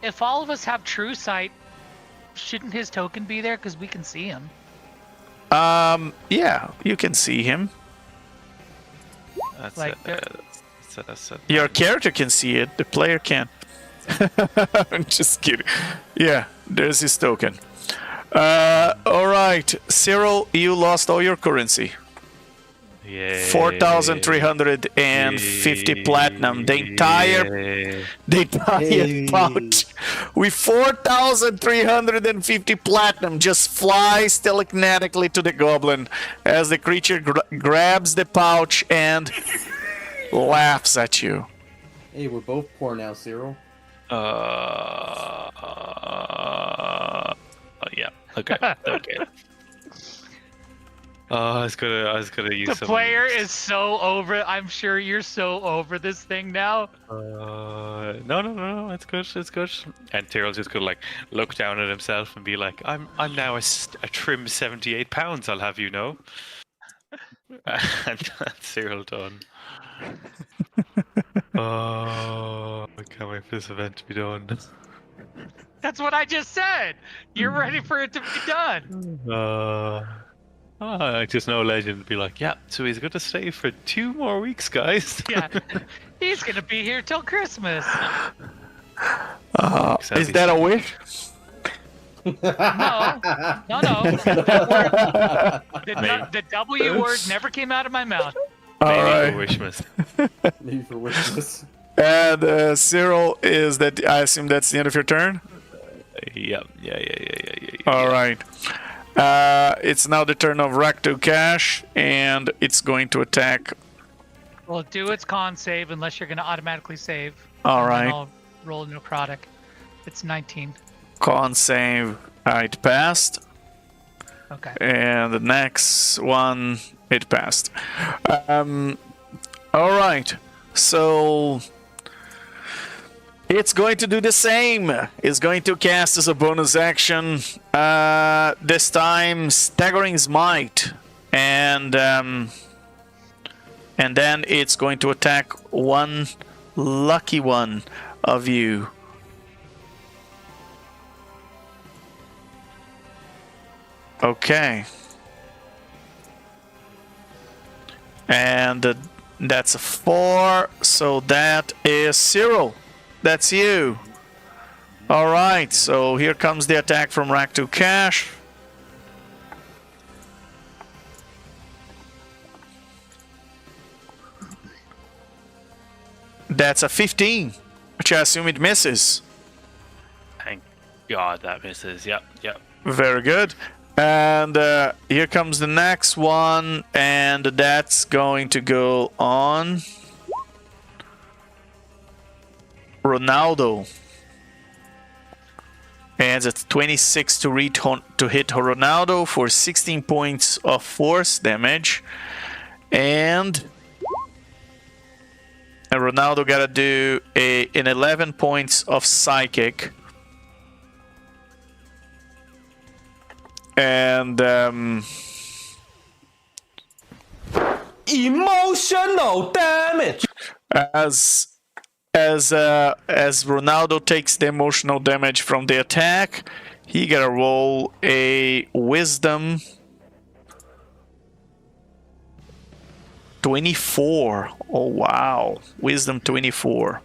If all of us have true sight, shouldn't his token be there? Because we can see him. Yeah, you can see him. That's Like, that's it. Your character can see it, the player can't. I'm just kidding. Yeah, there's his token. Alright, Cyril, you lost all your currency. Yay. 4,350 platinum. The entire Hey. pouch with 4,350 platinum just flies telekinetically to the goblin as the creature grabs the pouch and laughs at you. Hey, we're both poor now, Cyril. Yeah. Okay. Okay. I was gonna use The some. player is so over. I'm sure you're so over this thing now. No, it's good, it's good. And Tyril's just gonna like look down at himself and be like, I'm now a trim 78 pounds. I'll have you know. And that's Cyril done. Oh, I can't wait for this event to be done. That's what I just said. You're ready for it to be done. I just know Legend would be like, yeah, so he's going to stay for 2 more weeks, guys. Yeah, he's gonna be here till Christmas. Is that a wish? No. The W word never came out of my mouth. Maybe Alright. for Wishmas. Maybe for witness. And Cyril, is that? I assume that's the end of your turn. Yeah. All right. It's now the turn of Rak Tulkhesh, and it's going to attack. Well, do its con save unless you're gonna automatically save. All And then right. I'll roll a necrotic. It's 19. Con save. It passed. Okay. And the next one, it passed. All right. So it's going to do the same. It's going to cast as a bonus action. This time, staggering smite, and then it's going to attack one lucky one of you. Okay. And that's a 4, so that is Cyril. That's you. Alright, so here comes the attack from Rak Tulkhesh. That's a 15, which I assume it misses. Thank God that misses. Yep. Very good. And here comes the next one, and that's going to go on Ronaldo. And it's 26 to hit Ronaldo for 16 points of force damage. And Ronaldo gotta do an 11 points of psychic. And emotional damage. as Ronaldo takes the emotional damage from the attack, he gotta roll a wisdom 24. Oh wow, wisdom 24.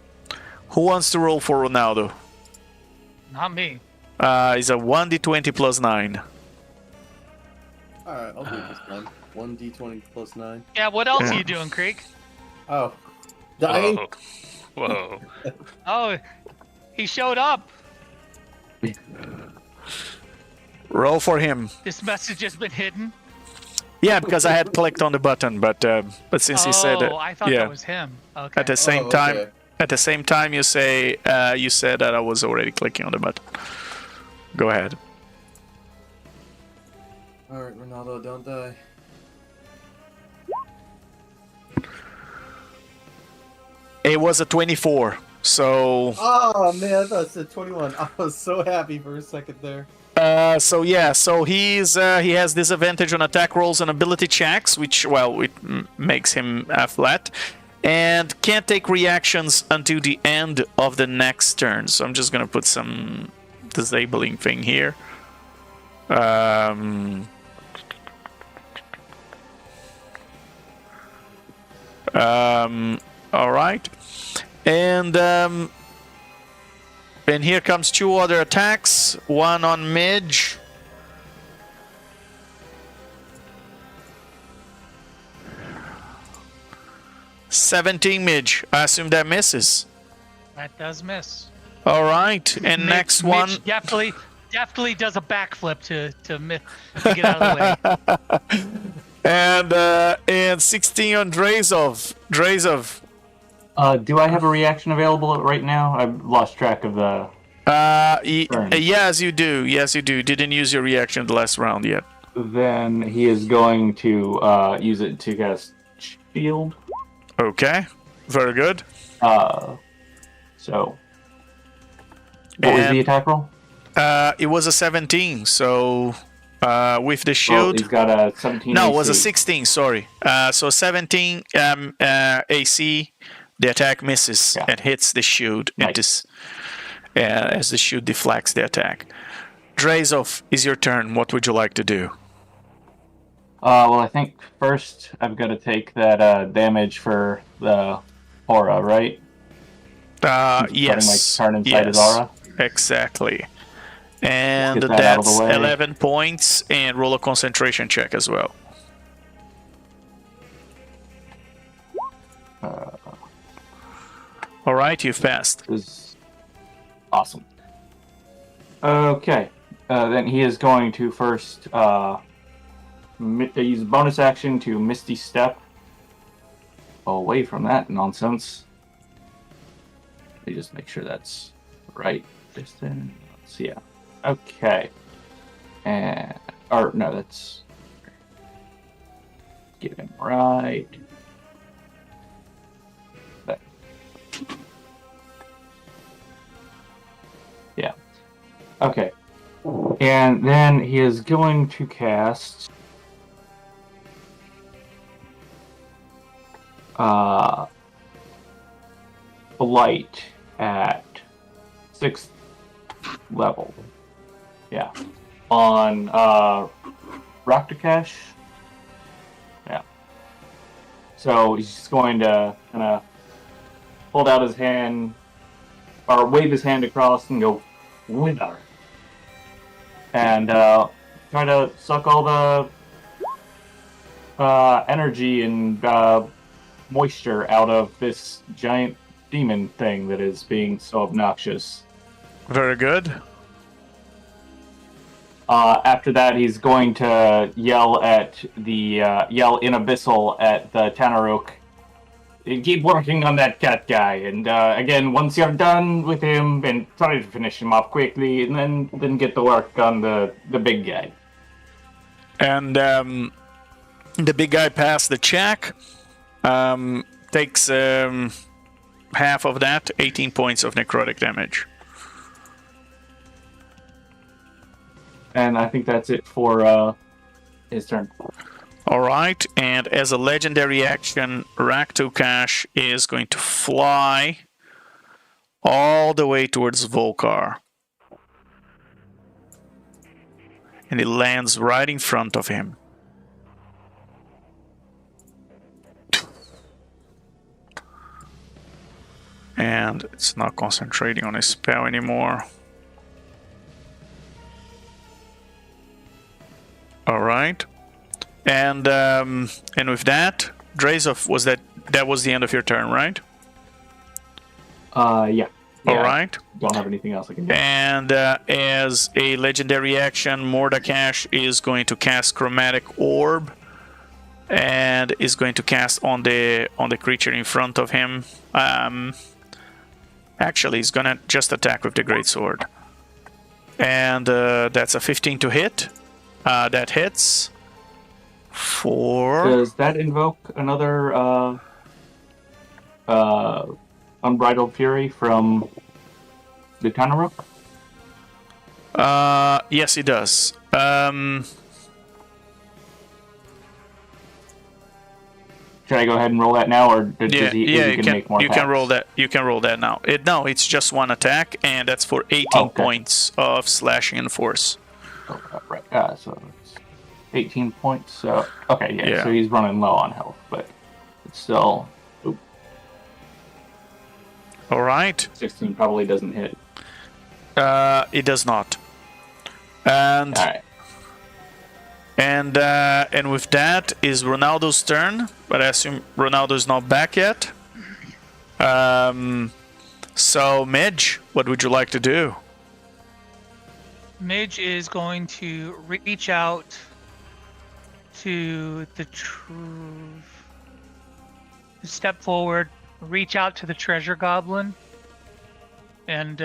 Who wants to roll for Ronaldo? Not me. It's a 1d20 plus 9. Alright, I'll do it this time. 1d20 plus 9. Yeah, what else Yeah. are you doing, Creek? Oh. Dying? Whoa. Whoa. Oh, he showed up. Roll for him. This message has been hidden. Yeah, because I had clicked on the button, but since he said it, I thought yeah. that was him. Okay. At the same Oh, time, okay. at the same time, you say you said that I was already clicking on the button. Go ahead. Alright, Ronaldo, don't die. It was a 24, so Oh man, I thought it said 21. I was so happy for a second there. so he has disadvantage on attack rolls and ability checks, which it makes him flat, and can't take reactions until the end of the next turn. So I'm just gonna put some disabling thing here. All right, and here comes two other attacks. One on Midge. $17 Midge. I assume that misses. That does miss. All right, and Mitch- next one. Mitch definitely does a backflip to get out of the way. And 16 on Drazolf. Drazolf. Do I have a reaction available right now? I've lost track of the. Yes, you do. Yes, you do. Didn't use your reaction the last round yet. Then he is going to use it to cast shield. Okay, very good. So. What was the attack roll? It was a 17. So with the Well, shield. he's got a 17. No, AC. it was a 16. Sorry. So 17 AC. The attack misses and hits the shield. Nice. As the shield deflects the attack. Drazolf, is your turn. What would you like to do? Well, I think first I've got to take that damage for the aura, right? Yes. Putting my turn inside his aura. Exactly. And Let's get that out of the that's way. 11 points, and roll a concentration check as well. All right, you've passed. Is awesome. Okay, then he is going to first use bonus action to Misty Step away from that nonsense. Let me just make sure that's right. Distance. Yeah. Okay. No, that's get him right. There. Yeah. Okay. And then he is going to cast Blight at 6th level. Yeah. On Rak Tulkhesh. Yeah. So he's just going to kind of hold out his hand or wave his hand across and go, "Winner." And try to suck all the energy and moisture out of this giant demon thing that is being so obnoxious. Very good. After that, he's going to yell in Abyssal at the Tanaruk. Keep working on that cat guy, and again, once you're done with him, and try to finish him off quickly, and then get to work on the big guy. And the big guy passed the check. Takes half of that, 18 points of necrotic damage. And I think that's it for his turn. All right, and as a legendary action, Rak Tulkhesh is going to fly all the way towards Vocar. And it lands right in front of him. And it's not concentrating on his spell anymore. All right. And with that, Drazolf, that was the end of your turn, right? Yeah. All right. Don't have anything else I can do. And as a legendary action, Mordekash is going to cast Chromatic Orb, and is going to cast on the creature in front of him. Actually, he's gonna just attack with the greatsword, and that's a 15 to hit. That hits. Does that invoke another Unbridled Fury from the Tanaruk? Yes, it does. Should I go ahead and roll that now, or does he make more you attacks? can roll that. You can roll that now. No, it's just one attack, and that's for 18 points of slashing and force. Oh, right. So it's 18 points. So okay, yeah. So he's running low on health, but it's still. Oop. All right. 16 probably doesn't hit. It does not. And. All right. And with that is Ronaldo's turn, but I assume Ronaldo's not back yet. So Midge, what would you like to do? Midge is going to reach out to the step forward, reach out to the treasure goblin, and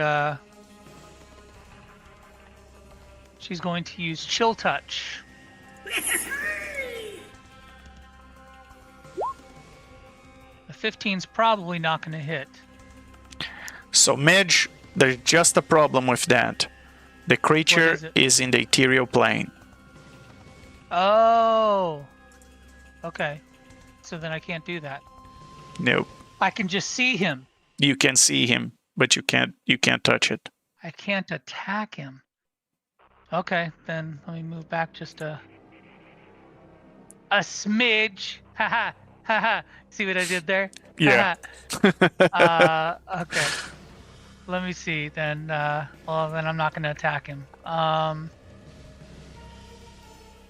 she's going to use Chill Touch. The 15's probably not going to hit. So Midge, there's just a problem with that. The creature is in the ethereal plane. Oh. Okay. So then I can't do that. Nope. I can just see him. You can see him, but you can't touch it. I can't attack him. Okay, then let me move back just a smidge. Haha. Haha. See what I did there? Yeah. Okay. Let me see. Then well, then I'm not going to attack him.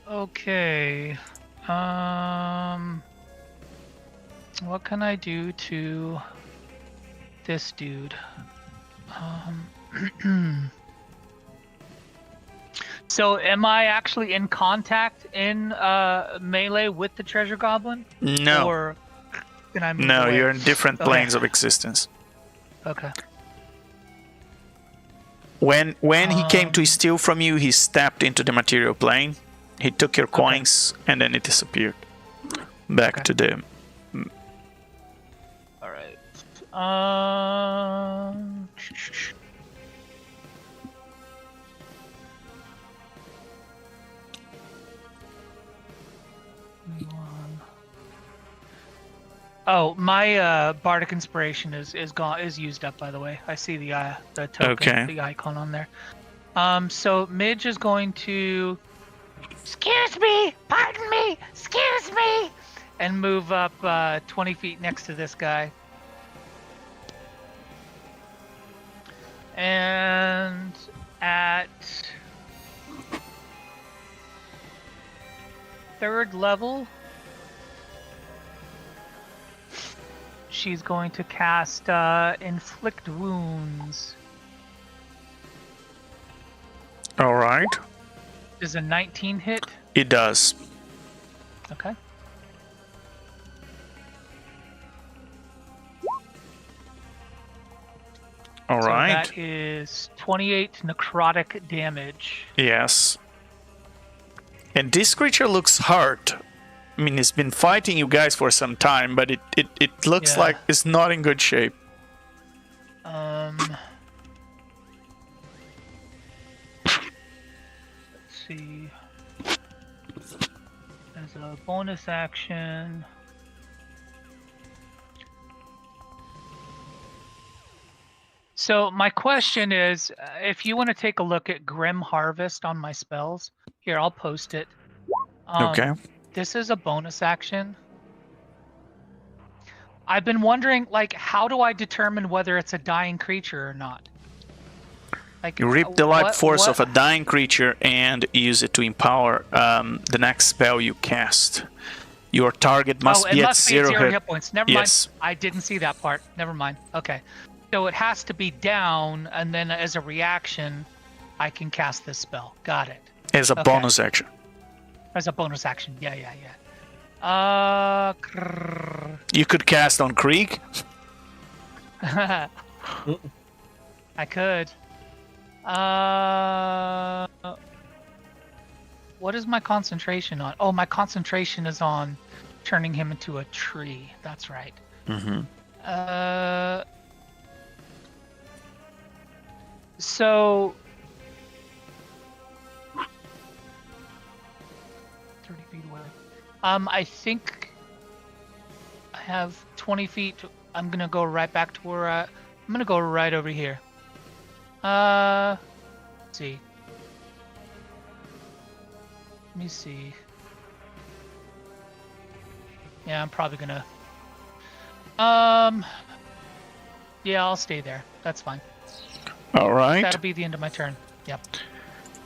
Okay. What can I do to this dude? So am I actually in contact in melee with the treasure goblin? No. Or can I move No, away? you're in different planes of existence. Okay. When he came to steal from you, he stepped into the material plane. He took your coins, and then it disappeared. Back to the... Alright. Oh, my bardic inspiration is used up, by the way. I see the token, the icon on there. So Midge is going to Excuse me, pardon me, excuse me. and move up 20 feet next to this guy. And at 3rd level, she's going to cast Inflict Wounds. All right. Does a 19 hit? It does. Okay. All right. That is 28 necrotic damage. Yes. And this creature looks hurt. I mean, it's been fighting you guys for some time, but it looks like it's not in good shape. Let's see. As a bonus action. So my question is, if you want to take a look at Grim Harvest on my spells, here, I'll post it. Okay. This is a bonus action. I've been wondering, like, how do I determine whether it's a dying creature or not? Like, You reap the life force what- of a dying creature and use it to empower the next spell you cast. Your target must it be at must zero, be at 0 hit points. Never Yes. mind. I didn't see that part. Never mind. Okay. So it has to be down, and then as a reaction, I can cast this spell. Got it. As a Okay. bonus action. As a bonus action. Yeah. You could cast on Krieg. I could. What is my concentration on? Oh, my concentration is on turning him into a tree. That's right. Mm-hmm. So 30 feet away. I think I have 20 feet. I'm gonna go right back to where I'm gonna go right over here. Let's see. Let me see. Yeah, I'm probably gonna. Yeah, I'll stay there. That's fine. All right. That'll be the end of my turn. Yep.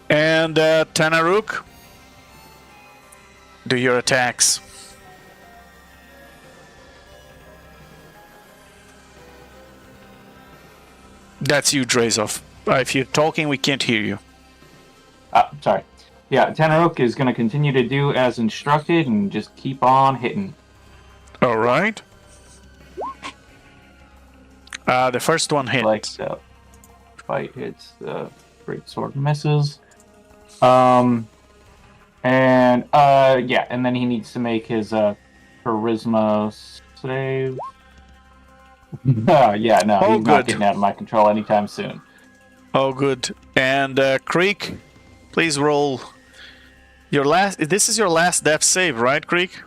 And Tanaruk, do your attacks. That's you, Drazolf. If you're talking, we can't hear you. Sorry. Yeah, Tanaruk is going to continue to do as instructed and just keep on hitting. All right. The first one hits. Like the fight hits, the great sword misses. And then he needs to make his charisma save. He's not getting out of my control anytime soon. Oh, good. And Creek, please roll your last. This is your last death save, right, Creek?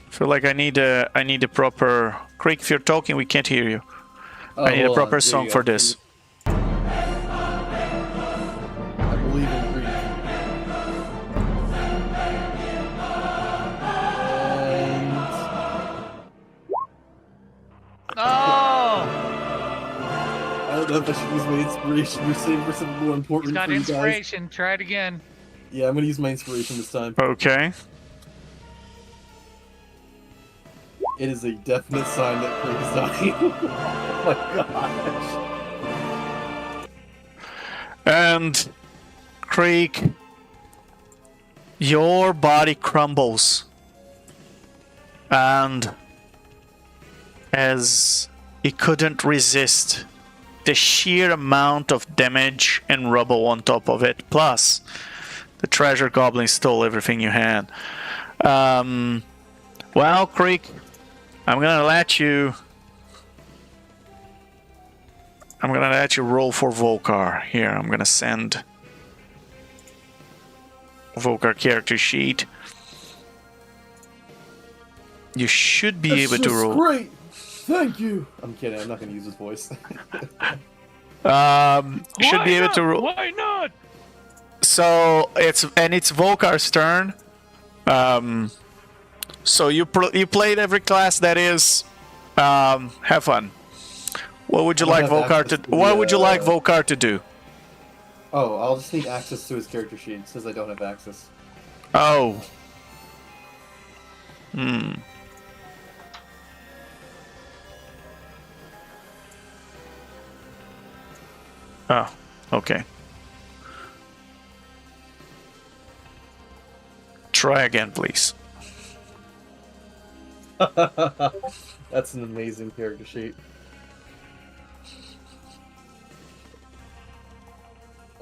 I feel like I need a proper. Creek, if you're talking, we can't hear you. Oh, I need a hold proper on. There song you for go. this. I believe in Greek. And Oh! I don't know if I should use my inspiration or save for something more important He's got for you guys. inspiration. Try it again. Yeah, I'm gonna use my inspiration this time. Okay. It is a definite sign that Craig is dying. Oh my gosh. And Creek, your body crumbles. And as it couldn't resist the sheer amount of damage and rubble on top of it, plus the treasure goblin stole everything you had. Well, Creek, I'm gonna let you roll for Vocar. Here, I'm gonna send Vocar character sheet. You should be able to roll. Great! Thank you! I'm kidding, I'm not gonna use his voice. Should be able to roll. Why not? So it's Vocar's turn. So you played every class that is. Have fun. What would you like Vocar to? What would you like Vocar to do? Oh, I'll just need access to his character sheet. It says I don't have access. Oh. Oh, okay. Try again, please. That's an amazing character sheet.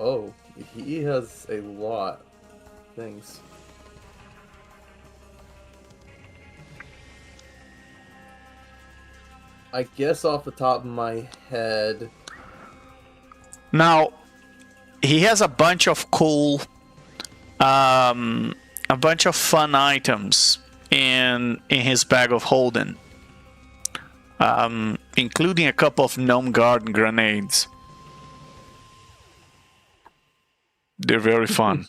Oh, he has a lot of things. I guess off the top of my head... Now, he has a bunch of cool, a bunch of fun items in his bag of holding, including a couple of gnome garden grenades. They're very fun.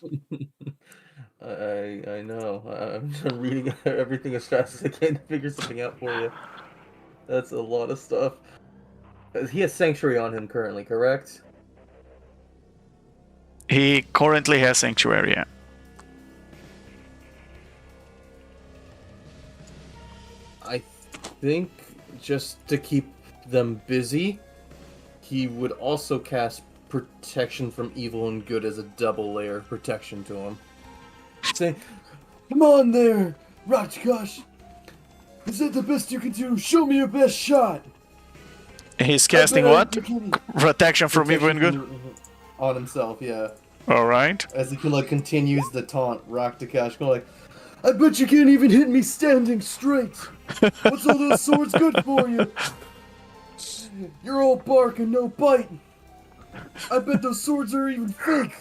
I know. I'm reading everything as fast as I can to figure something out for you. That's a lot of stuff. He has Sanctuary on him currently, correct? He currently has Sanctuary, yeah. I think just to keep them busy, he would also cast Protection from Evil and Good as a double layer of protection to him. Say, come on there, Rak Tulkhesh. Is that the best you can do? Show me your best shot. He's casting what? Protection Protection from Evil and Good? On himself, yeah. Alright. As he can, like, continues the taunt, Rak Tulkhesh going like, I bet you can't even hit me standing straight. What's all those swords good for you? You're all bark and no bite. I bet those swords are even fake.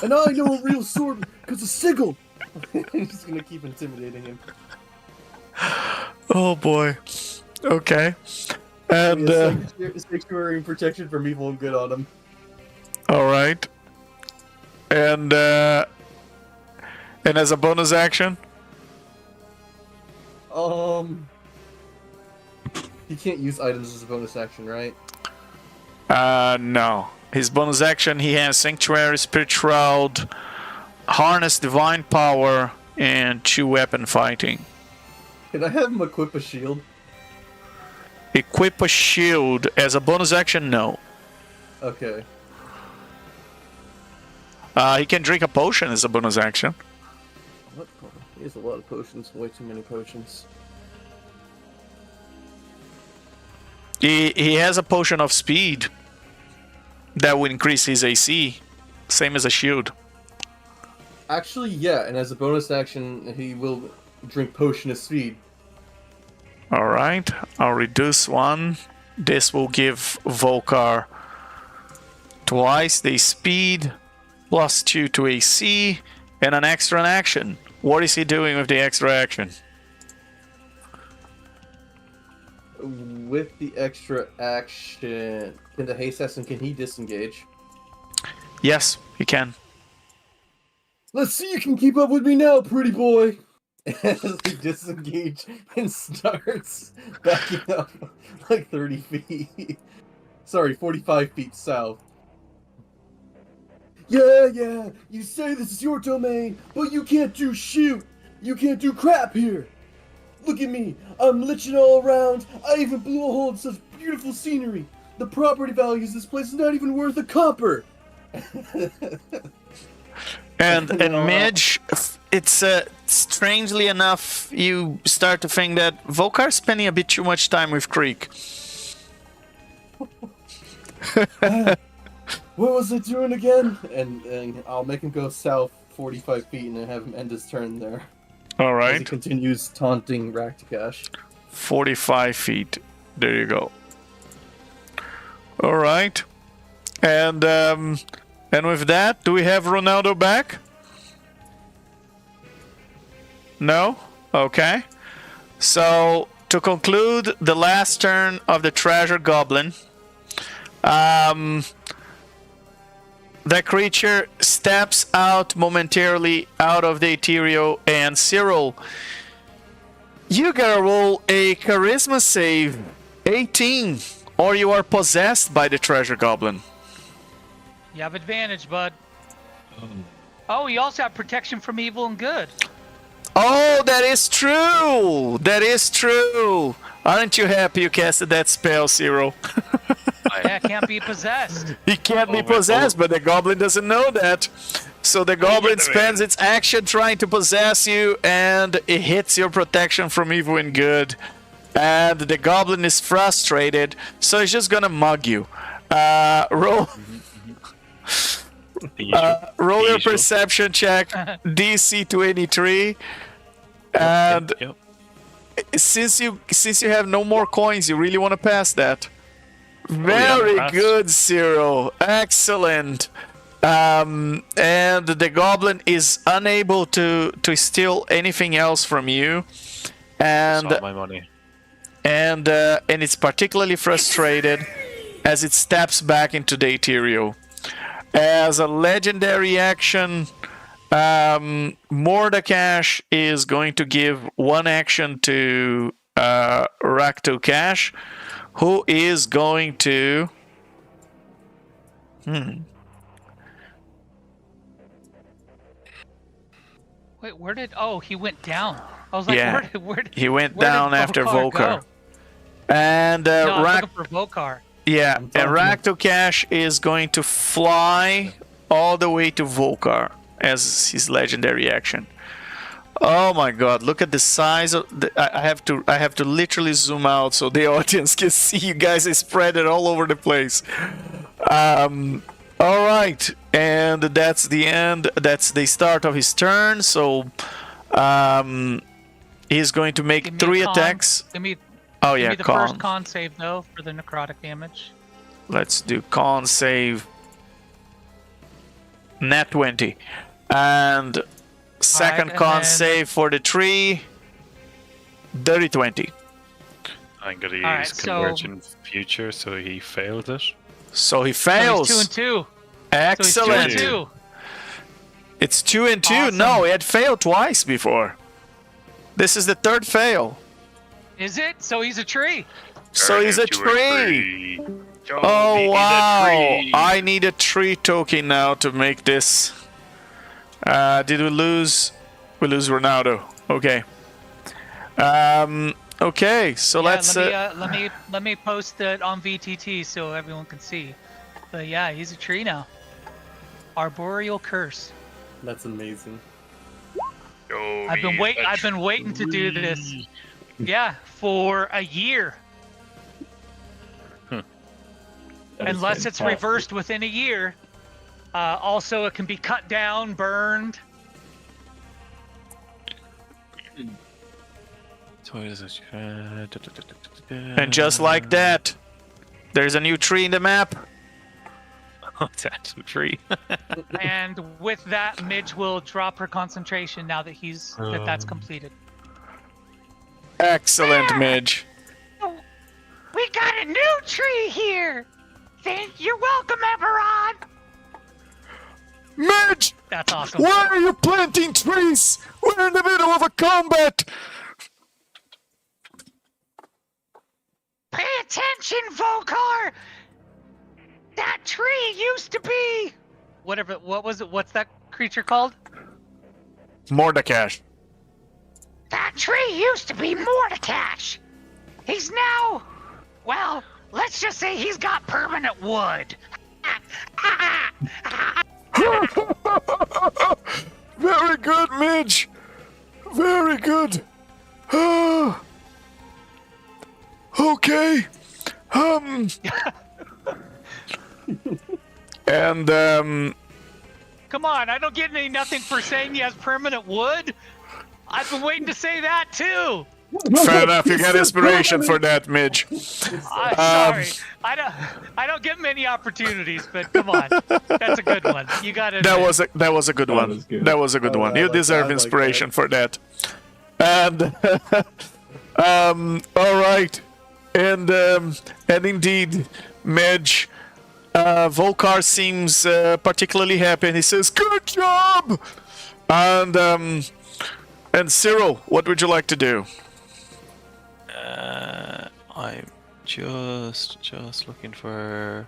And I know a real sword because of Sigil. He's just gonna keep intimidating him. Oh boy. Okay. And Sanctuary and protection from evil and good on him. Alright. And as a bonus action? He can't use items as a bonus action, right? No. His bonus action, he has Sanctuary, Spirit Shroud, Harness Divine Power, and 2 weapon fighting. Can I have him equip a shield? Equip a shield as a bonus action? No. Okay. He can drink a potion as a bonus action. What? He has a lot of potions. Way too many potions. He has a potion of speed that will increase his AC, same as a shield. Actually, yeah, and as a bonus action, he will drink potion of speed. Alright, I'll reduce 1. This will give Vocar twice the speed, plus 2 to AC, and an extra action. What is he doing with the extra action? With the extra action, can the haste assassin, can he disengage? Yes, he can. Let's see you can keep up with me now, pretty boy! As he disengage and starts backing up like 30 feet. Sorry, 45 feet south. Yeah, you say this is your domain, but you can't do shoot! You can't do crap here! Look at me, I'm liching all around, I even blew a hole in such beautiful scenery! The property values of this place is not even worth a copper! And Midge, it's strangely enough, you start to think that Vocar's spending a bit too much time with Creek. What was I doing again? And I'll make him go south 45 feet and then have him end his turn there. Alright. As he continues taunting Rak Tulkhesh. 45 feet. There you go. Alright. And with that, do we have Ronaldo back? No? Okay. So, to conclude the last turn of the Treasure Goblin, that creature steps out momentarily out of the ethereal, and Cyril, you gotta roll a charisma save, 18, or you are possessed by the Treasure Goblin. You have advantage, bud. Oh, you also have protection from evil and good. Oh, that is true! That is true! Aren't you happy you casted that spell, Cyril? Yeah, can't be possessed. He can't be possessed, but the goblin doesn't know that. So the goblin spends its action trying to possess you, and it hits your protection from evil and good. And the goblin is frustrated, so he's just gonna mug you. Roll your perception check, DC 23. And since you have no more coins, you really want to pass that. Very good, Cyril. Excellent. And the goblin is unable to steal anything else from you. And It's all my money. And it's particularly frustrated as it steps back into the ethereal. As a legendary action, Mordekash is going to give one action to Rak Tulkhesh, who is going to Wait, where did? Oh, he went down. I was like, Yeah, where he went where did down after Vocar Vocar. go? And No, I'm Rak, looking for Vocar. yeah, I'm and talking Rak Tulkhesh is going to fly all the way to Vocar as his legendary action. Oh my God! Look at the size of. I have to literally zoom out so the audience can see. You guys are spread it all over the place. All right, and that's the end. That's the start of his turn. So, he's going to Give make me a 3 con. attacks. Give me, Oh give yeah, me the con. first con save though for the necrotic damage. Let's do con save. Nat 20, and second and con then- save for the tree. Dirty 20. I'm gonna use Alright, so- convergent future, so he failed it. So he So fails. he's 2 and 2. Excellent. So he's 2 and 2. It's 2 and 2. Awesome. No, he had failed twice before. This is the 3rd fail. Is it? So he's a tree. So Turn he's a into tree. Joe, Oh be in a wow! tree. I need a tree token now to make this. Did we lose? We lose Ronaldo. Okay. Okay. So Yeah, let's. let me post it on VTT so everyone can see. But yeah, he's a tree now. Arboreal curse. That's amazing. Joe, I've been be waiting. a I've been waiting to do this. tree. Yeah, for a year. That is Unless it's fantastic. reversed within a year. Also, it can be cut down, burned. So what is it? And just like that, there's a new tree in the map. Oh, it's actually a tree. And with that, Midge will drop her concentration now that that's completed. Excellent, Midge. We got a new tree here. You're welcome, Eberron. Midge, That's awesome. why are you planting trees? We're in the middle of a combat. Pay attention, Vocar. That tree used to be. Whatever. What was it? What's that creature called? Mordekash. That tree used to be Mordekash. He's now, well, let's just say he's got permanent wood. Very good, Midge. Very good. Okay. And Come on, I don't get nothing for saying he has permanent wood. I've been waiting to say that too. fair enough. You got inspiration for that, Midge. I'm sorry, I don't get many opportunities, but come on, that's a good one. You got it. That was a good one. was good. That was a good Oh, one. I You like that, deserve I like inspiration that. for that. And all right, and indeed, Midge, Vocar seems particularly happy, and he says, "Good job!" And Cyril, what would you like to do? I'm just looking for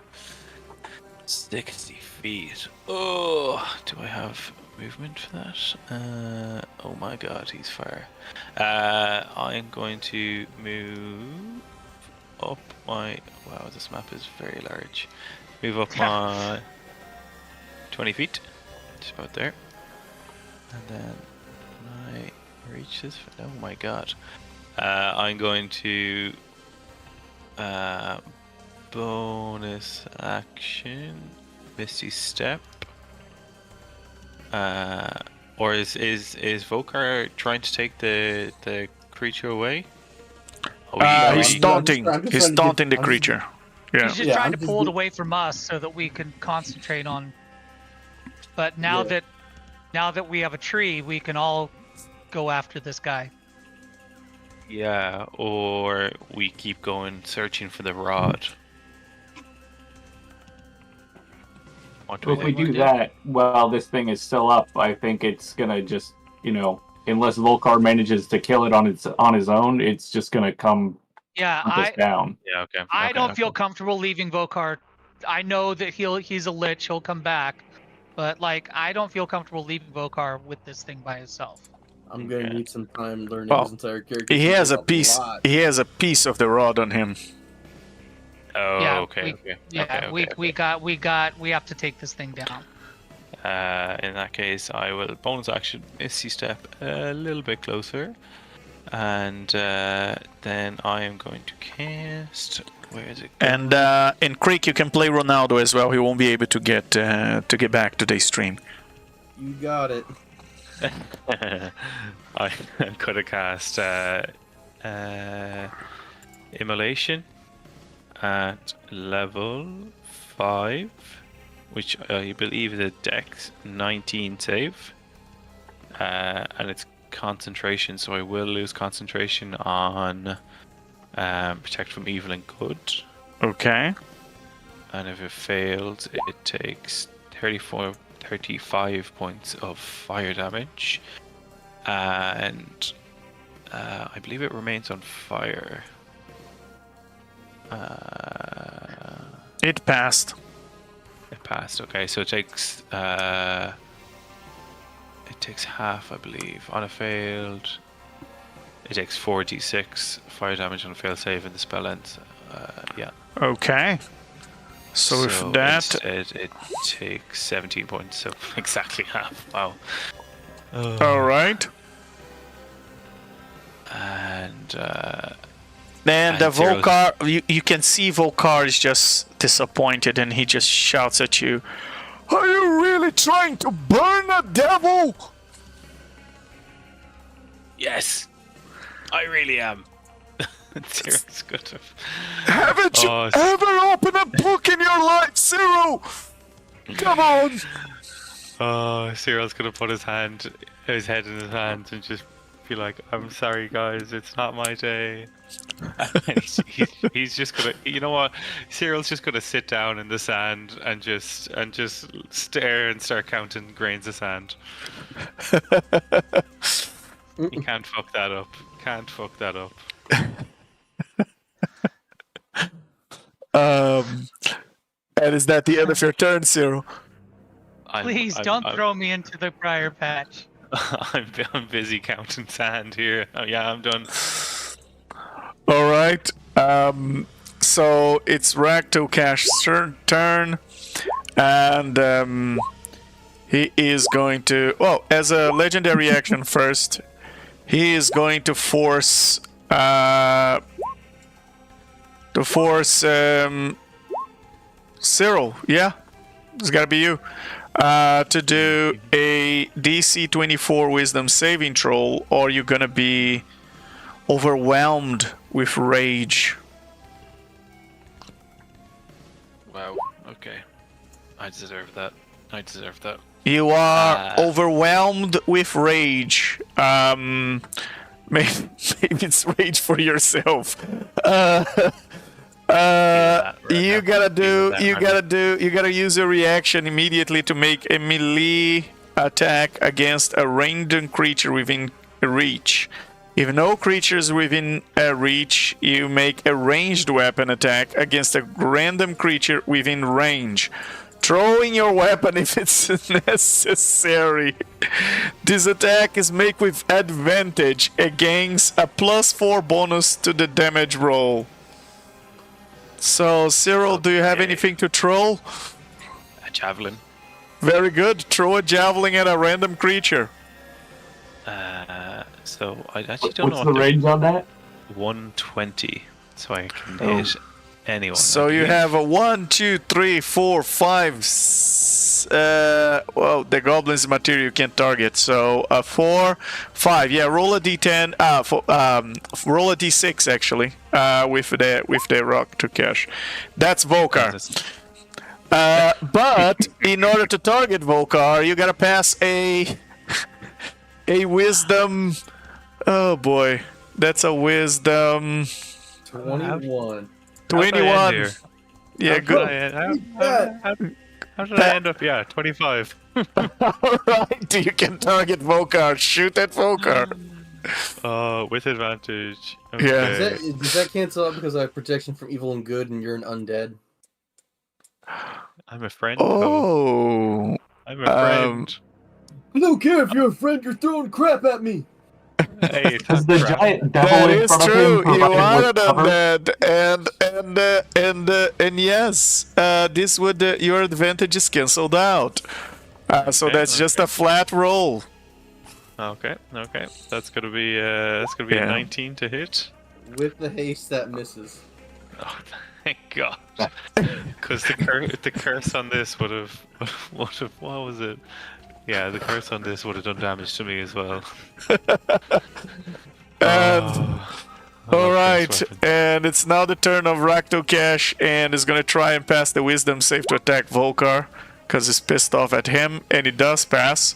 60 feet. Oh, do I have movement for that? Oh my God, he's far. I'm going to move up my. Wow, this map is very large. Move up my 20 feet. Just about there. And then can I reach this? Oh my God. I'm going to bonus action Misty Step. Or is Vocar trying to take the creature away? He's I'm taunting. just He's trying to taunting the I'm just- creature. Yeah. He's just Yeah, trying I'm to just pull it get- away from us so that we can concentrate on. But now Yeah. that we have a tree, we can all go after this guy. Yeah, or we keep going searching for the rod. What do If we think? do that while this thing is still up, I think it's gonna just, unless Volcar manages to kill it on his own, it's just gonna come Yeah, hunt us down. Yeah, okay. I okay, don't feel okay. comfortable leaving Vocar. I know that he's a lich. He'll come back, but like I don't feel comfortable leaving Vocar with this thing by himself. I'm gonna need some time learning Well, his entire character. He has a did piece. lot. He has a piece of the rod on him. Oh, Yeah, okay, we have to take this thing down. In that case, I will bonus action Misty Step a little bit closer, and then I am going to cast. Where is it? And in Creek, you can play Ronaldo as well. He won't be able to get back to the stream. You got it. I could have cast Immolation at level 5, which I believe is a Dex 19 save, and it's concentration, so I will lose concentration on Protect from Evil and Good. Okay. And if it fails, it takes 35 points of fire damage, and I believe it remains on fire. It passed. It passed. Okay, so it takes half, I believe. On a failed, it takes 4d6 fire damage on a failed save, and the spell ends. Yeah. Okay. So if that... it takes 17 points, so exactly half. Wow. All right. And then the Zero's- Vocar, you can see Vocar is just disappointed, and he just shouts at you, "Are you really trying to burn a devil?" Yes, I really am. Zero's good to... Haven't you ever opened a book in your life, Zero? Come on. Oh, Cyril's gonna put his head in his hands and just be like, "I'm sorry, guys, it's not my day." And he's just gonna, you know what? Cyril's just gonna sit down in the sand and just stare and start counting grains of sand. You can't fuck that up. Can't fuck that up. And is that the end of your turn, Cyril? Please don't throw me into the prior patch. I'm busy counting sand here. Oh, yeah, I'm done. All right. So it's Rak Tulkhesh's turn, and he is going to. Well, as a legendary action first, he is going to force. Cyril, yeah, it's gotta be you. To do a DC 24 Wisdom saving throw, or you're gonna be overwhelmed with rage. Wow. Okay. I deserve that. You are overwhelmed with rage. Maybe it's rage for yourself. You gotta use a reaction immediately to make a melee attack against a random creature within reach. If no creatures within reach, you make a ranged weapon attack against a random creature within range, throwing your weapon if it's necessary. This attack is made with advantage against a +4 bonus to the damage roll. So, Cyril, do you have anything to throw? A javelin. Very good. Throw a javelin at a random creature. So I actually don't know What's the range on that? 120. So I can hit anyone. So you have a 1, 2, 3, 4, 5. Well, the goblin's material you can't target. So 4, 5. Yeah, roll a d10. Roll a d6 actually. With the Rak Tulkhesh. That's Vocar. But in order to target Vocar, you gotta pass a wisdom. Oh boy, that's a wisdom. 21. 21. Yeah, good. How did I end up? Yeah, 25. Alright, you can target Vocar. Shoot at Vocar. With advantage. Yeah. Okay. Does that cancel out because I have protection from evil and good and you're an undead? I'm a friend. Oh. I'm a friend. I don't care if you're a friend, you're throwing crap at me. Hey, it's Does not the crap. giant devil That in is front of true. him You provide him are with an cover? undead, and yes, this would your advantage is cancelled out. So Okay, that's just a flat roll. Okay. That's gonna be a Yeah. 19 to hit. With the haste, that misses. Oh, thank God. Because the curse on this would have what was it? Yeah, the curse on this would have done damage to me as well. And I all love right, curse weapons. and it's now the turn of Rak Tulkhesh, and is gonna try and pass the wisdom save to attack Vocar, because he's pissed off at him, and he does pass.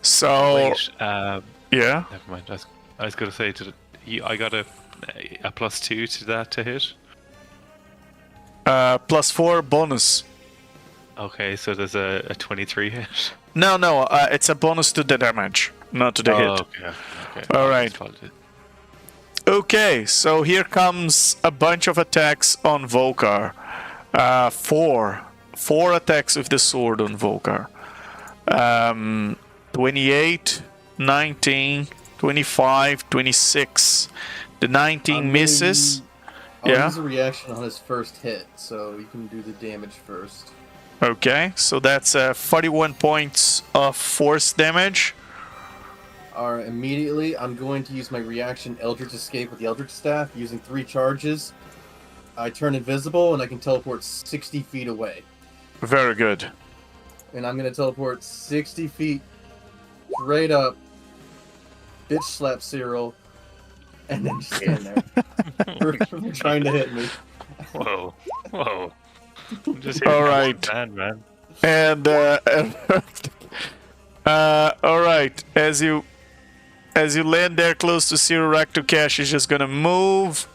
So Wait, yeah, never mind. I was gonna say I got a +2 to that to hit. +4 bonus. Okay, so there's a 23 hit. No, it's a bonus to the damage, not to the hit. Okay. All right. Okay, so here comes a bunch of attacks on Vocar. Four attacks with the sword on Vocar. 28, 19, 25, 26. The 19 misses. I'll use a reaction on his first hit, so you can do the damage first. Okay, so that's 41 points of force damage. Alright, immediately I'm going to use my reaction Eldritch Escape with the Eldritch Staff, using 3 charges. I turn invisible and I can teleport 60 feet away. Very good. And I'm going to teleport 60 feet straight up, bitch slap Cyril, and then just stand there. for trying to hit me. Whoa. I'm just All right. Man. And all right, as you land there close to Cyril, Rak Tulkhesh is just gonna move.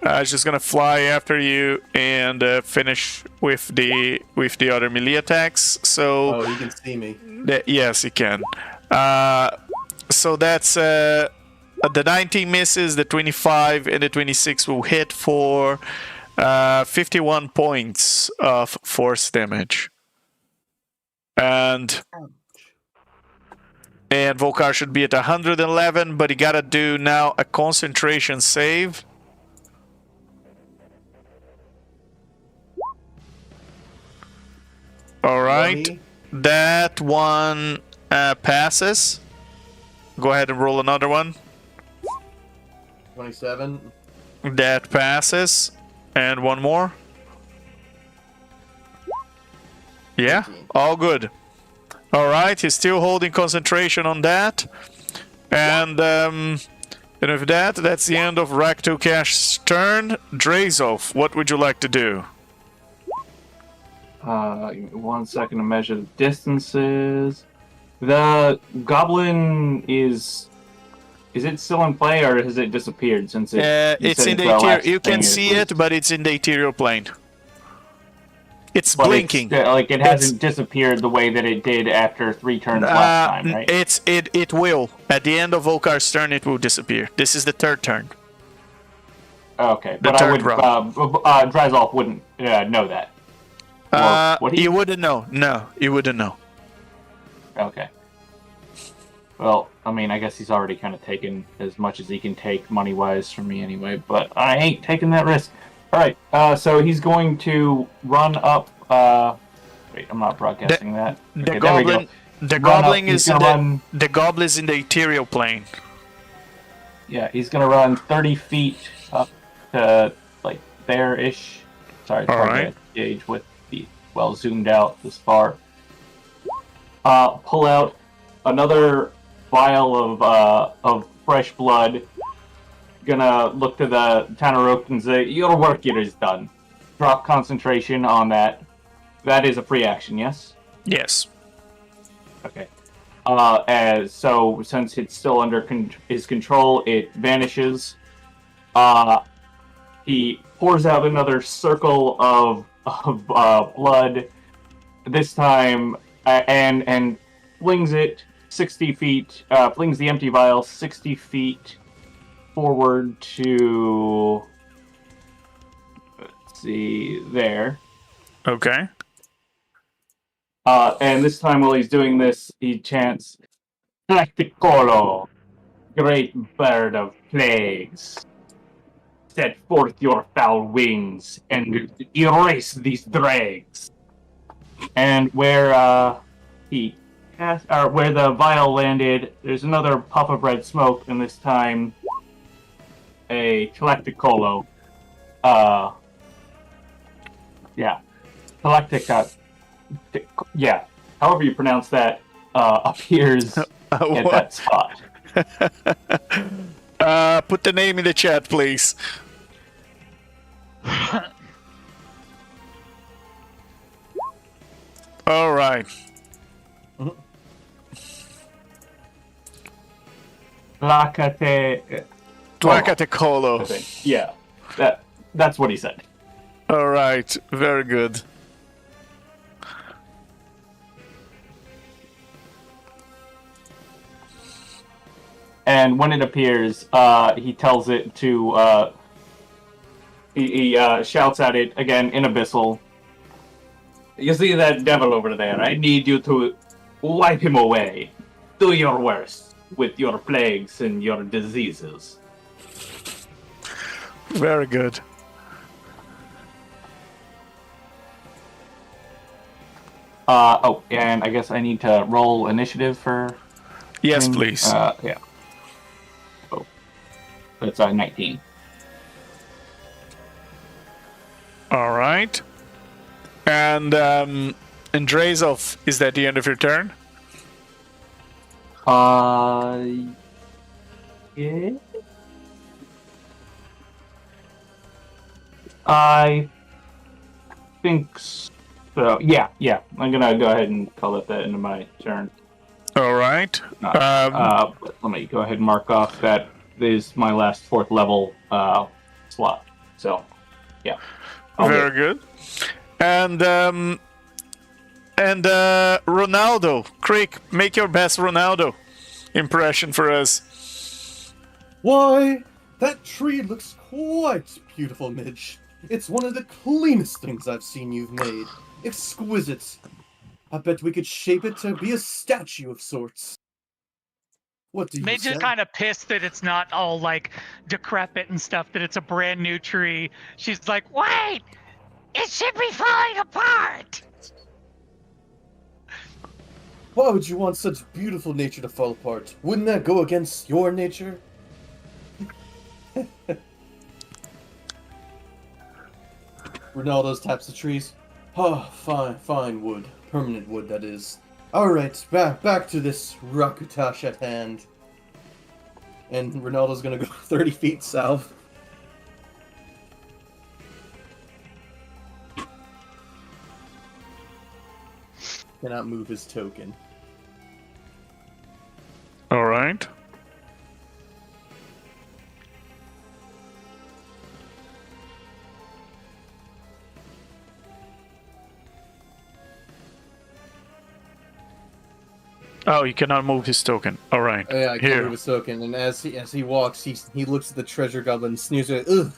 Just gonna fly after you and finish with the other melee attacks. So Oh, you can see me. yes, you can. So that's the 19 misses, the 25 and the 26 will hit for 51 points of force damage. And Vocar should be at 111, but he gotta do now a concentration save. All right, 20. that one passes. Go ahead and roll another one. 27. That passes. And one more. Yeah, 18. all good. All right, he's still holding concentration on that. And with that, that's the end of Rak Tulkhesh's turn. Drazolf, what would you like to do? 1 second to measure the distances. The goblin is it still in play or has it disappeared since it's in the interior. You can see it, but it's in the interior plane. It's blinking. It hasn't disappeared the way that it did after 3 turns last time, right? It will. At the end of Vocar's turn, it will disappear. This is the 3rd turn. Okay, The but third Drazolf wouldn't know that. Would he? You wouldn't know. No, you wouldn't know. Okay. Well, I mean, I guess he's already kind of taken as much as he can take money-wise from me anyway, but I ain't taking that risk. Alright, so he's going to run up... wait, I'm not broadcasting that. The Okay, goblin... The goblin is in the goblin is in the ethereal plane. Yeah, he's going to run 30 feet up to, like, there-ish. Sorry, it's hard to gauge with the well zoomed out this far. Pull out another vial of fresh blood. Gonna look to the Tanarok and say, "Your work here is done." Drop concentration on that. That is a free action, yes? Yes. Okay. So since it's still under his control, it vanishes. He pours out another circle of blood. This time, and flings it 60 feet. Flings the empty vial 60 feet forward to. Let's see there. Okay. And this time while he's doing this, he chants, Galacticolo, great bird of plagues. Set forth your foul wings and erase these dregs. And where where the vial landed, there's another puff of red smoke, and this time a Galacticolo. However you pronounce that, appears at that spot. Put the name in the chat, please. All right. Tlacatecolo. Yeah, that's what he said. All right, very good. And when it appears, he tells it to. He shouts at it again in Abyssal. You see that devil over there? I need you to wipe him away. Do your worst with your plagues and your diseases. Very good. And I guess I need to roll initiative for. Yes, please. Yeah. Oh, that's 19. All right. And Drazolf, is that the end of your turn? Yeah. I think so. Yeah. I'm gonna go ahead and call it that into my turn. All right. Let me go ahead and mark off that is my last 4th level slot. So, yeah. Very good. And Ronaldo, Creek, make your best Ronaldo impression for us. Why, that tree looks quite beautiful, Midge. It's one of the cleanest things I've seen you've made. Exquisite. I bet we could shape it to be a statue of sorts. What do you Midge say? is kind of pissed that it's not all like decrepit and stuff, that it's a brand new tree. She's like, Wait! It should be falling apart! Why would you want such beautiful nature to fall apart? Wouldn't that go against your nature? Ronaldo's taps the trees. Oh, fine wood. Permanent wood, that is. Alright, back to this Rak Tulkhesh at hand. And Ronaldo's gonna go 30 feet south. Cannot move his token. All right. Oh, you cannot move his token. All right. Oh, yeah, I can't move his token. And as he walks, he looks at the treasure goblin, sneers at it. Ugh!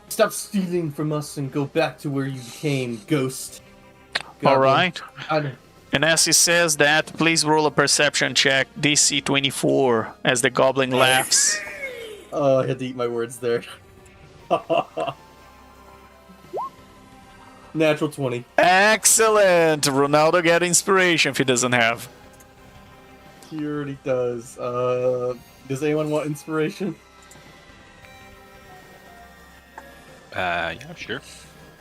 Stop stealing from us and go back to where you came, ghost. Goblin. All right. And as he says that, please roll a perception check, DC 24, as the goblin laughs. Oh, I had to eat my words there. Natural 20. Excellent! Ronaldo get inspiration if he doesn't have. He already does. Does anyone want inspiration? Yeah, sure.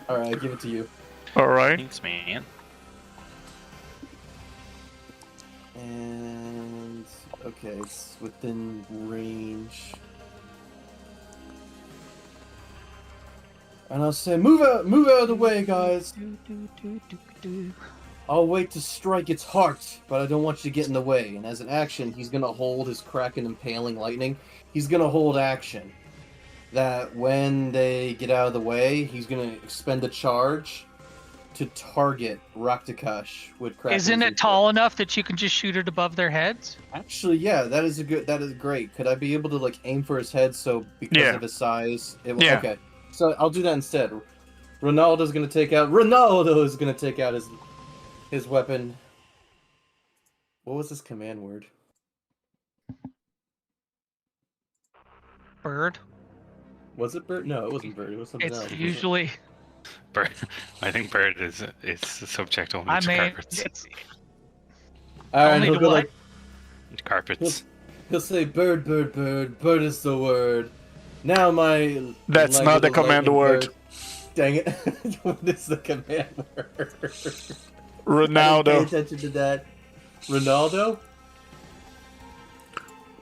Alright, I give it to you. Alright. Thanks, man. And... okay, it's within range. And I'll say, move out of the way, guys! I'll wait to strike its heart, but I don't want you to get in the way. And as an action, he's gonna hold his Kraken Impaling Lightning. He's gonna hold action. That when they get out of the way, he's gonna expend a charge to target Rak Tulkhesh with Kraken. isn't it tall enough that you can just shoot it above their heads? Actually, yeah, that is great. Could I be able to like aim for his head so because of his size? Yeah. Okay. So I'll do that instead. Ronaldo is gonna take out his his weapon. What was his command word? Bird. Was it bird? No, it wasn't bird. It was something It's else. usually. Bird. I think bird is subject only I to mean, carpets. it's All right, only he'll to go what? like Carpets. he'll say bird, bird, bird. Bird is the word. Now my That's my not the little command lightning word. bird- Dang it! What is the command word? I didn't pay Ronaldo. attention to that. Ronaldo?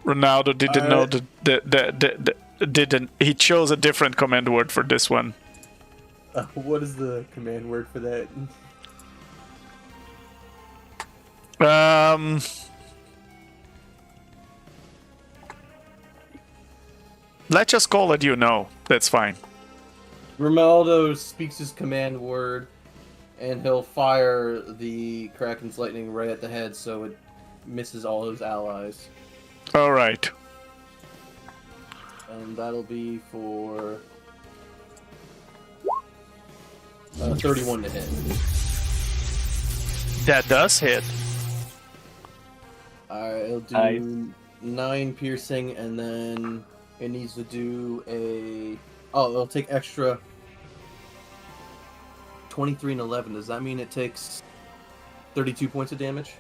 Ronaldo didn't know Alright. didn't. He chose a different command word for this one. What is the command word for that? Let's just call it you know. That's fine. Ronaldo speaks his command word, and he'll fire the Kraken's lightning right at the head, so it misses all his allies. All right. And that'll be for 31 to hit. That does hit. It'll do Nice. 9 piercing, and then it needs to do a... Oh, it'll take extra 23 and 11. Does that mean it takes 32 points of damage?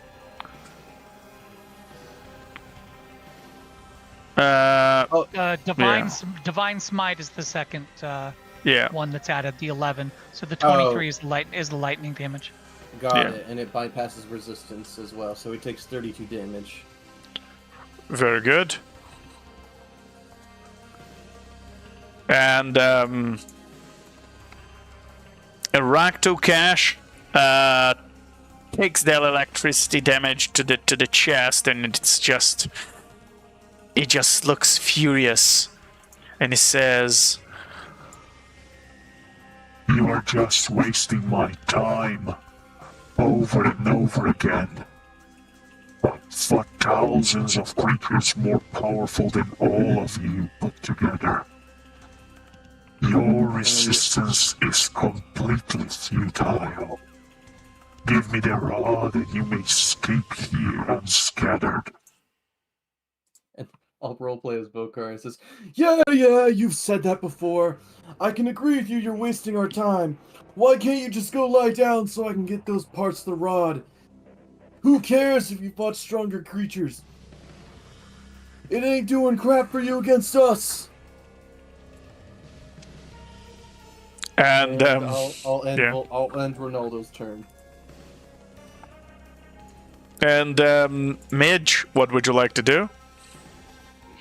Divine Smite is the second Yeah. one that's added, the 11. So the 23 Oh. is the lightning damage. Got Yeah. it, and it bypasses resistance as well, so it takes 32 damage. Very good. And Rak Tulkhesh takes that electricity damage to the chest, and he just looks furious, and he says, You are just wasting my time. Over and over again. I've fought thousands of creatures more powerful than all of you put together. Your resistance is completely futile. Give me the rod and you may escape here unscattered. And I'll roleplay as Vocar and says, Yeah, you've said that before. I can agree with you, you're wasting our time. Why can't you just go lie down so I can get those parts of the rod? Who cares if you fought stronger creatures? It ain't doing crap for you against us. and I'll end yeah. I'll end Ronaldo's turn. And Midge, what would you like to do?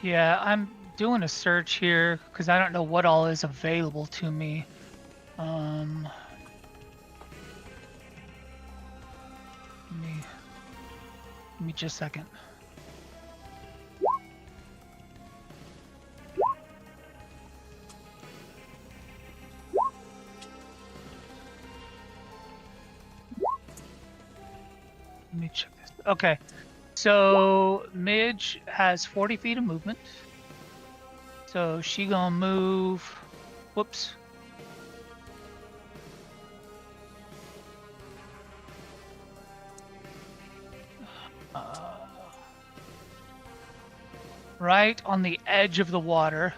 Yeah, I'm doing a search here because I don't know what all is available to me. Give me just a second. Let me check this. Okay, so Midge has 40 feet of movement. So she gonna move. Whoops. Right on the edge of the water.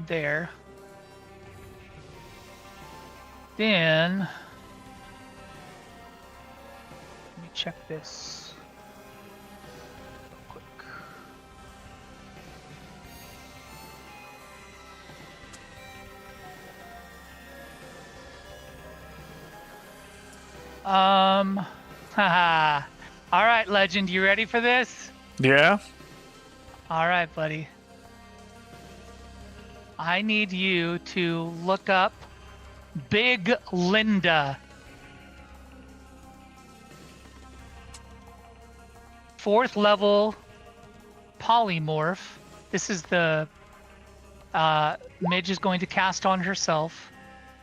There. Then let me check this real quick. Haha. All right, Legend, you ready for this? Yeah. All right, buddy. I need you to look up Big Linda. 4th level polymorph. This is the Midge is going to cast on herself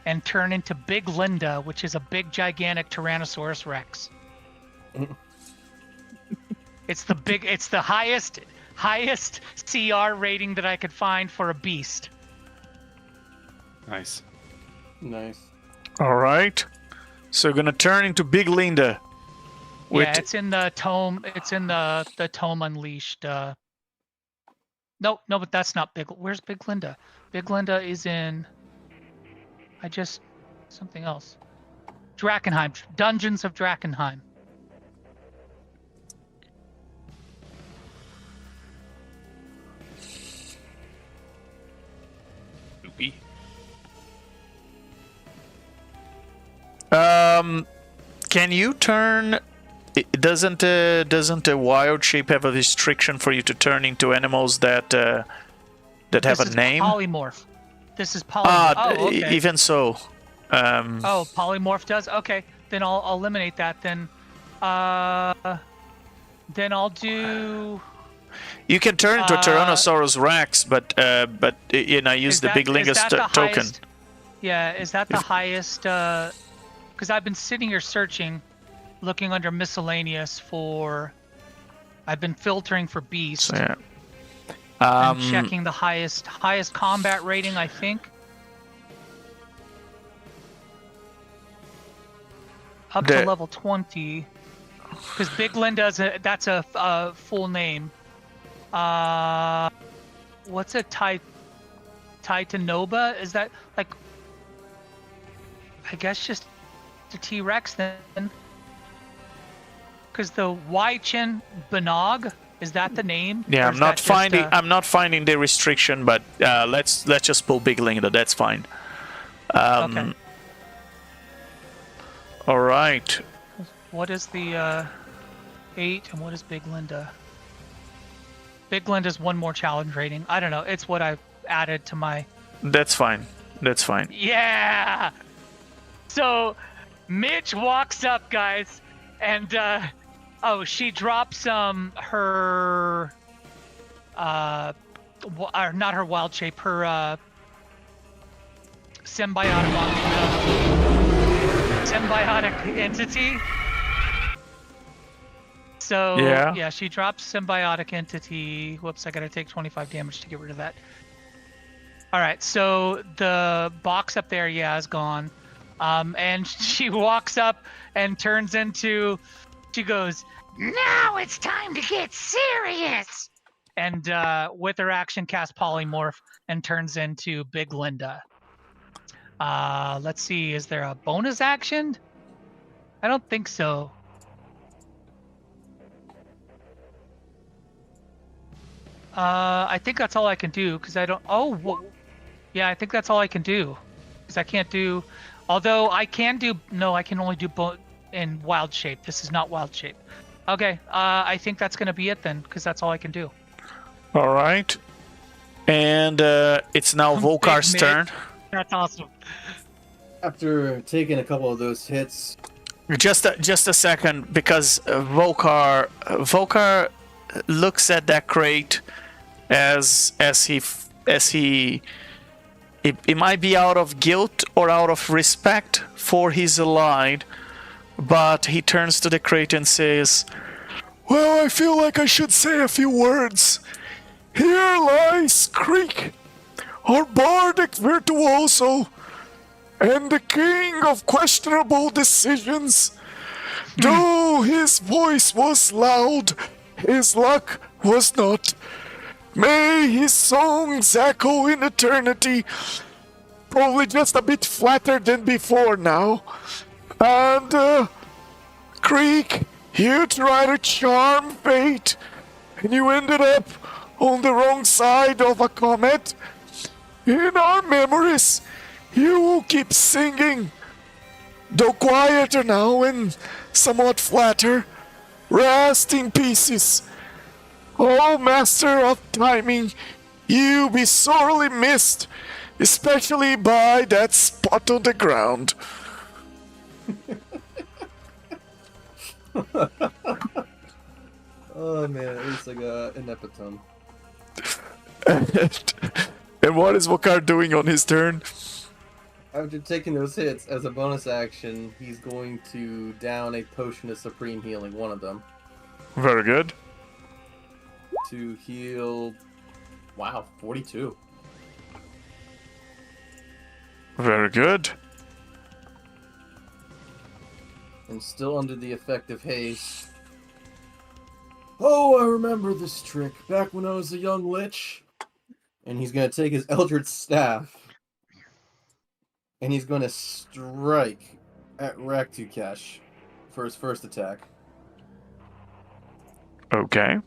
and turn into Big Linda, which is a big gigantic Tyrannosaurus Rex. It's the highest CR rating that I could find for a beast. Nice. Nice. All right. So we're gonna turn into Big Linda. Yeah, it's in the tome. It's in the tome unleashed. No, but that's not Big. Where's Big Linda? Big Linda is in. Something else. Drakenheim. Dungeons of Drakenheim. Loopy. Can you turn? Doesn't a wild shape have a restriction for you to turn into animals that have a name? Polymorph. This is polymorph. Okay. Even so. Polymorph does. Okay, then I'll eliminate that. Then I'll do. You can turn into a Tyrannosaurus Rex, but use the Big Linda token. Highest, yeah, is that the highest? Because I've been sitting here searching, looking under miscellaneous for. I've been filtering for beast. So, yeah. I'm checking the highest combat rating, I think. Up to level 20. Because Big Linda's that's a full name. What's a Titanoba? Is that like? I guess just the T-Rex then. Because the Y-Chin Banog, is that the name? Yeah, I'm not finding the restriction, but let's just pull Big Linda. That's fine. Okay. All right. What is the 8 and what is Big Linda? Big Linda's one more challenge rating. I don't know. It's what I've added to my. That's fine. That's fine. Yeah. So, Mitch walks up, guys, and she drops her not her wild shape, her symbiotic entity. So yeah, she drops symbiotic entity. Whoops, I gotta take 25 damage to get rid of that. All right, so the box up there, is gone. And she walks up and turns into. She goes, "Now it's time to get serious!" And with her action, cast polymorph and turns into Big Linda. Let's see, is there a bonus action? I don't think so. I think that's all I can do because I don't. Yeah, I think that's all I can do because I can't do. Although I can do. No, I can only do in wild shape. This is not wild shape. Okay, I think that's gonna be it then because that's all I can do. All right, and it's now Vocar's turn. That's awesome. After taking a couple of those hits, just a second, because Vocar looks at that crate as he it might be out of guilt or out of respect for his allied, but he turns to the crate and says, "Well, I feel like I should say a few words. Here lies Creek, our bardic virtuoso, and the king of questionable decisions. Though his voice was loud, his luck was not. May his songs echo in eternity, probably just a bit flatter than before now. And, Creek, you tried to charm fate, and you ended up on the wrong side of a comet. In our memories, you will keep singing, though quieter now and somewhat flatter. Rest in pieces. Oh, master of timing, you'll be sorely missed, especially by that spot on the ground." oh man, it's like an epitome. And what is Vocar doing on his turn? After taking those hits, as a bonus action, he's going to down a potion of supreme healing, one of them. Very good. To heal... Wow, 42. Very good. and still under the effect of haste. Oh, I remember this trick back when I was a young lich. And he's going to take his Eldritch Staff. And he's going to strike at Rak Tulkhesh for his first attack. Okay.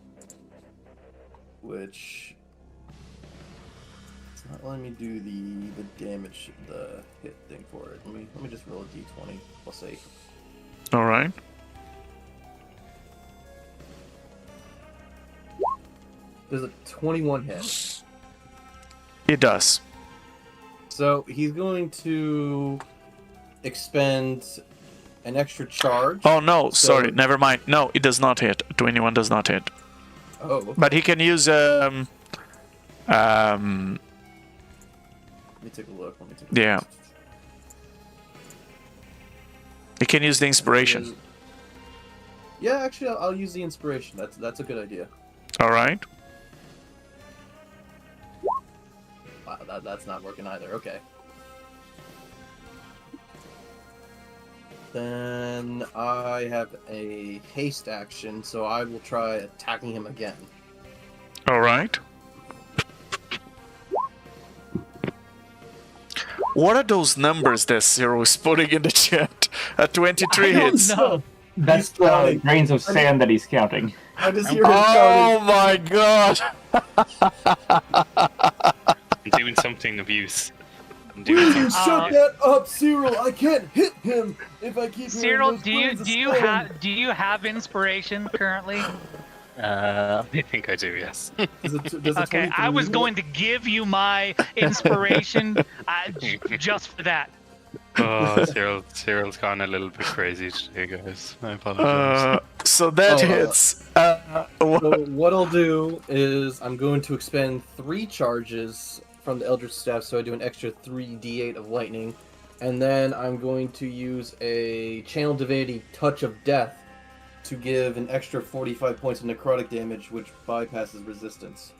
Which... it's not letting me do the damage, the hit thing for it. Let me just roll a d20 plus 8. All right. Does a 21 hit? It does. So he's going to expend an extra charge. Oh no, So- sorry, never mind. No, it does not hit. 21 does not hit. Oh, okay. But he can use Let me take a look. Yeah. He can use the inspiration. Yeah, actually, I'll use the inspiration. That's a good idea. All right. Wow, that's not working either. Okay. Then I have a haste action, so I will try attacking him again. All right. What are those numbers that Zero is putting in the chat? 23 hits. No. That's He's counting. the grains of sand that he's counting. I just hear him Oh counting. my god! I'm doing something of use. I'm doing something. Shut that up, Cyril! I can't hit him if I keep Cyril, hearing those do you grains of do you sand. have inspiration currently? I think I do, yes. Does a Okay, 23 I was hit? going to give you my inspiration just for that. Oh, Cyril's gone a little bit crazy today, guys. I apologize. So that Oh, hits. So what I'll do is I'm going to expend 3 charges from the Eldritch Staff, so I do an extra 3d8 of lightning, and then I'm going to use a Channel Divinity Touch of Death to give an extra 45 points of necrotic damage, which bypasses resistance.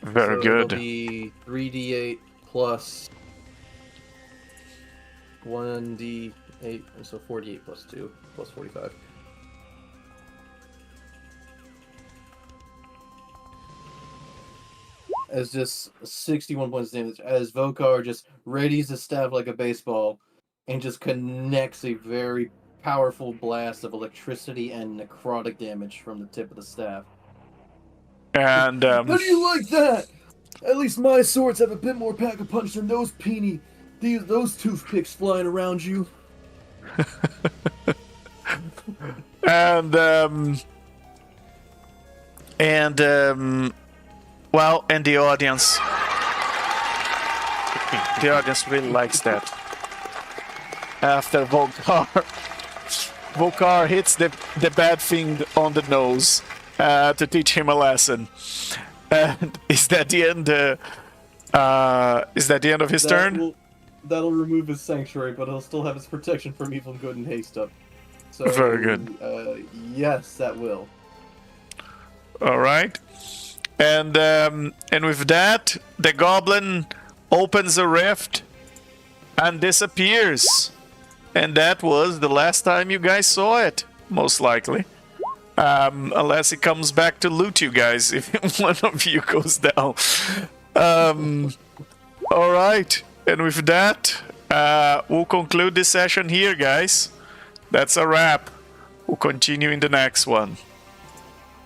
Very so good. It'll be 3d8 plus 1d8, so 48 plus 2 plus 45. As just 61 points of damage, as Vocar just readies the staff like a baseball and just connects a very powerful blast of electricity and necrotic damage from the tip of the staff. And How do you like that? At least my swords have a bit more pack a punch than those those toothpicks flying around you. and well, and the audience really likes that. After Vocar hits the bad thing on the nose to teach him a lesson. And is that the end? Is that the end of his turn? That'll remove his sanctuary, but he'll still have his protection from evil, good, and haste up. So, Very good. Yes, that will. All right, and with that, the goblin opens a rift and disappears, and that was the last time you guys saw it, most likely. Unless it comes back to loot you guys if one of you goes down. All right, and with that, we'll conclude this session here, guys. That's a wrap. We'll continue in the next one.